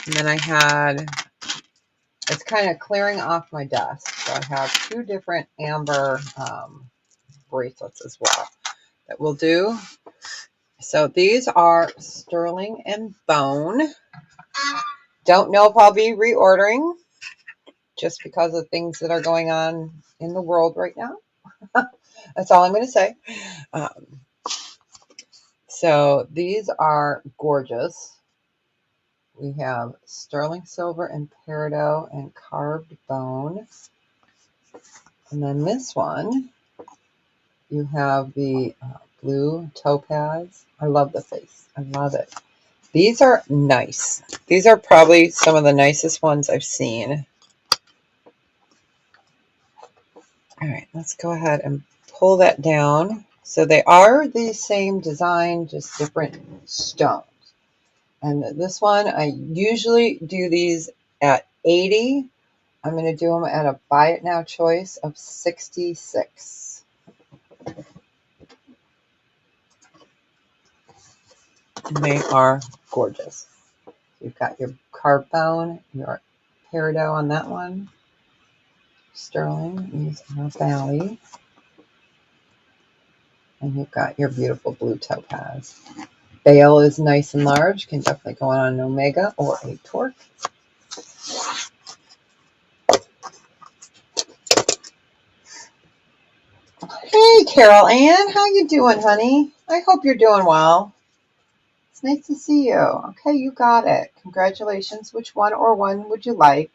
And then I had, it's kind of clearing off my desk. So I have two different amber bracelets as well that we'll do. So these are sterling and bone. Don't know if I'll be reordering just because of things that are going on in the world right now. That's all I'm going to say. So these are gorgeous. We have sterling silver and peridot and carved bone. And then this one, you have the blue topaz. I love the face. I love it. These are nice. These are probably some of the nicest ones I've seen. All right, let's go ahead and pull that down. So they are the same design, just different stones. And this one, I usually do these at 80. I'm going to do them at a buy it now choice of 66. And they are gorgeous. You've got your carved bone, your peridot on that one. Sterling, these are Valley. And you've got your beautiful blue topaz. Bale is nice and large. Can definitely go on an Omega or a Torque. Hey, Carol Ann. How you doing, honey? I hope you're doing well. It's nice to see you. Okay, you got it. Congratulations. Which one or one would you like?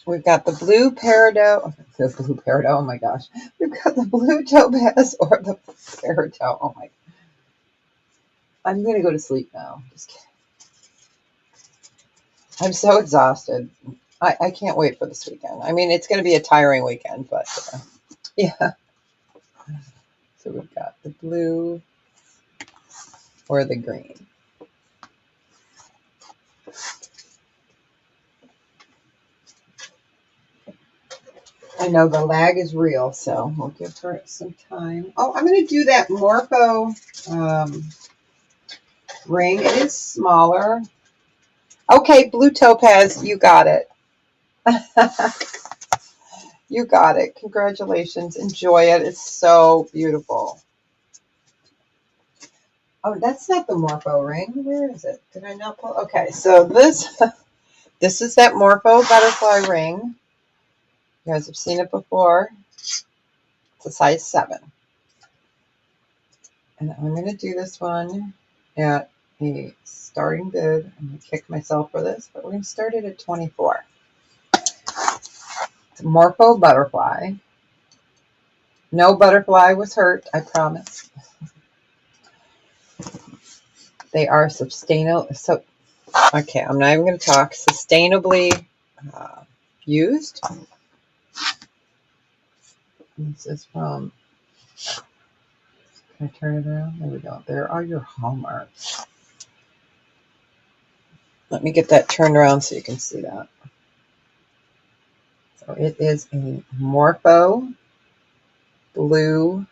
We've got the blue peridot. The blue peridot. Oh, my gosh. We've got the blue topaz or the peridot. Oh, my. I'm going to go to sleep now. Just kidding. I'm so exhausted. I can't wait for this weekend. I mean, it's going to be a tiring weekend, but yeah. So we've got the blue or the green. I know the lag is real, so we'll give her some time. Oh, I'm going to do that Morpho ring. It is smaller. Okay, blue topaz, you got it. You got it. Congratulations. Enjoy it. It's so beautiful. Oh, that's not the Morpho ring. Where is it? Did I not pull? Okay, so this is that Morpho butterfly ring. You guys have seen it before. It's a size 7. And I'm going to do this one at a starting bid. I'm going to kick myself for this, but we're going to start it at 24. It's a Morpho butterfly. No butterfly was hurt, I promise. They are sustainable. So, okay, I'm not even going to talk. Sustainably used. This is from, can I turn it around? There we go. There are your hallmarks. Let me get that turned around so you can see that. So it is a Morpho blue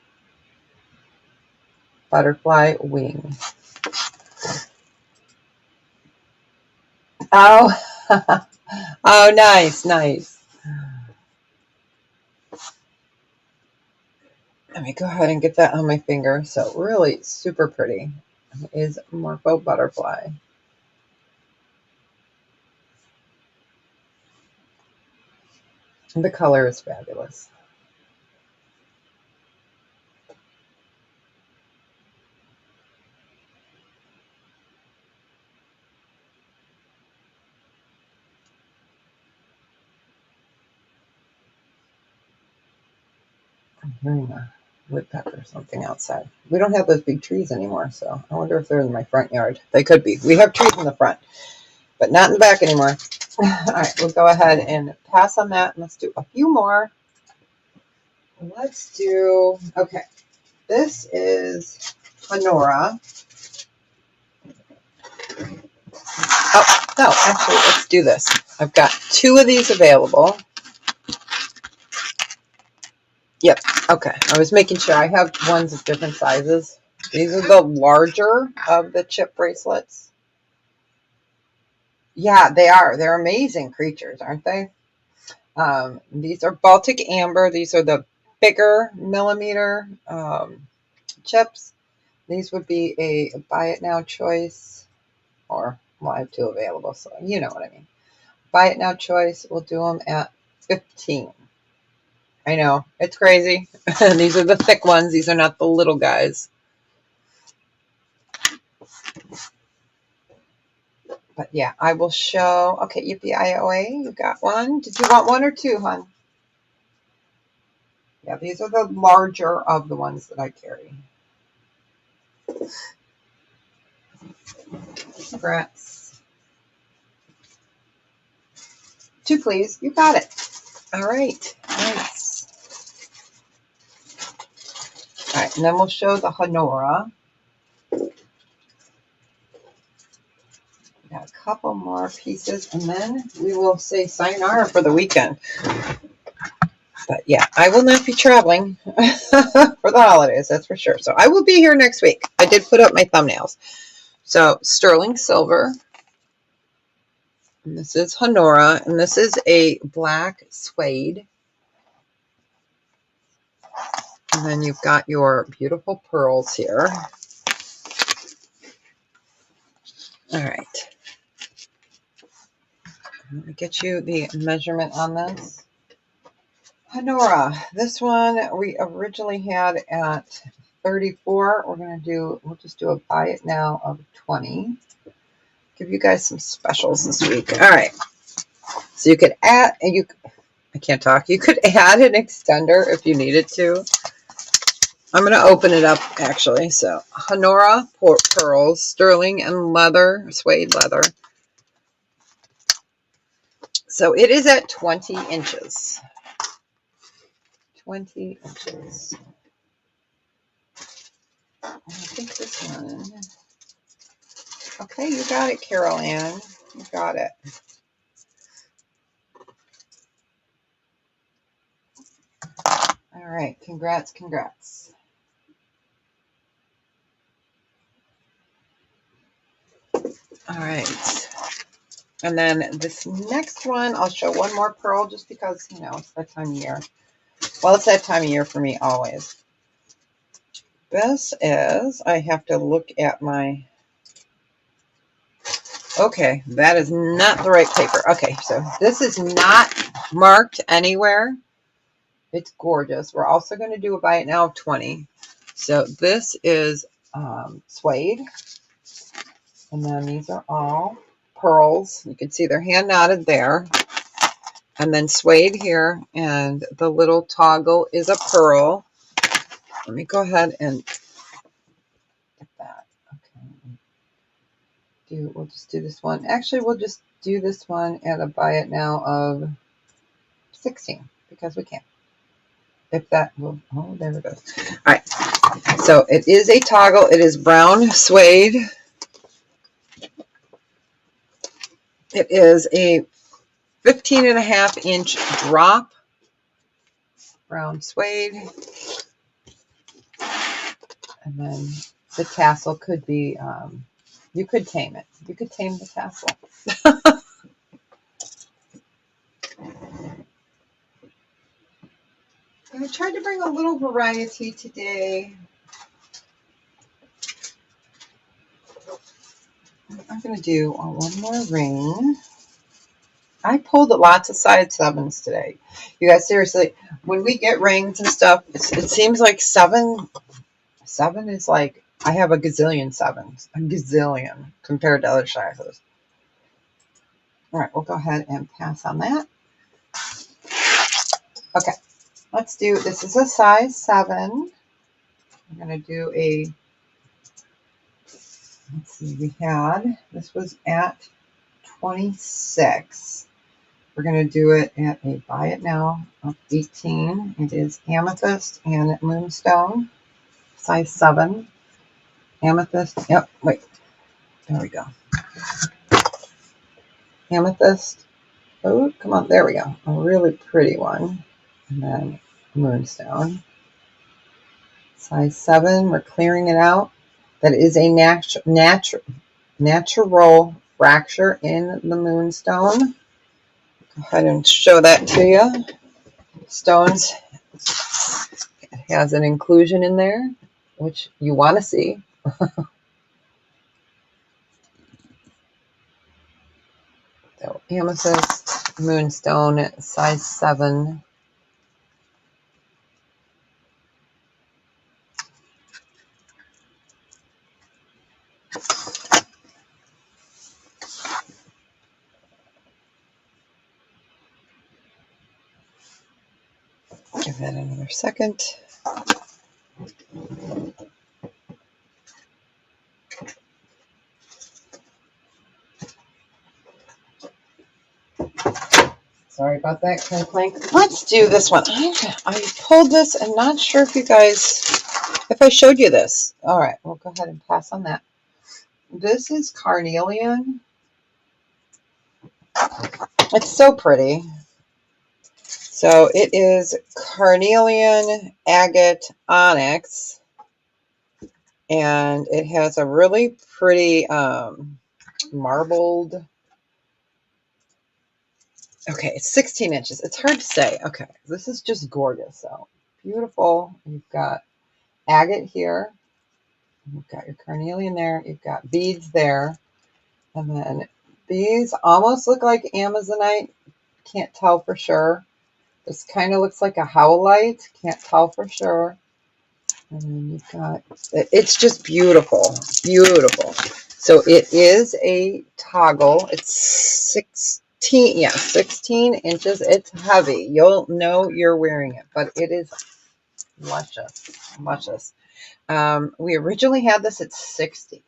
butterfly wing. Oh, oh, nice, nice. Let me go ahead and get that on my finger. So really super pretty. It is Morpho butterfly. And the color is fabulous. I'm hearing a woodpecker or something outside. We don't have those big trees anymore, so I wonder if they're in my front yard. They could be. We have trees in the front, but not in the back anymore. All right, we'll go ahead and pass on that, and let's do a few more. Let's do, okay, this is Honora. Oh, no, actually, let's do this. I've got 2 of these available. Yep, okay. I was making sure I have ones of different sizes. These are the larger of the chip bracelets. Yeah, they are. They're amazing creatures, aren't they? These are Baltic Amber. These are the bigger millimeter chips. These would be a buy it now choice, or well, I have 2 available, so you know what I mean. Buy it now choice. We'll do them at 15. I know, it's crazy. These are the thick ones. These are not the little guys. But yeah, I will show. Okay, Yippee IOA, you got one. Did you want 1 or 2, hon? Yeah, these are the larger of the ones that I carry. Congrats. 2, please. You got it. All right. Nice. All right, and then we'll show the Honora. Got a couple more pieces, and then we will say sayonara for the weekend. But yeah, I will not be traveling for the holidays, that's for sure. So I will be here next week. I did put up my thumbnails. So sterling silver. And this is Honora, and this is a black suede. And then you've got your beautiful pearls here. All right. Let me get you the measurement on this. Honora, this one we originally had at 34. We'll just do a buy it now of 20. Give you guys some specials this week. All right. So you could add, I can't talk. You could add an extender if you needed to. I'm going to open it up actually. So Honora pearls, sterling and leather, suede leather. So it is at 20 inches. 20 inches. I think this one. Okay, you got it, Carol Ann. You got it. All right, congrats, congrats. All right. And then this next one, I'll show one more pearl just because, you know, it's that time of year. Well, it's that time of year for me always. This is, I have to look at my, okay, that is not the right paper. Okay, so this is not marked anywhere. It's gorgeous. We're also going to do a buy it now of 20. So this is suede. And then these are all pearls. You can see they're hand knotted there. And then suede here. And the little toggle is a pearl. Let me go ahead and get that. Okay. We'll just do this one. Actually, we'll just do this one at a buy it now of 16 because we can. If that will, oh, there it goes. All right. So it is a toggle. It is brown suede. It is a 15.5-inch drop. Brown suede. And then the tassel could be, you could tame it. You could tame the tassel. I tried to bring a little variety today. I'm going to do one more ring. I pulled lots of side sevens today. You guys, seriously, when we get rings and stuff, it seems like seven is like, I have a gazillion sevens. A gazillion compared to other sizes. All right, we'll go ahead and pass on that. Okay, let's do, this is a size 7. We're going to do let's see, this was at 26. We're going to do it at a buy it now of 18. It is amethyst and moonstone, size 7. Amethyst, yep, wait, there we go. Amethyst, oh, come on, there we go. A really pretty one. And then moonstone, size 7. We're clearing it out. That is a natural fracture in the moonstone. Go ahead and show that to you. Stones, it has an inclusion in there, which you want to see. So amethyst, moonstone, size 7. Give that another second. Sorry about that, clink. Let's do this one. I pulled this and not sure if I showed you this. All right, we'll go ahead and pass on that. This is carnelian. It's so pretty. So it is carnelian, agate, onyx, and it has a really pretty marbled. Okay, it's 16 inches. It's hard to say. Okay, this is just gorgeous. So beautiful. You've got agate here. You've got your carnelian there. You've got beads there. And then these almost look like Amazonite. Can't tell for sure. This kind of looks like a howlite. Can't tell for sure. And then you've got, it's just beautiful. Beautiful. So it is a toggle. It's 16 inches. It's heavy. You'll know you're wearing it, but it is luscious. Luscious. We originally had this at 60.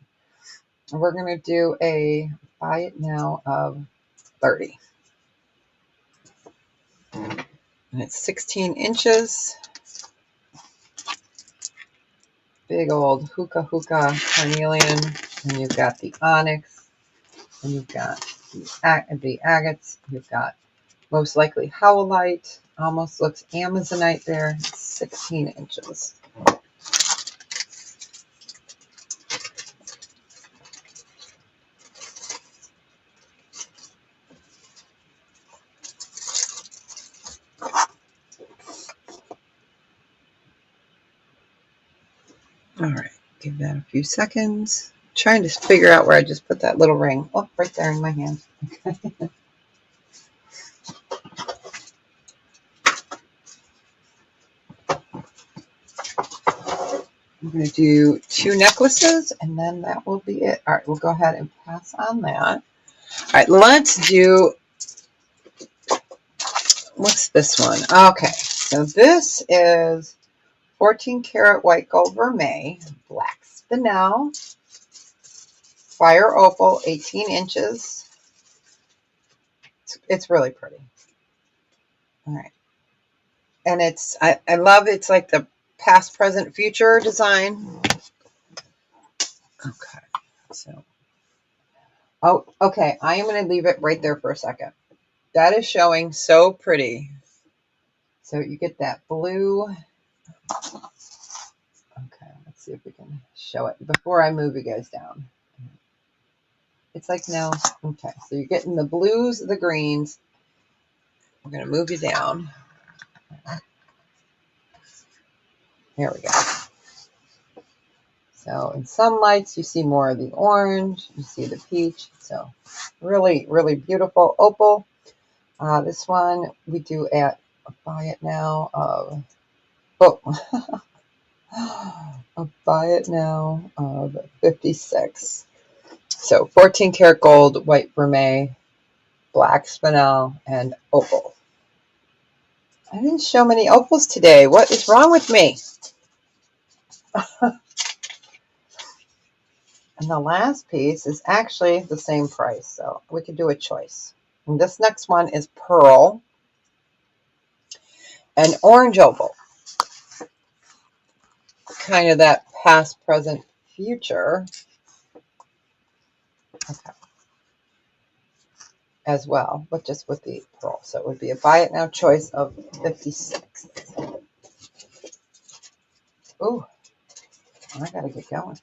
We're going to do a buy it now of 30. And it's 16 inches. Big old hookah carnelian. And you've got the onyx. And you've got the agates. You've got most likely howlite. Almost looks Amazonite there. 16 inches. All right, give that a few seconds. I'm trying to figure out where I just put that little ring. Oh, right there in my hand. Okay. I'm going to do 2 necklaces, and then that will be it. All right, we'll go ahead and pass on that. All right, let's do, what's this one? Okay, so this is 14 karat white gold vermeil, black spinel, fire opal, 18 inches. It's really pretty. All right. And it's, I love, it's like the past, present, future design. Okay. So, oh, okay. I am going to leave it right there for a second. That is showing so pretty. So you get that blue. Okay. Let's see if we can show it before I move you guys down. It's like, no. Okay. So you're getting the blues, the greens. We're going to move you down. There we go. So in some lights, you see more of the orange. You see the peach. So really, really beautiful opal. This one we do at a buy it now of, a buy it now of 56. So 14 karat gold, white vermeil, black spinel, and opal. I didn't show many opals today. What is wrong with me? And the last piece is actually the same price, so we could do a choice. And this next one is pearl and orange opal. Kind of that past, present, future. Okay. As well, but just with the pearl. So it would be a buy it now choice of 56. Ooh, I gotta get going.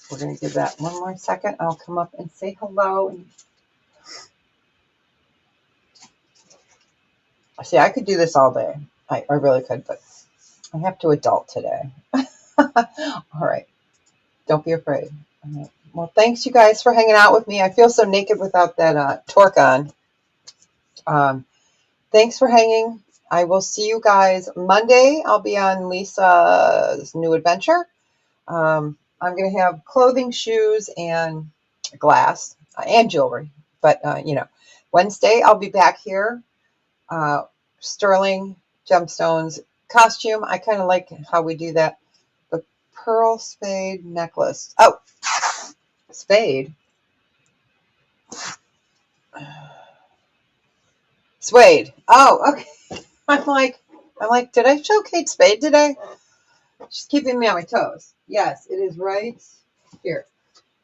We're gonna give that one more second. I'll come up and say hello. See, I could do this all day. I really could, but I have to adult today. All right. Don't be afraid. All right. Well, thanks you guys for hanging out with me. I feel so naked without that torque on. Thanks for hanging. I will see you guys Monday. I'll be on Lisa's new adventure. I'm going to have clothing, shoes, and glass and jewelry. But, Wednesday I'll be back here. Sterling gemstones costume. I kind of like how we do that. The pearl spade necklace. Oh, spade. Suede. Oh, okay. I'm like, did I show Kate Spade today? She's keeping me on my toes. Yes, it is right here.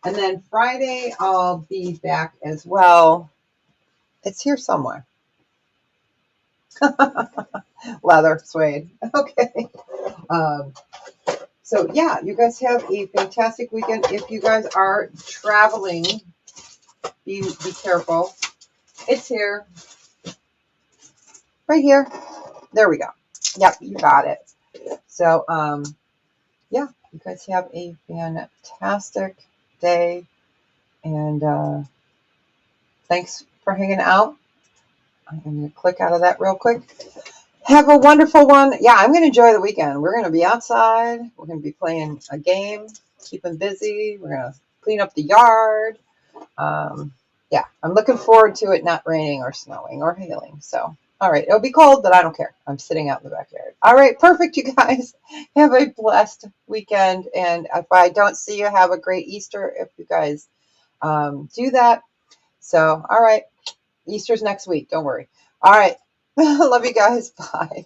And then Friday, I'll be back as well. It's here somewhere. Leather, suede. Okay. So, yeah, you guys have a fantastic weekend. If you guys are traveling, be careful. It's here. Right here. There we go. Yep, you got it. So, yeah, you guys have a fantastic day. And thanks for hanging out. I'm going to click out of that real quick. Have a wonderful one. Yeah, I'm going to enjoy the weekend. We're going to be outside. We're going to be playing a game, keeping busy. We're going to clean up the yard. Yeah, I'm looking forward to it not raining or snowing or hailing. So, all right, it'll be cold, but I don't care. I'm sitting out in the backyard. All right, perfect, you guys. Have a blessed weekend. And if I don't see you, have a great Easter if you guys do that. So, all right, Easter's next week. Don't worry. All right. Love you guys. Bye.